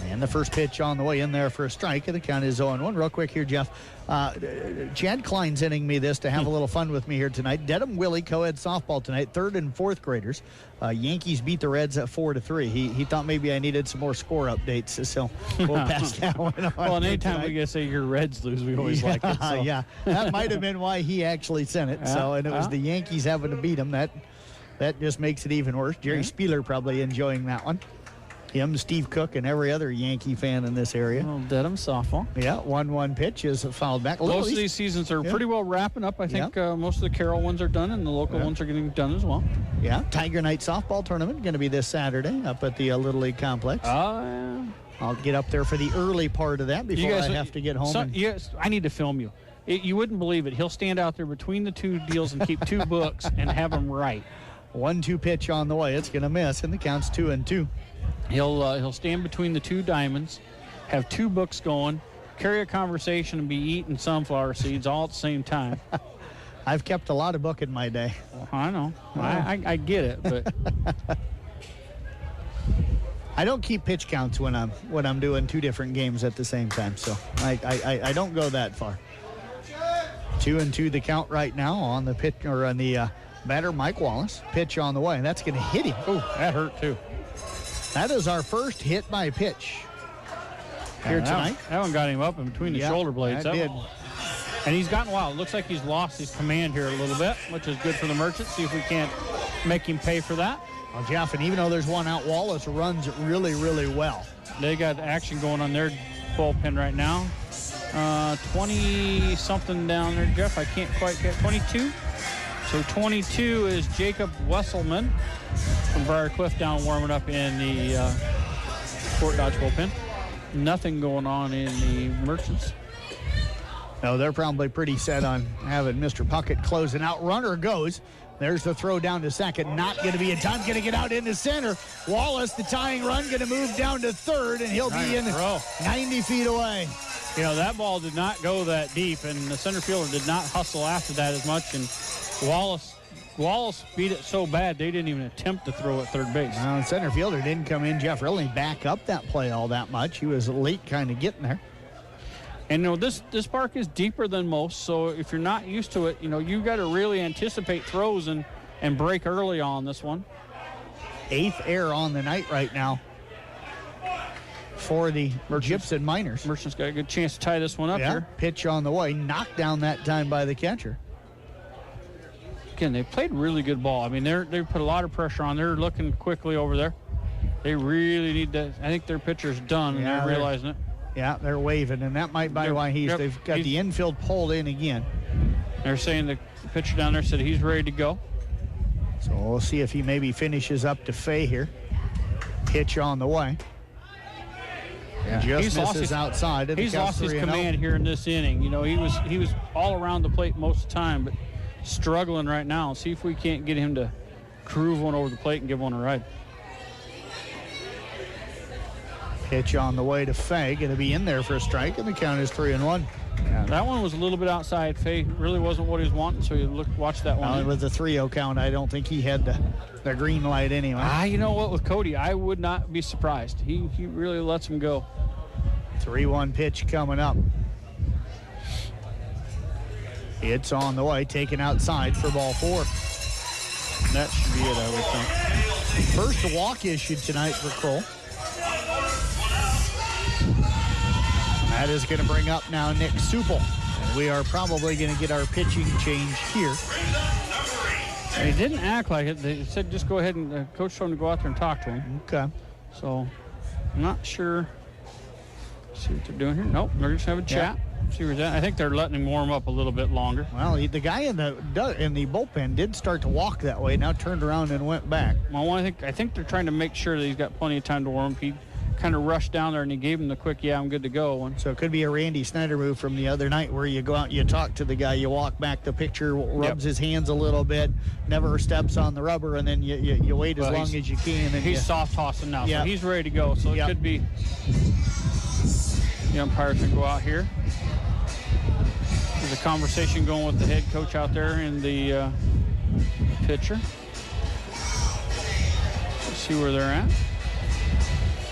And the first pitch on the way in there for a strike, and the count is 0-1. Real quick here, Jeff. Chad Klein's sending me this to have a little fun with me here tonight. Dedham Willie co-ed softball tonight, 3rd and 4th graders. Yankees beat the Reds at 4-3. He thought maybe I needed some more score updates, so we'll pass that one on. Well, and anytime we get to say your Reds lose, we always like it. So. Yeah, that might have been why he actually sent it. And it was the Yankees having to beat him. That just makes it even worse. Jerry Spieler probably enjoying that one. Him, Steve Cook, and every other Yankee fan in this area. Well, Dedham softball. Yeah, 1-1 pitch is fouled back. Most of these seasons are pretty well wrapping up. I think most of the Carroll ones are done, and the local ones are getting done as well. Yeah, Tiger Night softball tournament going to be this Saturday up at the Little League Complex. Yeah. I'll get up there for the early part of that before I have to get home. Yes, I need to film you. You wouldn't believe it. He'll stand out there between the 2 deals and keep 2 books and have them right. 1-2 pitch on the way. It's going to miss, and the count's 2-2. He'll stand between the 2 diamonds, have 2 books going, carry a conversation, and be eating sunflower seeds all at the same time. I've kept a lot of book in my day. I know. I get it, but I don't keep pitch counts when I'm doing 2 different games at the same time, so I don't go that far. 2-2 the count right now on the pitch or on the batter Mike Wallace. Pitch on the way. That's going to hit him. Oh, that hurt too. That is our first hit by pitch here tonight. That one got him up in between the shoulder blades. That did. And he's gotten wild. It looks like he's lost his command here a little bit, which is good for the Merchants. See if we can't make him pay for that. Well, Jeff, and even though there's one out, Wallace runs really, really well. They got action going on their bullpen right now. 20-something down there, Jeff. I can't quite get 22. So 22 is Jacob Wesselman from Briarcliff down warming up in the Fort Dodge bullpen. Nothing going on in the Merchants. No, they're probably pretty set on having Mr. Puckett closing out. Runner goes. There's the throw down to second. Not going to be in time. Going to get out into center. Wallace, the tying run, going to move down to third, and he'll be in 90 feet away. You know, that ball did not go that deep, and the center fielder did not hustle after that as much, and Wallace beat it so bad they didn't even attempt to throw at third base. Well, the center fielder didn't come in, Jeff, really back up that play all that much. He was late kind of getting there. And, you know, this park is deeper than most, so if you're not used to it, you know, you got to really anticipate throws and break early on this one. 8th error on the night right now for the Gibson Miners. Merchants got a good chance to tie this one up here. Pitch on the way. Knocked down that time by the catcher. Again, they played really good ball. I mean, they put a lot of pressure on. They're looking quickly over there. They really need that. I think their pitcher's done, and they're realizing it. Yeah, they're waving, and that might be why they've got the infield pulled in again. They're saying the pitcher down there said he's ready to go. So we'll see if he maybe finishes up to Fay here. Pitch on the way. Yeah, just misses outside. He's lost his command here in this inning. You know, he was all around the plate most of the time, but struggling right now. See if we can't get him to groove one over the plate and give one a ride. Pitch on the way to Fay. Going to be in there for a strike, and the count is 3-1. Yeah, that one was a little bit outside. Fay really wasn't what he was wanting, so you watch that one. With the 3-0 count, I don't think he had the green light anyway. You know what, with Cody, I would not be surprised. He really lets him go. 3-1 pitch coming up. It's on the way, taken outside for ball 4. That should be it, I would think. First walk issued tonight for Kroll. That is going to bring up now Nick Supel. And we are probably going to get our pitching change here. They didn't act like it. They said just go ahead and coach told him to go out there and talk to him. Okay. So, I'm not sure. See what they're doing here. Nope, they're just having a chat. See where's that. I think they're letting him warm up a little bit longer. Well, the guy in the bullpen did start to walk that way. Now turned around and went back. Well, I think they're trying to make sure that he's got plenty of time to warm up. He kind of rushed down there and he gave him the quick, I'm good to go. So it could be a Randy Snyder move from the other night where you go out, you talk to the guy, you walk back, the pitcher rubs his hands a little bit, never steps on the rubber, and then you wait as long as you can. And he's soft tossing now, so he's ready to go. So it could be the umpires can go out here. There's a conversation going with the head coach out there and the pitcher. see where they're at.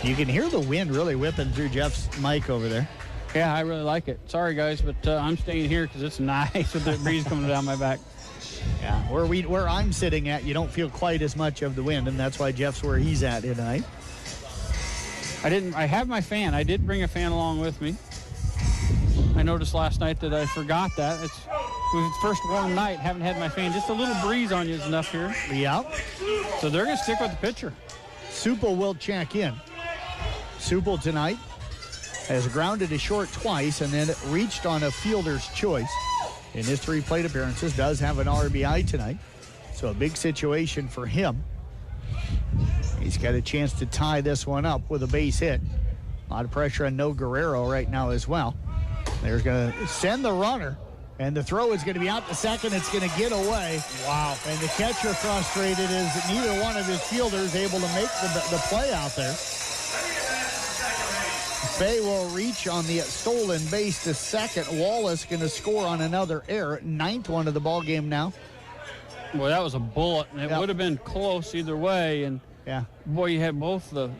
You can hear the wind really whipping through Jeff's mic over there. Yeah, I really like it. Sorry, guys, but I'm staying here because it's nice with the breeze coming down my back. Yeah, where I'm sitting at, you don't feel quite as much of the wind, and that's why Jeff's where he's at tonight. I have my fan. I did bring a fan along with me. I noticed last night that I forgot that. It was the first warm night. Haven't had my fan. Just a little breeze on you is enough here. Yeah. So they're going to stick with the pitcher. Supple will check in. Supple tonight has grounded a short twice and then reached on a fielder's choice. In his 3 plate appearances, does have an RBI tonight. So a big situation for him. He's got a chance to tie this one up with a base hit. A lot of pressure on No Guerrero right now as well. There's going to send the runner, and the throw is going to be out to second. It's going to get away. Wow. And the catcher frustrated as neither one of his fielders able to make the play out there. Fay will reach on the stolen base to second. Wallace going to score on another error. 9th one of the ball game now. Boy, that was a bullet, and it would have been close either way. And yeah, boy, you had both the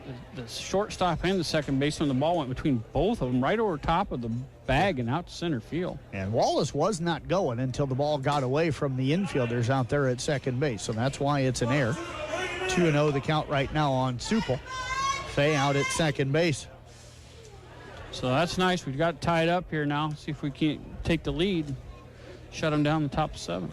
shortstop and the second baseman. The ball went between both of them, right over top of the bag and out to center field. And Wallace was not going until the ball got away from the infielders out there at second base. So that's why it's an error. 2-0 the count right now on Supple. Fay out at second base. So that's nice. We've got it tied up here now. See if we can't take the lead. Shut them down the top of 7th.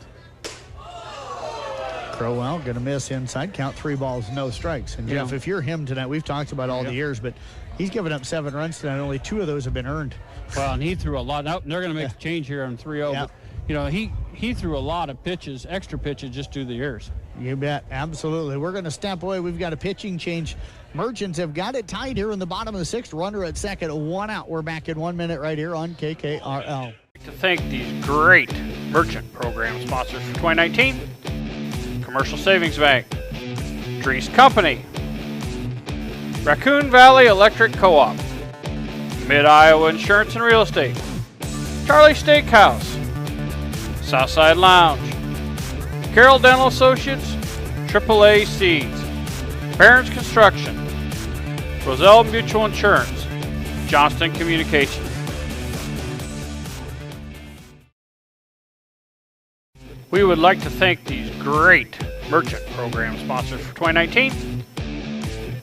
Crowell going to miss inside. Count 3 balls, no strikes. And Jeff, if you're him tonight, we've talked about all the years, but he's given up 7 runs tonight. Only 2 of those have been earned. Well, and he threw a lot. Now they're going to make the change here on 3-0. Yeah. But, you know, he threw a lot of pitches, extra pitches, just through the errors. You bet. Absolutely. We're going to step away. We've got a pitching change. Merchants have got it tied here in the bottom of the 6th. Runner at second, 1 out. We're back in 1 minute right here on KKRL. I'd like to thank these great Merchant program sponsors for 2019. Commercial Savings Bank, Dries Company, Raccoon Valley Electric Co-op, Mid-Iowa Insurance and Real Estate, Charlie Steakhouse, Southside Lounge, Carroll Dental Associates, AAA Seeds, Barron's Construction, Roselle Mutual Insurance, Johnston Communications. We would like to thank these great Merchant program sponsors for 2019.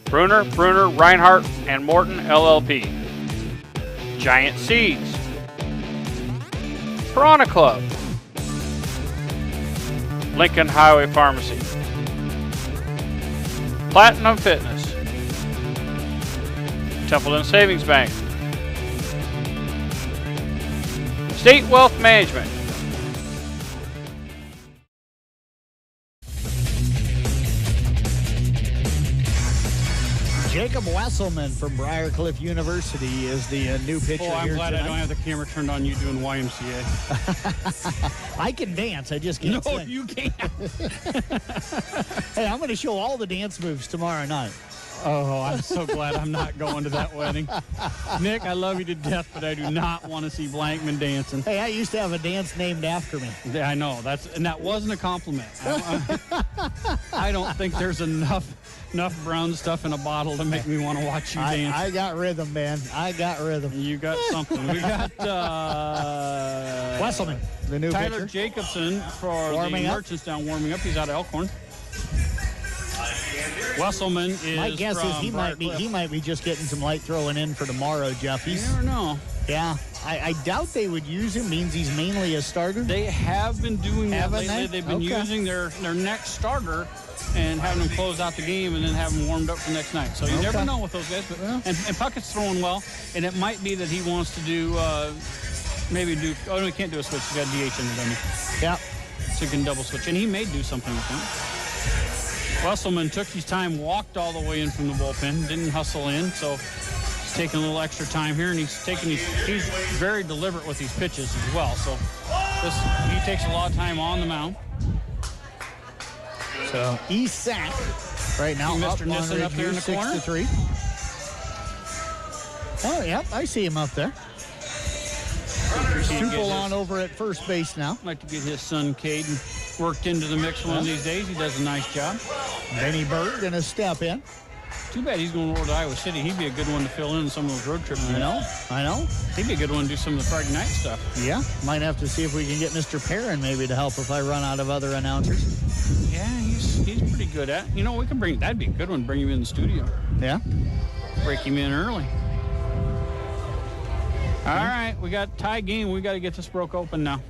Bruner, Reinhardt, and Morton LLP. Giant Seeds. Piranha Club. Lincoln Highway Pharmacy. Platinum Fitness. Templeton Savings Bank. State Wealth Management. Jacob Wesselman from Briarcliff University is the new pitcher here I'm glad tonight. I don't have the camera turned on you doing YMCA. I can dance. I just can't No, sing. you can't. Hey, I'm going to show all the dance moves tomorrow night. Oh, I'm so glad I'm not going to that wedding. Nick, I love you to death, but I do not want to see Blankman dancing. Hey, I used to have a dance named after me. Yeah, I know. That wasn't a compliment. I don't think there's enough brown stuff in a bottle to make me want to watch you dance. I got rhythm, man. I got rhythm. You got something. We got Wesselman, the new Tyler pitcher. Jacobson for Warming the up. Merchants down warming up. He's out of Elkhorn. Wesselman is My guess is he Briarcliff. might be just getting some light throwing in for tomorrow, Jeff. You never know. Yeah, I doubt they would use him. Means he's mainly a starter. They have been doing that Haven't lately. they? They've been Okay. using their next starter and having them close out the game and then have them warmed up for next night. So you never know with those guys. But, Yeah. and Puckett's throwing well, and it might be that he wants to do oh no, he can't do a switch. He's got DH in the dummy. Yeah. So he can double switch, and he may do something with him. Wesselman took his time, walked all the way in from the bullpen, didn't hustle in, so he's taking a little extra time here, and he's very deliberate with these pitches as well. So he takes a lot of time on the mound. So East Sac right now See up Mr. on Nissen up there in the corner? 6-3. Oh, yep, I see him up there. He'd get Supple his- on over at first base now. Like to get his son Caden worked into the mix one of these days. He does a nice job. Benny Berg going to step in. Too bad he's going over to Iowa City. He'd be a good one to fill in some of those road trips. I know. He'd be a good one to do some of the Friday night stuff. Yeah, might have to see if we can get Mr. Perrin maybe to help if I run out of other announcers. Yeah, he's pretty good at it. You know, we can that'd be a good one, bring him in the studio. Yeah. Break him in early. All right, we got tie game. We got to get this broke open now.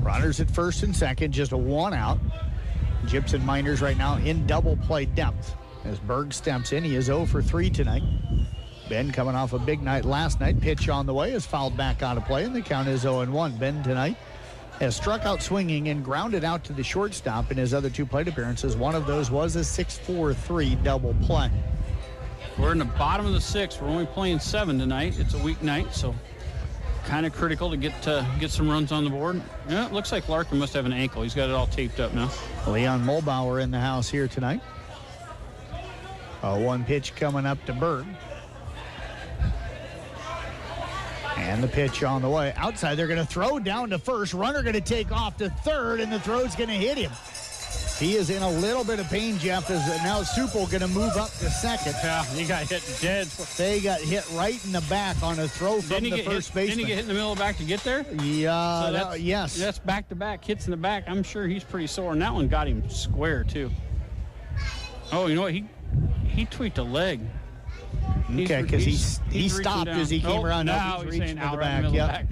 Runners at first and second, just a one out. Gibson Miners right now in double play depth. As Berg steps in, he is 0 for 3 tonight. Ben coming off a big night last night. Pitch on the way is fouled back out of play, and the count is 0-1. Ben tonight has struck out swinging and grounded out to the shortstop in his other 2 plate appearances. One of those was a 6-4-3 double play. We're in the bottom of the 6th. We're only playing 7 tonight. It's a weeknight, so kind of critical to get some runs on the board. Yeah, it looks like Larkin must have an ankle. He's got it all taped up now. Leon Mulbauer in the house here tonight. A 1 pitch coming up to Berg. And the pitch on the way. Outside, they're going to throw down to first. Runner going to take off to third, and the throw's going to hit him. He is in a little bit of pain, Jeff, as now Supple going to move up to second. Yeah, he got hit dead. They got hit right in the back on a throw from the first baseman. Didn't he get hit in the middle of the back to get there? Yeah, So yes. That's back-to-back hits in the back. I'm sure he's pretty sore, and that one got him square, too. Oh, you know what? He tweaked a leg. Okay, because he stopped as he came around. Now he's saying out right in the middle of the back.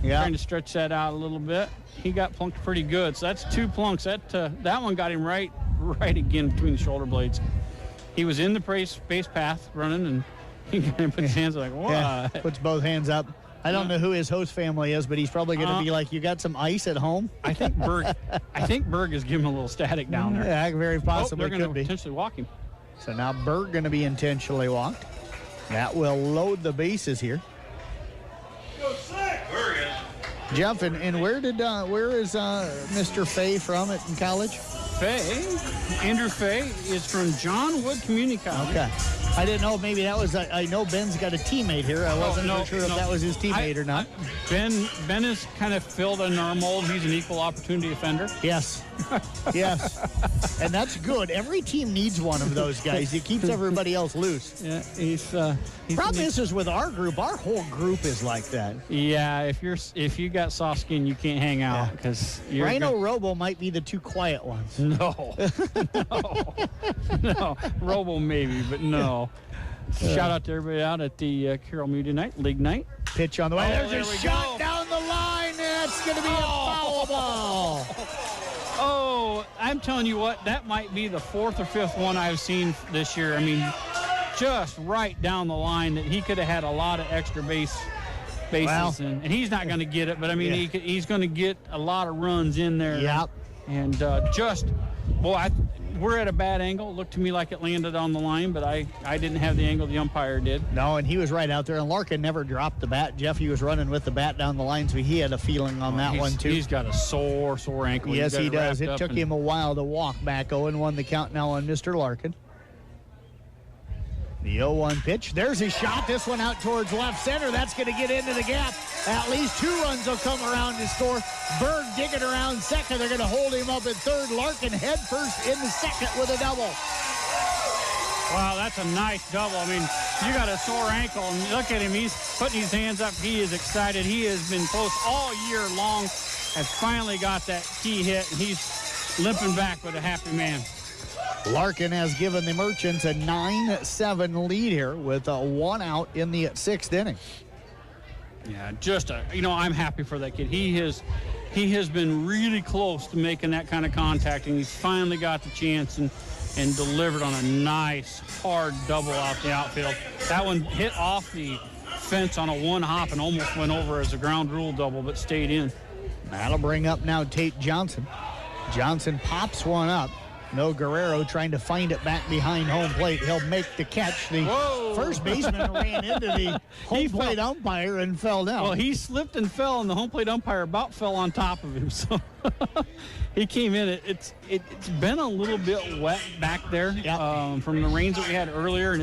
Yeah. Trying to stretch that out a little bit. He got plunked pretty good. So that's 2 plunks. That one got him right again between the shoulder blades. He was in the base path running, and he kind of put his hands like, what? Yeah, puts both hands up. I don't know who his host family is, but he's probably going to be like, you got some ice at home? I think Berg is giving him a little static down there. Yeah, very possibly they're going could to be. potentially walk him. So now Berg going to be intentionally walked. That will load the bases here. Jeff, and where is Mr. Fay from in college? Andrew Fay is from John Wood Community College. Okay. I didn't know, maybe that was, I know Ben's got a teammate here. I wasn't sure if that was his teammate or not. Ben is kind of filled in our mold. He's an equal opportunity offender. Yes. Yes. And that's good. Every team needs one of those guys. It keeps everybody else loose. Yeah, he's Problem is with our group, our whole group is like that. Yeah, if you got soft skin, you can't hang out because Rhino Robo might be the 2 quiet ones. No. No. Robo maybe, but no. Shout out to everybody out at the Carroll Media Night, League Night. Pitch on the way. Oh, There's a shot down the line. That's going to be a foul ball. Oh, I'm telling you what, that might be the 4th or 5th one I've seen this year. I mean, just right down the line that he could have had a lot of extra bases. Well, and he's not going to get it, but I mean, he's going to get a lot of runs in there. Yep. And we're at a bad angle. It looked to me like it landed on the line, but I didn't have the angle the umpire did. No, and he was right out there. And Larkin never dropped the bat. Jeff, he was running with the bat down the line, so he had a feeling on that one, too. He's got a sore ankle. Yes, he does. It took him a while to walk back. 0-1 the count now on Mr. Larkin. The 0-1 pitch. There's his shot. This one out towards left center. That's going to get into the gap. At least 2 runs will come around to score. Berg digging around second. They're going to hold him up at third. Larkin head first in the second with a double. Wow, that's a nice double. I mean, you got a sore ankle, and look at him. He's putting his hands up. He is excited. He has been close all year long, has finally got that key hit, and he's limping back with a happy man. Larkin has given the Merchants a 9-7 lead here with a 1 out in the 6th inning. Yeah, I'm happy for that kid. He has been really close to making that kind of contact, and he's finally got the chance and delivered on a nice, hard double out the outfield. That one hit off the fence on a 1-hop and almost went over as a ground rule double, but stayed in. That'll bring up now Tate Johnson. Johnson pops one up. No Guerrero trying to find it back behind home plate. He'll make the catch. The first baseman ran into the home plate umpire and fell down. Well, he slipped and fell, and the home plate umpire about fell on top of him. So he came in. It's been a little bit wet back there from the rains that we had earlier, and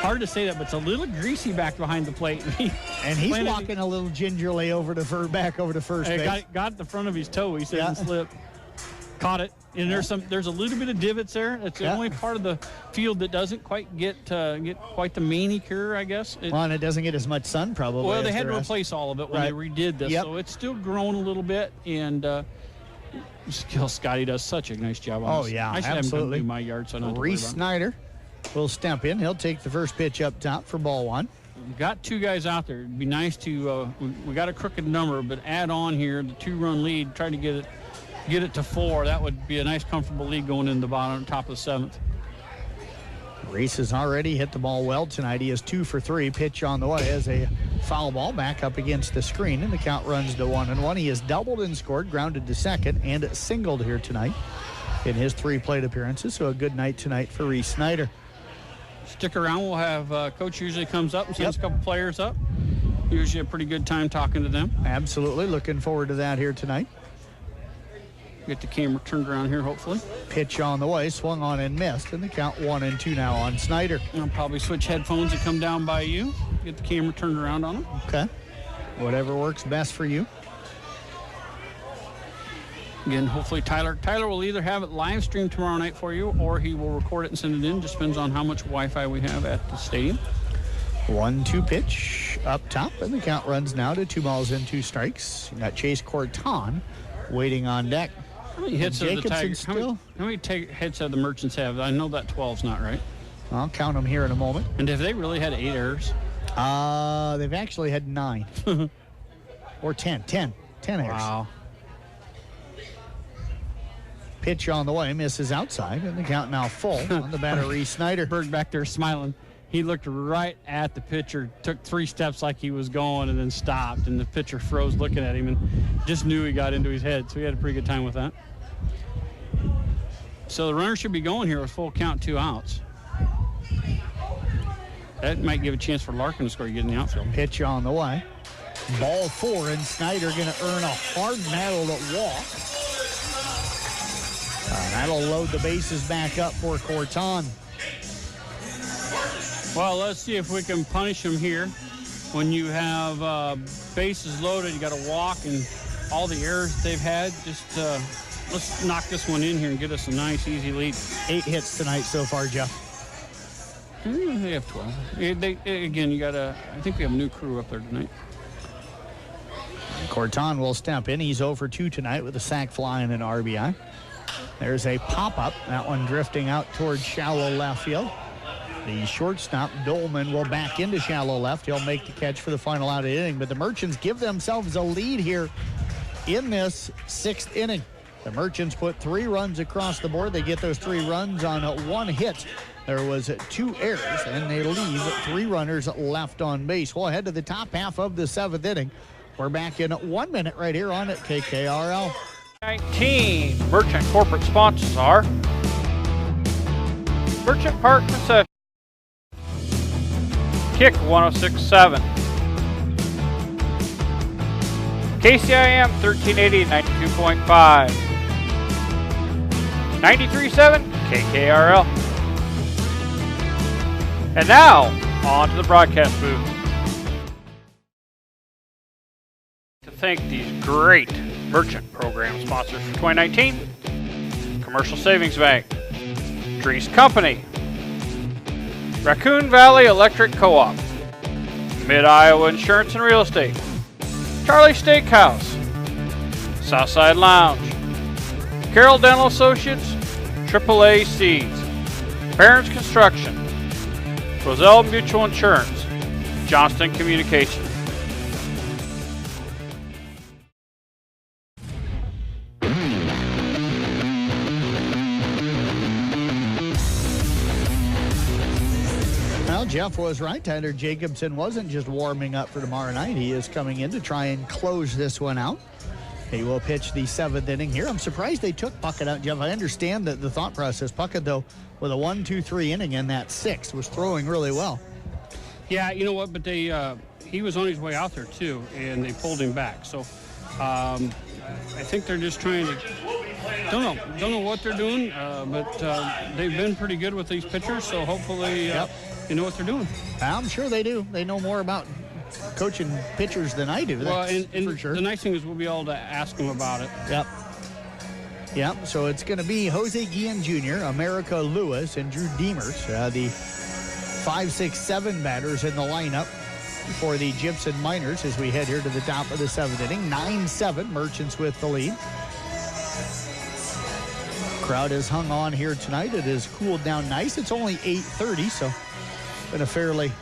hard to say that, but it's a little greasy back behind the plate. And he's walking a little gingerly back over to first base. Got the front of his toe. He said and slipped. Caught it. And there's a little bit of divots there. It's the only part of the field that doesn't quite get quite the manicure, I guess. And it doesn't get as much sun probably. Well, they had to replace all of it when they redid this, so it's still grown a little bit. And Scotty does such a nice job on this. I should have him come do my yard, so I don't have to worry Reese about Snyder will step in. He'll take the first pitch up top for ball one. We've got two guys out there. It'd be nice to we got a crooked number, but add on here the 2-run lead. Try to get it to 4. That would be a nice, comfortable lead going in the top of the 7th. Reese has already hit the ball well tonight. He is 2 for 3. Pitch on the way as a foul ball back up against the screen, and the count runs to 1-1. He has doubled and scored, grounded to second, and singled here tonight in his 3 plate appearances. So a good night tonight for Reese Snyder. Stick around. We'll have Coach usually comes up and sends a couple players up. Usually a pretty good time talking to them. Absolutely. Looking forward to that here tonight. Get the camera turned around here, hopefully. Pitch on the way, swung on and missed, and the count 1-2 now on Snyder. I'll probably switch headphones and come down by you. Get the camera turned around on him. Okay. Whatever works best for you. Again, hopefully Tyler will either have it live streamed tomorrow night for you, or he will record it and send it in. Just depends on how much Wi-Fi we have at the stadium. 1-2 pitch up top, and the count runs now to 2 balls and 2 strikes. You got Chase Corton waiting on deck. How many hits of the Tigers? How many hits have the Merchants have? I know that 12's not right. I'll count them here in a moment. And have they really had 8 errors? They've actually had 9. Or 10. 10 errors. Wow. Pitch on the way, misses outside, and the count now full on the batter, Reese Snyder. Berg back there smiling. He looked right at the pitcher, took 3 steps like he was going, and then stopped, and the pitcher froze looking at him and just knew he got into his head, so he had a pretty good time with that. So the runner should be going here with full count, 2 outs. That might give a chance for Larkin to score, you get in the outfield. Pitch on the way. Ball 4, and Snyder going to earn a hard-battled walk. That'll load the bases back up for Corton. Well, let's see if we can punish him here. When you have bases loaded, you got to walk, and all the errors they've had. Just let's knock this one in here and get us a nice, easy lead. 8 hits tonight so far, Jeff. They have 12. Again, you got to. I think we have a new crew up there tonight. Corton will step in. He's 0 for 2 tonight with a sac fly and an RBI. There's a pop-up. That one drifting out towards shallow left field. The shortstop, Dolman, will back into shallow left. He'll make the catch for the final out of the inning. But the Merchants give themselves a lead here in this 6th inning. The Merchants put 3 runs across the board. They get those 3 runs on 1 hit. There was 2 errors, and they leave 3 runners left on base. We'll head to the top half of the 7th inning. We're back in 1 minute right here on KKRL. 19 Merchant corporate sponsors are Merchant Park Concession, Kick 106.7, KCIM 1380 92.5, 93.7 KKRL. And now, on to the broadcast booth. To thank these great Merchant program sponsors for 2019, Commercial Savings Bank, Dries Company, Raccoon Valley Electric Co-op, Mid-Iowa Insurance and Real Estate, Charlie Steakhouse, Southside Lounge, Carroll Dental Associates, AAA Seeds, Parents Construction, Roselle Mutual Insurance, Johnston Communications. Well, Jeff was right. Tyler Jacobson wasn't just warming up for tomorrow night. He is coming in to try and close this one out. He will pitch the 7th inning here. I'm surprised they took Puckett out, Jeff. I understand the thought process. Puckett, though, with a 1-2-3 inning in that 6th, was throwing really well. Yeah, you know what? But he was on his way out there, too, and they pulled him back. So I think they're just trying to don't know what they're doing, but they've been pretty good with these pitchers, so hopefully they know what they're doing. I'm sure they do. They know more about coaching pitchers than I do. Well, That's and for sure. the nice thing is we'll be able to ask them about it. Yep. Yep. So it's going to be Jose Guillen Jr., America Lewis, and Drew Demers, the 5, 6, 7 batters in the lineup for the Gibson Miners as we head here to the top of the 7th inning. 9-7, Merchants with the lead. Crowd has hung on here tonight. It has cooled down nice. It's only 8:30, so been a fairly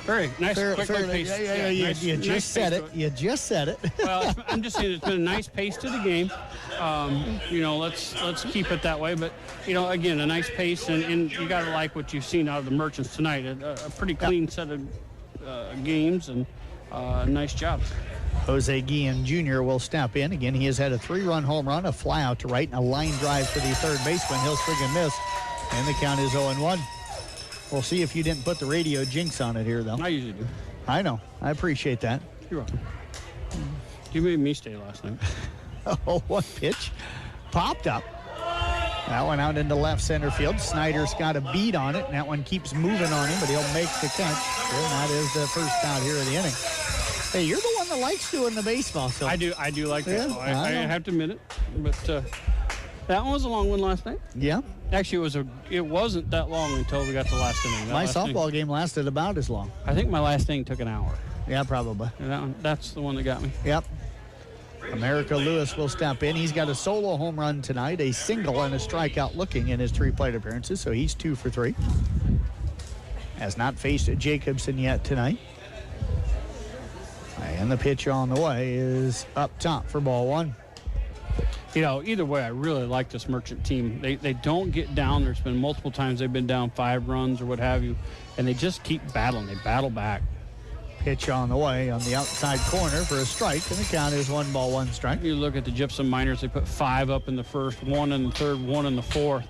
Very nice, quick fairly, pace. you nice just said it. You just said it. Well, I'm just saying it's been a nice pace to the game. Let's keep it that way. But again, a nice pace, and you got to like what you've seen out of the Merchants tonight. A pretty clean set of games, and a nice job. Jose Guillen Jr. will step in. Again, he has had a 3-run home run, a fly out to right, and a line drive for the third baseman. He'll swing and miss, and the count is 0-1. We'll see if you didn't put the radio jinx on it here, though. I usually do. I know. I appreciate that. You're welcome. You made me stay last night. Oh, one pitch popped up. That one out into left center field. Snyder's got a beat on it, and that one keeps moving on him, but he'll make the catch. And that is the first out here of the inning. Hey, you're the one that likes doing the baseball, Phil. I do like Yeah, baseball. I have to admit it. But that one was a long one last night. Yeah. Actually, it wasn't that long until we got to the last inning. My softball game lasted about as long. I think my last inning took an hour. Yeah, probably. And that's the one that got me. Yep. America Lewis will step in. He's got a solo home run tonight, a single and a strikeout looking in his 3 plate appearances, so he's 2 for 3. Has not faced Jacobson yet tonight. And the pitch on the way is up top for ball 1. Either way, I really like this Merchant team. They don't get down. There's been multiple times they've been down 5 runs or what have you, and they just keep battling. They battle back. Pitch on the way on the outside corner for a strike, and the count is 1-1 strike. You look at the Gypsum Miners, they put 5 up in the first, 1 in the third, 1 in the fourth.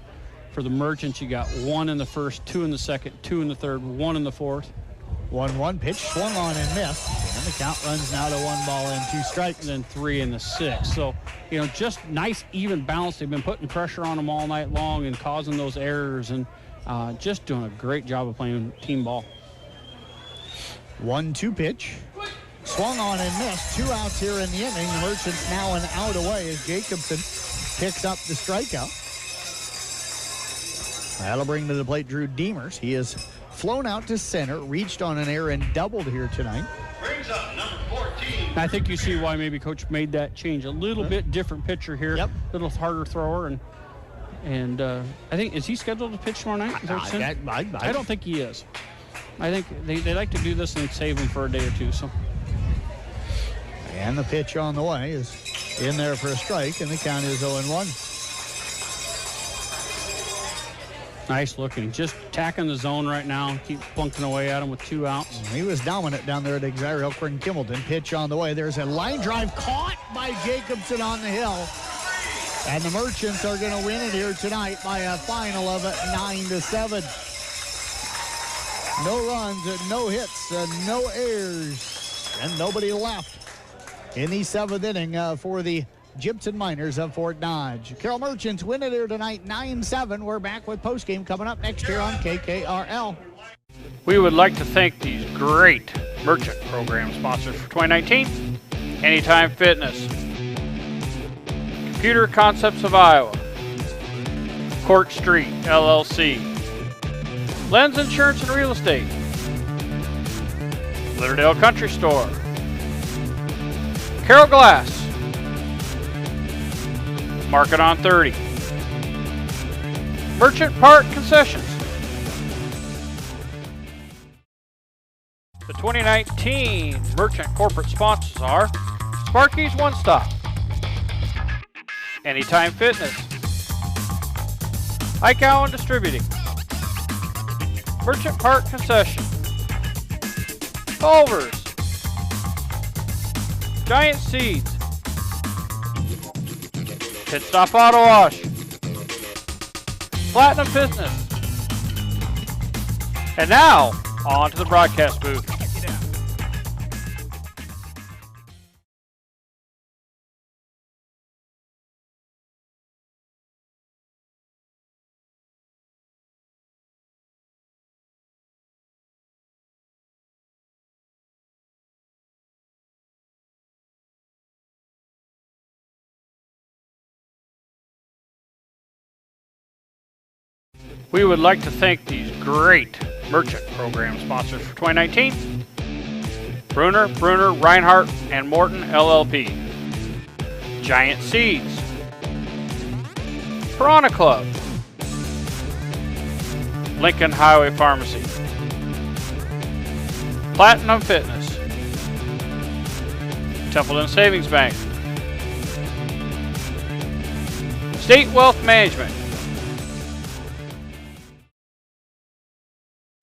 For the Merchants, you got 1 in the first, 2 in the second, 2 in the third, 1 in the fourth. 1-1 pitch swung on and missed, and the count runs now to 1-2 strikes. And then 3 in the sixth. So, just nice, even balance. They've been putting pressure on them all night long and causing those errors, and just doing a great job of playing team ball. 1-2 pitch. Swung on and missed. 2 outs here in the inning. The Merchants now an out away as Jacobson picks up the strikeout. That'll bring to the plate Drew Demers. He has flown out to center, reached on an error, and doubled here tonight. Brings up number 14. I think you see why maybe Coach made that change. A little bit different pitcher here. Yep. A little harder thrower. And I think, is he scheduled to pitch tomorrow night? I don't think he is. I think they like to do this and save him for a day or two. So. And the pitch on the way is in there for a strike, and the count is 0-1. Nice looking. Just attacking the zone right now. Keep plunking away at him with 2 outs. He was dominant down there at Exire Elkhorn Kimballton. Pitch on the way. There's a line drive caught by Jacobson on the hill. And the Merchants are going to win it here tonight by a final of 9-7. No runs, no hits, no errors, and nobody left in the 7th inning for the Gypsum Miners of Fort Dodge. Carroll Merchants win it here tonight, 9-7. We're back with postgame coming up next here on KKRL. We would like to thank these great Merchant program sponsors for 2019. Anytime Fitness, Computer Concepts of Iowa, Court Street, LLC, Lens Insurance and Real Estate, Litterdale Country Store, Carroll Glass, Market on 30, Merchant Park Concessions. The 2019 Merchant corporate sponsors are Sparky's One Stop, Anytime Fitness, Ike Allen Distributing, Merchant Park Concession, Culver's, Giant Seeds, Pit Stop Auto Wash, Platinum Business. And now, on to the broadcast booth. We would like to thank these great merchant program sponsors for 2019. Bruner, Reinhardt, and Morton LLP. Giant Seeds. Piranha Club. Lincoln Highway Pharmacy. Platinum Fitness. Templeton Savings Bank. State Wealth Management.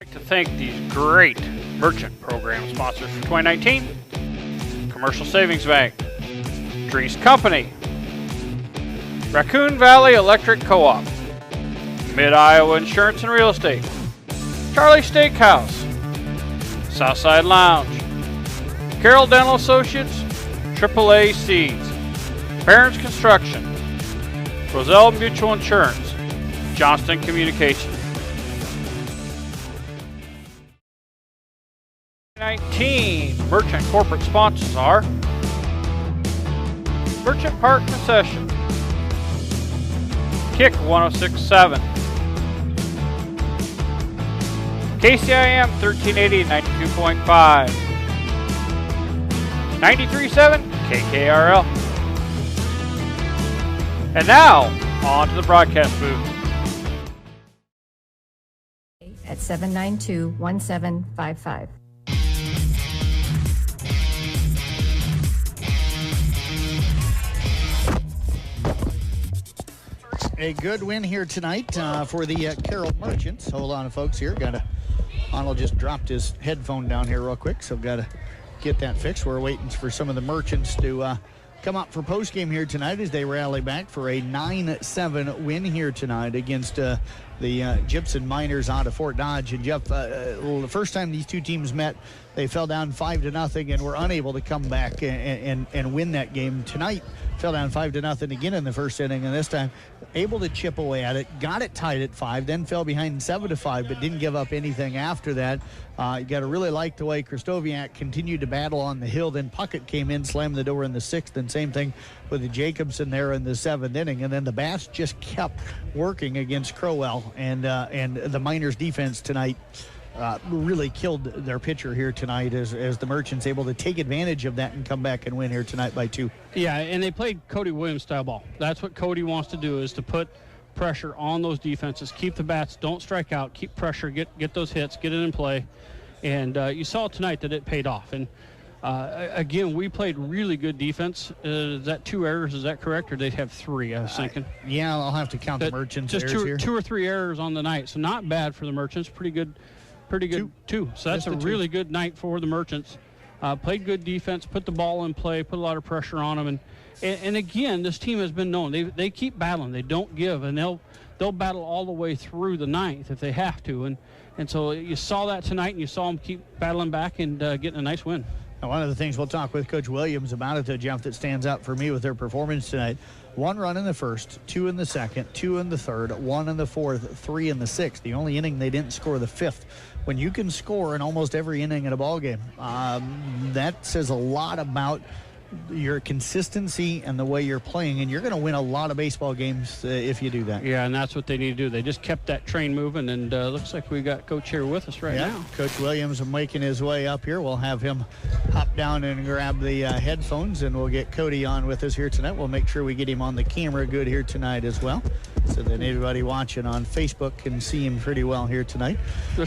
I'd like to thank these great merchant program sponsors for 2019. Commercial Savings Bank. Dries Company. Raccoon Valley Electric Co-op. Mid-Iowa Insurance and Real Estate. Charlie Steakhouse. Southside Lounge. Carroll Dental Associates. AAA Seeds. Barron's Construction. Roselle Mutual Insurance. Johnston Communications. 19 merchant corporate sponsors are Merchant Park Concession, Kick 106.7, KCIM 1380 92.5, 93.7 KKRL. And now, on to the broadcast booth. At 792-1755. A good win here tonight for the Carroll Merchants. Hold on, folks, here. Arnold just dropped his headphone down here real quick, so got to get that fixed. We're waiting for some of the Merchants to come up for postgame here tonight as they rally back for a 9-7 win here tonight against the Gibson Miners out of Fort Dodge. And Jeff, the first time these two teams met, they fell down 5-0 and were unable to come back and win that game. Tonight, fell down 5-0 again in the first inning, and this time able to chip away at it, got it tied at 5, then fell behind 7-5, but didn't give up anything after that. You got to really like the way Krastoviak continued to battle on the hill. Then Puckett came in, slammed the door in the 6th, and same thing with the Jacobson there in the 7th inning. And then the Bass just kept working against Crowell, and the Miners defense tonight really killed their pitcher here tonight as the Merchants able to take advantage of that and come back and win here tonight by 2. Yeah, and they played Cody Williams style ball. That's what Cody wants to do, is to put pressure on those defenses, keep the bats, don't strike out, keep pressure, get those hits, get it in play. And you saw tonight that it paid off. And again, we played really good defense. Is that 2 errors? Is that correct? Or did they have 3, I was thinking? Yeah, I'll have to count the Merchants just errors here. 2 or 3 errors on the night. So not bad for the Merchants. Pretty good. Two. So that's a really good night for the Merchants. Played good defense, put the ball in play, put a lot of pressure on them. And again, this team has been known. They keep battling. They don't give, and they'll battle all the way through the 9th if they have to. And so you saw that tonight, and you saw them keep battling back and getting a nice win. Now, one of the things we'll talk with Coach Williams about it, Jeff, that stands out for me with their performance tonight: 1 run in the first, 2 in the second, 2 in the third, 1 in the fourth, 3 in the sixth. The only inning they didn't score the 5th. When you can score in almost every inning in a ball game, that says a lot about your consistency and the way you're playing, and you're going to win a lot of baseball games if you do that. Yeah, and that's what they need to do. They just kept that train moving, and looks like we got Coach here with us now. Coach Williams is making his way up here. We'll have him hop down and grab the headphones, and we'll get Cody on with us here tonight. We'll make sure we get him on the camera good here tonight as well, so that anybody watching on Facebook can see him pretty well here tonight.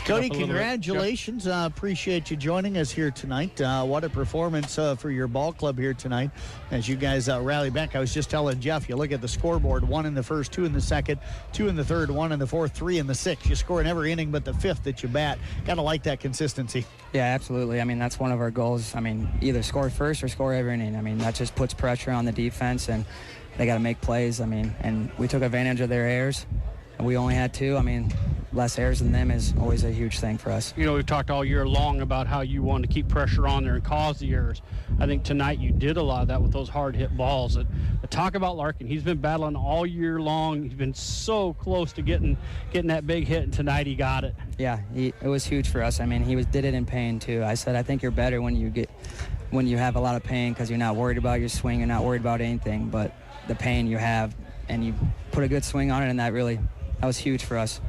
Cody, congratulations. Appreciate you joining us here tonight. What a performance for your ball club here tonight as you guys rally back. I was just telling Jeff, you look at the scoreboard: 1 in the first, 2 in the second, 2 in the third, 1 in the fourth, 3 in the sixth. You score in every inning but the 5th that you bat. Got to like that consistency. Yeah, absolutely. I mean, that's one of our goals. I mean, either score first or score every inning. I mean, that just puts pressure on the defense, and they got to make plays. I mean, and we took advantage of their errors, and we only had 2. I mean, less errors than them is always a huge thing for us. You know, we've talked all year long about how you want to keep pressure on there and cause the errors. I think tonight you did a lot of that with those hard hit balls. But talk about Larkin. He's been battling all year long. He's been so close to getting that big hit, and tonight he got it. Yeah, it was huge for us. I mean, he did it in pain too. I said, I think you're better when you have a lot of pain, because you're not worried about your swing, you're not worried about anything but the pain you have, and you put a good swing on it, and that was huge for us.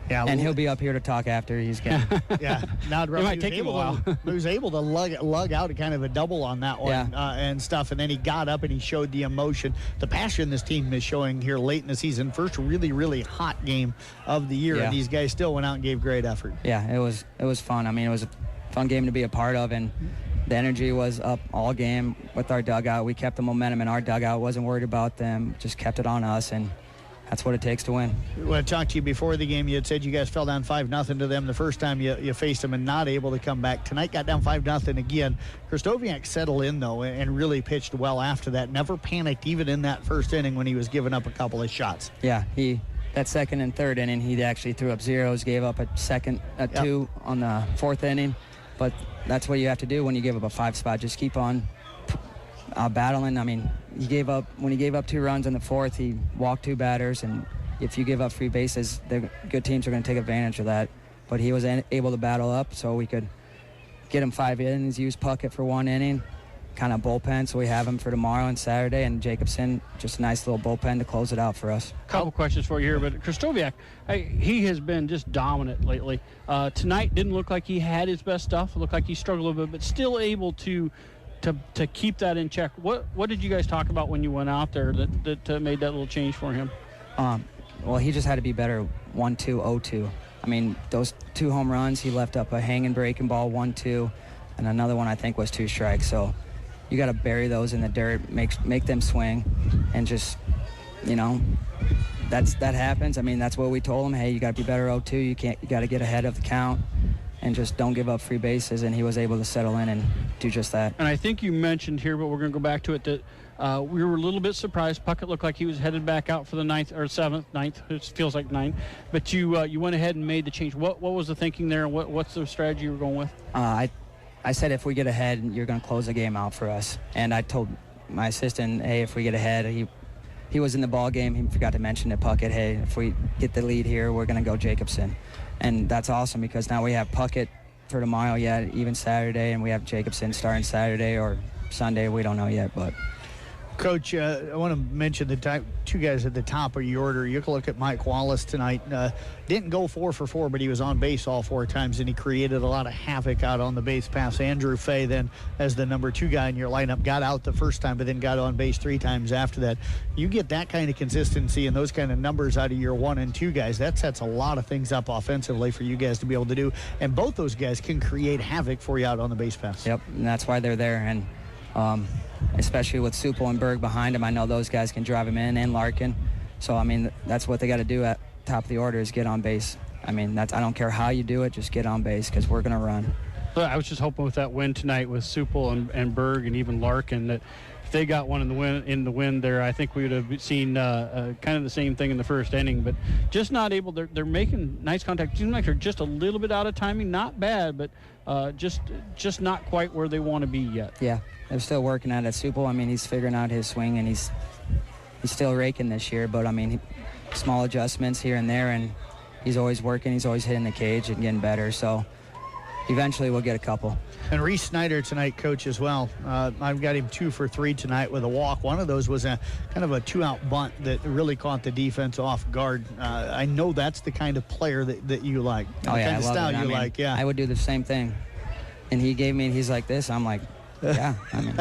Yeah, and he'll be up here to talk after he's getting. Yeah, now It might take him a while. He was able to lug out a kind of a double on that one and stuff, and then he got up and he showed the emotion, the passion this team is showing here late in the season. First really, really hot game of the year, and these guys still went out and gave great effort. Yeah, it was fun. I mean, it was a fun game to be a part of, and the energy was up all game with our dugout. We kept the momentum in our dugout, wasn't worried about them, just kept it on us, and that's what it takes to win. When I talked to you before the game, you had said you guys fell down 5-0 to them the first time you faced them and not able to come back. Tonight got down 5-0 again. Krystkowiak settled in, though, and really pitched well after that. Never panicked even in that first inning when he was giving up a couple of shots. Yeah, that second and third inning, he actually threw up zeros, gave up a two on the fourth inning. But that's what you have to do when you give up a 5 spot. Just keep on battling. I mean, when he gave up 2 runs in the fourth, he walked 2 batters, and if you give up 3 bases, the good teams are going to take advantage of that. But he was able to battle up, so we could get him 5 innings, use Puckett for 1 inning, kind of bullpen, so we have him for tomorrow and Saturday, and Jacobson, just a nice little bullpen to close it out for us. Couple questions for you here, but Krystkowiak, he has been just dominant lately. Tonight didn't look like he had his best stuff. It looked like he struggled a little bit, but still able to keep that in check. What did you guys talk about when you went out there that made that little change for him? Well, he just had to be better 1-2, 0-2. I mean, those 2 home runs, he left up a hanging breaking ball 1-2, and another one I think was 2 strikes. So you got to bury those in the dirt, make them swing, and just, that happens. I mean, that's what we told him. Hey, you got to be better 0-2. You got to get ahead of the count, and just don't give up free bases. And he was able to settle in and do just that. And I think you mentioned here, but we're going to go back to it, that we were a little bit surprised. Puckett looked like he was headed back out for the 9th or 7th, 9th. It feels like 9. But you went ahead and made the change. What was the thinking there, and what's the strategy you were going with? I said if we get ahead, you're going to close the game out for us. And I told my assistant, hey, if we get ahead, he was in the ball game. He forgot to mention to Puckett, hey, if we get the lead here, we're going to go Jacobson. And that's awesome because now we have Puckett for tomorrow, even Saturday, and we have Jacobson starting Saturday or Sunday. We don't know yet, but. Coach, I want to mention the 2 guys at the top of your order. You can look at Mike Wallace tonight. Didn't go 4 for 4, but he was on base all 4 times, and he created a lot of havoc out on the base pass. Andrew Fay, then, as the number 2 guy in your lineup, got out the first time, but then got on base 3 times after that. You get that kind of consistency and those kind of numbers out of your 1 and 2 guys. That sets a lot of things up offensively for you guys to be able to do, and both those guys can create havoc for you out on the base pass. Yep, and that's why they're there. And especially with Supple and Berg behind him, I know those guys can drive him in, and Larkin. So, I mean, that's what they got to do at top of the order is get on base. I mean, I don't care how you do it, just get on base because we're going to run. I was just hoping with that win tonight with Supple and Berg and even Larkin that if they got one in the win there, I think we would have seen kind of the same thing in the first inning. But just not able. They're making nice contact. Seems like they're just a little bit out of timing. Not bad, but just not quite where they want to be yet. Yeah, they're still working at it. Supple, I mean, he's figuring out his swing, and he's still raking this year. But, I mean, small adjustments here and there, and he's always working. He's always hitting the cage and getting better. So eventually we'll get a couple. And Reese Snyder tonight, Coach, as well. I've got him 2 for 3 tonight with a walk. One of those was a kind of a 2-out bunt that really caught the defense off guard. I know that's the kind of player that you like. Oh, yeah, the kind of style you I mean, like, yeah. I would do the same thing. And he's like this. I'm like, yeah. I mean,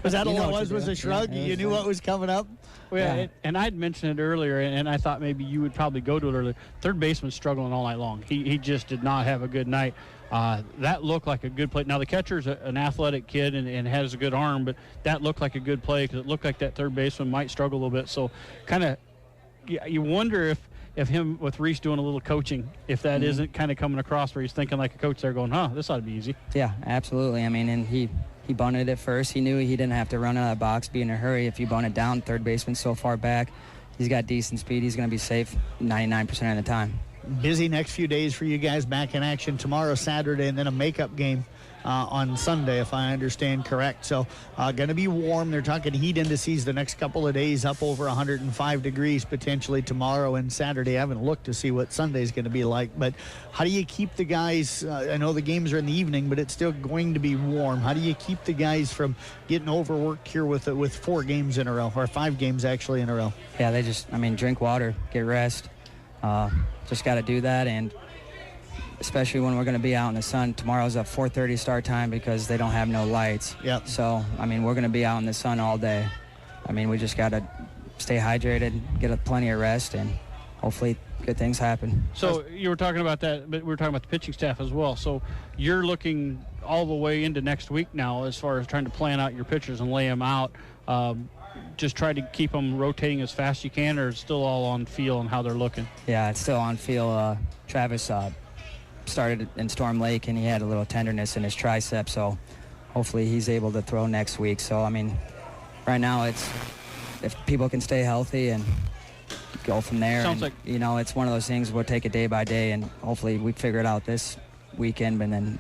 was that all it was a shrug? Yeah, you knew what was coming up? Well, yeah, and I'd mentioned it earlier, and I thought maybe you would probably go to it earlier. Third baseman struggling all night long. He just did not have a good night. That looked like a good play. Now, the catcher's an athletic kid and has a good arm, but that looked like a good play because it looked like that third baseman might struggle a little bit. So kind of you wonder if him with Reese doing a little coaching, if that isn't kind of coming across where he's thinking like a coach there going, this ought to be easy. Yeah, absolutely. I mean, and he bunted it first. He knew he didn't have to run out of the box, be in a hurry. If you bunt it down, third baseman so far back, he's got decent speed. He's going to be safe 99% of the time. Busy next few days for you guys, back in action tomorrow, Saturday, and then a makeup game on Sunday, if I understand correct. So going to be warm. They're talking heat indices the next couple of days, up over 105 degrees potentially tomorrow and Saturday. I haven't looked to see what Sunday's going to be like, but how do you keep the guys, I know the games are in the evening, but it's still going to be warm. How do you keep the guys from getting overworked here with 4 games in a row, or 5 games actually in a row? Yeah, they just, drink water, get rest. Just got to do that, and especially when we're going to be out in the sun. Tomorrow's a 4:30 start time because they don't have no lights. Yep. So, I mean, we're going to be out in the sun all day. I mean, we just got to stay hydrated, get plenty of rest, and hopefully good things happen. So you were talking about that, but we were talking about the pitching staff as well. So you're looking all the way into next week now as far as trying to plan out your pitchers and lay them out. Just try to keep them rotating as fast as you can, or it's still all on feel and how they're looking? Yeah, it's still on feel. Travis started in Storm Lake, and he had a little tenderness in his tricep, so hopefully he's able to throw next week. So, I mean, right now it's if people can stay healthy and go from there. Sounds and, like, you know, it's one of those things we'll take it day by day, and hopefully we figure it out this weekend, and then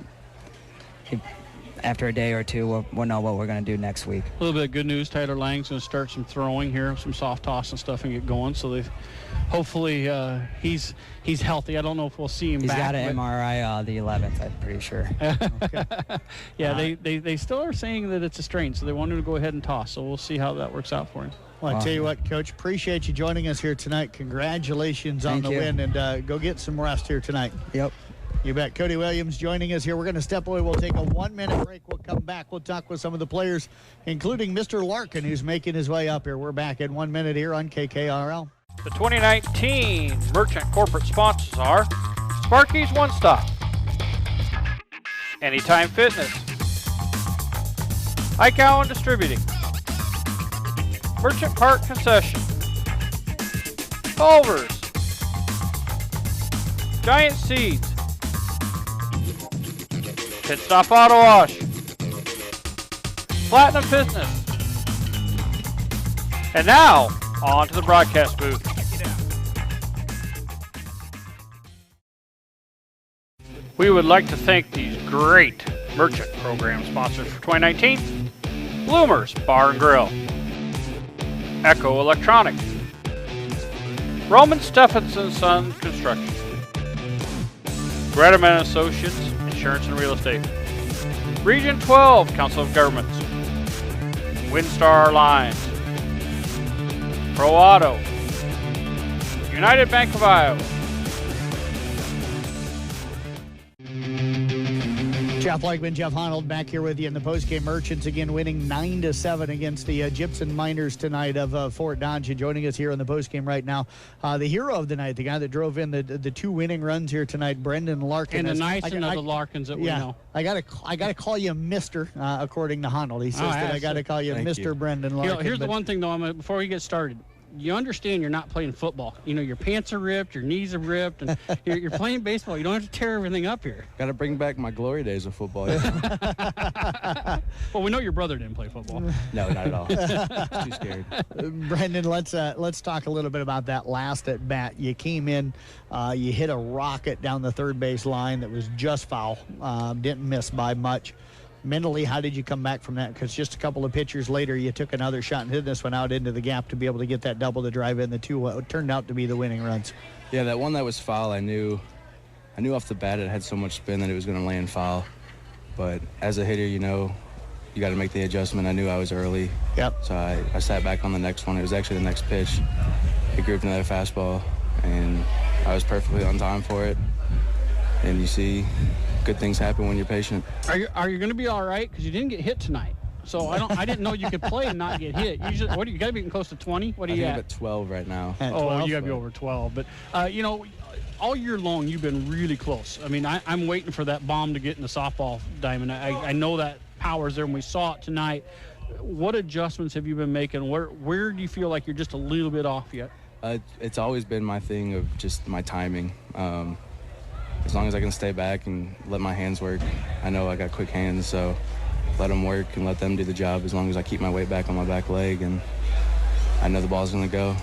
after a day or two, we'll know what we're going to do next week. a little bit of good news. Tyler Lang's going to start some throwing here, some soft toss and stuff, and get going. So they've hopefully he's healthy. I don't know if we'll see him He's back. got an MRI the 11th, I'm pretty sure. Yeah, they still are saying that it's a strain, so they want him to go ahead and toss. So we'll see how that works out for him. Well, I tell you what, Coach, appreciate you joining us here tonight. Congratulations on the win, and go get some rest here tonight. Yep. You bet. Cody Williams joining us here. We're going to step away. We'll take a 1-minute break. We'll come back. We'll talk with some of the players, including Mr. Larkin, who's making his way up here. We're back in 1 minute here on KKRL. The 2019 Merchant corporate sponsors are Sparky's One Stop, Anytime Fitness, Ike Allen Distributing, Merchant Park Concession, Culver's, Giant Seeds, Pit Stop Auto Wash, Platinum Fitness. And now, on to the broadcast booth. We would like to thank these great Merchant program sponsors for 2019. Bloomers Bar and Grill, Echo Electronics, Roman Stephenson Son Construction, Gredeman Associates Insurance and Real Estate, Region 12 Council of Governments, Windstar Lines, Pro Auto, United Bank of Iowa. Jeff Blakeman, Jeff Honnold back here with you in the postgame. Merchants again winning 9-7 against the Gibson Miners tonight of Fort Dodge. And joining us here in the postgame right now, the hero of the night, the guy that drove in the two winning runs here tonight, Brendan Larkin. And the nicest of the Larkins that we know. I gotta call you Mr. According to Honnold. He says that I gotta call you Mr. Brendan Larkin. Here's the one thing though, before we get started. You understand you're not playing football. You know, your pants are ripped, your knees are ripped, and you're playing baseball. You don't have to tear everything up here. Got to bring back my glory days of football. Well, we know your brother didn't play football. No, not at all. Too scared. Brendan, let's talk a little bit about that last at bat. You came in, you hit a rocket down the third base line that was just foul. Didn't miss by much. Mentally, how did you come back from that? Because just a couple of pitchers later, you took another shot and hit this one out into the gap to be able to get that double to drive in the two what turned out to be the winning runs. Yeah, that one that was foul, I knew off the bat it had so much spin that it was going to land foul. But as a hitter, you know, you got to make the adjustment. I knew I was early. Yep. So I sat back on the next one. It was actually the next pitch. He grouped another fastball, and I was perfectly on time for it. And you see, good things happen when you're patient. Are you going to be all right? Because you didn't get hit tonight. So I didn't know you could play and not get hit. Usually, you got to be getting close to 20. What are you I think at? I'm at 12 right now. Oh, you got to be over 12. But you know, all year long you've been really close. I mean, I'm waiting for that bomb to get in the softball diamond. I know that power's there, and we saw it tonight. What adjustments have you been making? Where do you feel like you're just a little bit off yet? It's always been my thing of just my timing. As long as I can stay back and let my hands work, I know I got quick hands, so let them work and let them do the job as long as I keep my weight back on my back leg, and I know the ball's going to go.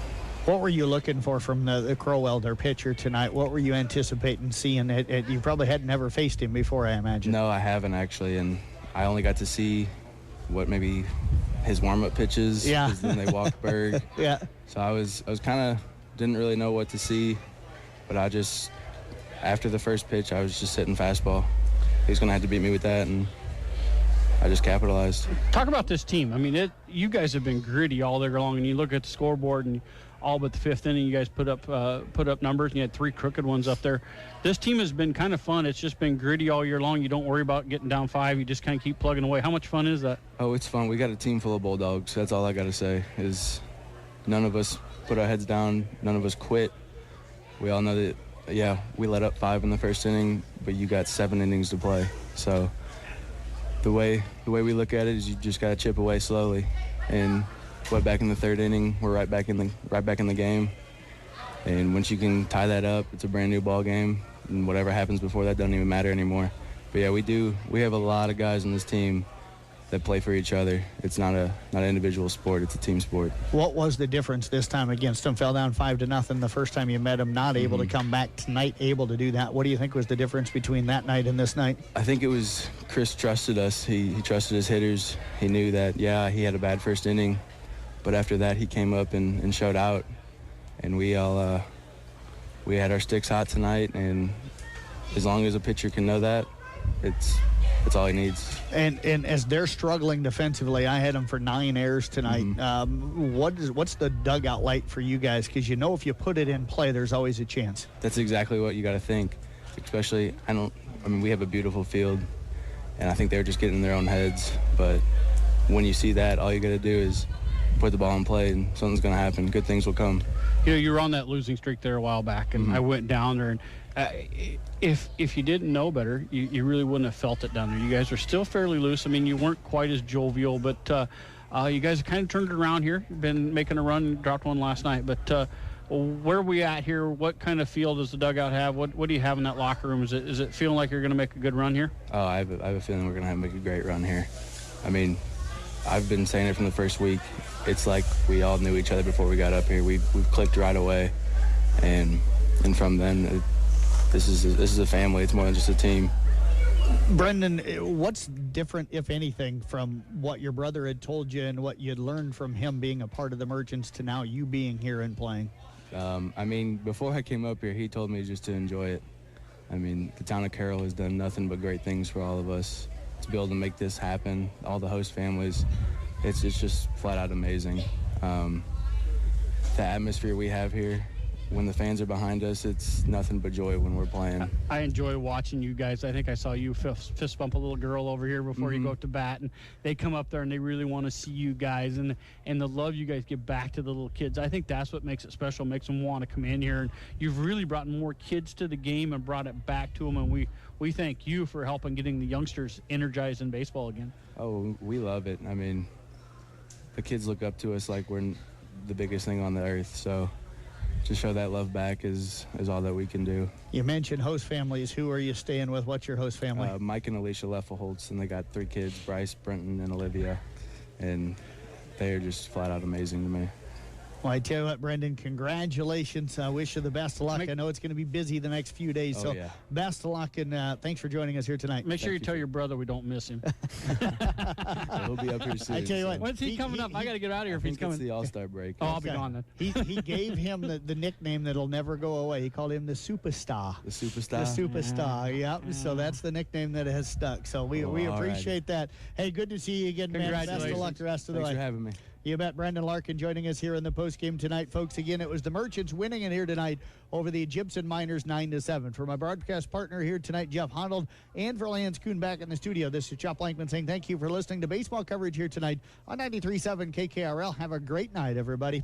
What were you looking for from the Crowell, their pitcher, tonight? What were you anticipating seeing? You probably had never faced him before, I imagine. No, I haven't actually, and I only got to see what maybe his warm-up pitches. Yeah. Then they walked Berg. Yeah. So I was kind of didn't really know what to see, but after the first pitch, I was just hitting fastball. He was going to have to beat me with that, and I just capitalized. Talk about this team. I mean, you guys have been gritty all year long, and you look at the scoreboard, and all but the 5th inning. You guys put up numbers, and you had 3 crooked ones up there. This team has been kind of fun. It's just been gritty all year long. You don't worry about getting down 5. You just kind of keep plugging away. How much fun is that? Oh, it's fun. We got a team full of Bulldogs. That's all I got to say is none of us put our heads down. None of us quit. We all know that, yeah, we let up 5 in the first inning, but you got 7 innings to play. So the way we look at it is you just got to chip away slowly. And back in the 3rd inning, we're right back in the game. And once you can tie that up, it's a brand new ball game. And whatever happens before that doesn't even matter anymore. But yeah, we have a lot of guys on this team that play for each other. It's not an individual sport, it's a team sport. What was the difference this time against them? Fell down 5-0 the first time you met them, not able to come back tonight, able to do that. What do you think was the difference between that night and this night? I think it was Chris trusted us. He trusted his hitters. He knew that, yeah, he had a bad first inning, but after that he came up and showed out. And we all we had our sticks hot tonight, and as long as a pitcher can know that, it's all he needs. And as they're struggling defensively, I had them for 9 errors tonight. What's the dugout like for you guys? Because you know if you put it in play, there's always a chance. That's exactly what you got to think. Especially, we have a beautiful field, and I think they're just getting in their own heads. But when you see that, all you got to do is put the ball in play, and something's going to happen. Good things will come. You know, you were on that losing streak there a while back, and I went down there, and if you didn't know better, you really wouldn't have felt it down there. You guys are still fairly loose. I mean, you weren't quite as jovial, but you guys have kind of turned it around here. Been making a run, dropped one last night. But where are we at here? What kind of feel does the dugout have? What do you have in that locker room? Is it feeling like you're going to make a good run here? Oh, I have a feeling we're going to make a great run here. I mean, I've been saying it from the first week. It's like we all knew each other before we got up here. We clicked right away, and from then, this is a family. It's more than just a team. Brendan, what's different, if anything, from what your brother had told you and what you'd learned from him being a part of the Merchants to now you being here and playing? Before I came up here, he told me just to enjoy it. The town of Carroll has done nothing but great things for all of us. To be able to make this happen, all the host families, it's just flat out amazing. The atmosphere we have here, when the fans are behind us, it's nothing but joy when we're playing. I enjoy watching you guys. I think I saw you fist bump a little girl over here before you go up to bat, and they come up there and they really want to see you guys, and the love you guys give back to the little kids. I think that's what makes it special, makes them want to come in here, and you've really brought more kids to the game and brought it back to them, and we thank you for helping getting the youngsters energized in baseball again. Oh, we love it. The kids look up to us like we're the biggest thing on the earth, so to show that love back is all that we can do. You mentioned host families. Who are you staying with? What's your host family? Mike and Alicia Leffelholtz, and they got 3 kids, Bryce, Brenton, and Olivia, and they are just flat out amazing to me. Well, I tell you what, Brendan, congratulations. I wish you the best of luck. I know it's going to be busy the next few days, so yeah. Best of luck, and thanks for joining us here tonight. Make sure you tell your brother we don't miss him. He'll be up here soon. I tell you what. When's he coming up? I got to get out of here if he's coming. It's the All-Star break. Oh, I'll be gone then. He gave him the nickname that'll never go away. He called him the Superstar. The Superstar? The Superstar, yep. So that's the nickname that has stuck. So we appreciate that. Hey, good to see you again, man. Best of luck the rest of the way. Thanks for having me. You bet. Brendan Larkin joining us here in the postgame tonight. Folks, again, it was the Merchants winning it here tonight over the Gibson Miners 9-7. For my broadcast partner here tonight, Jeff Honnold, and for Lance Kuhn back in the studio, this is Chuck Blankman saying thank you for listening to baseball coverage here tonight on 93.7 KKRL. Have a great night, everybody.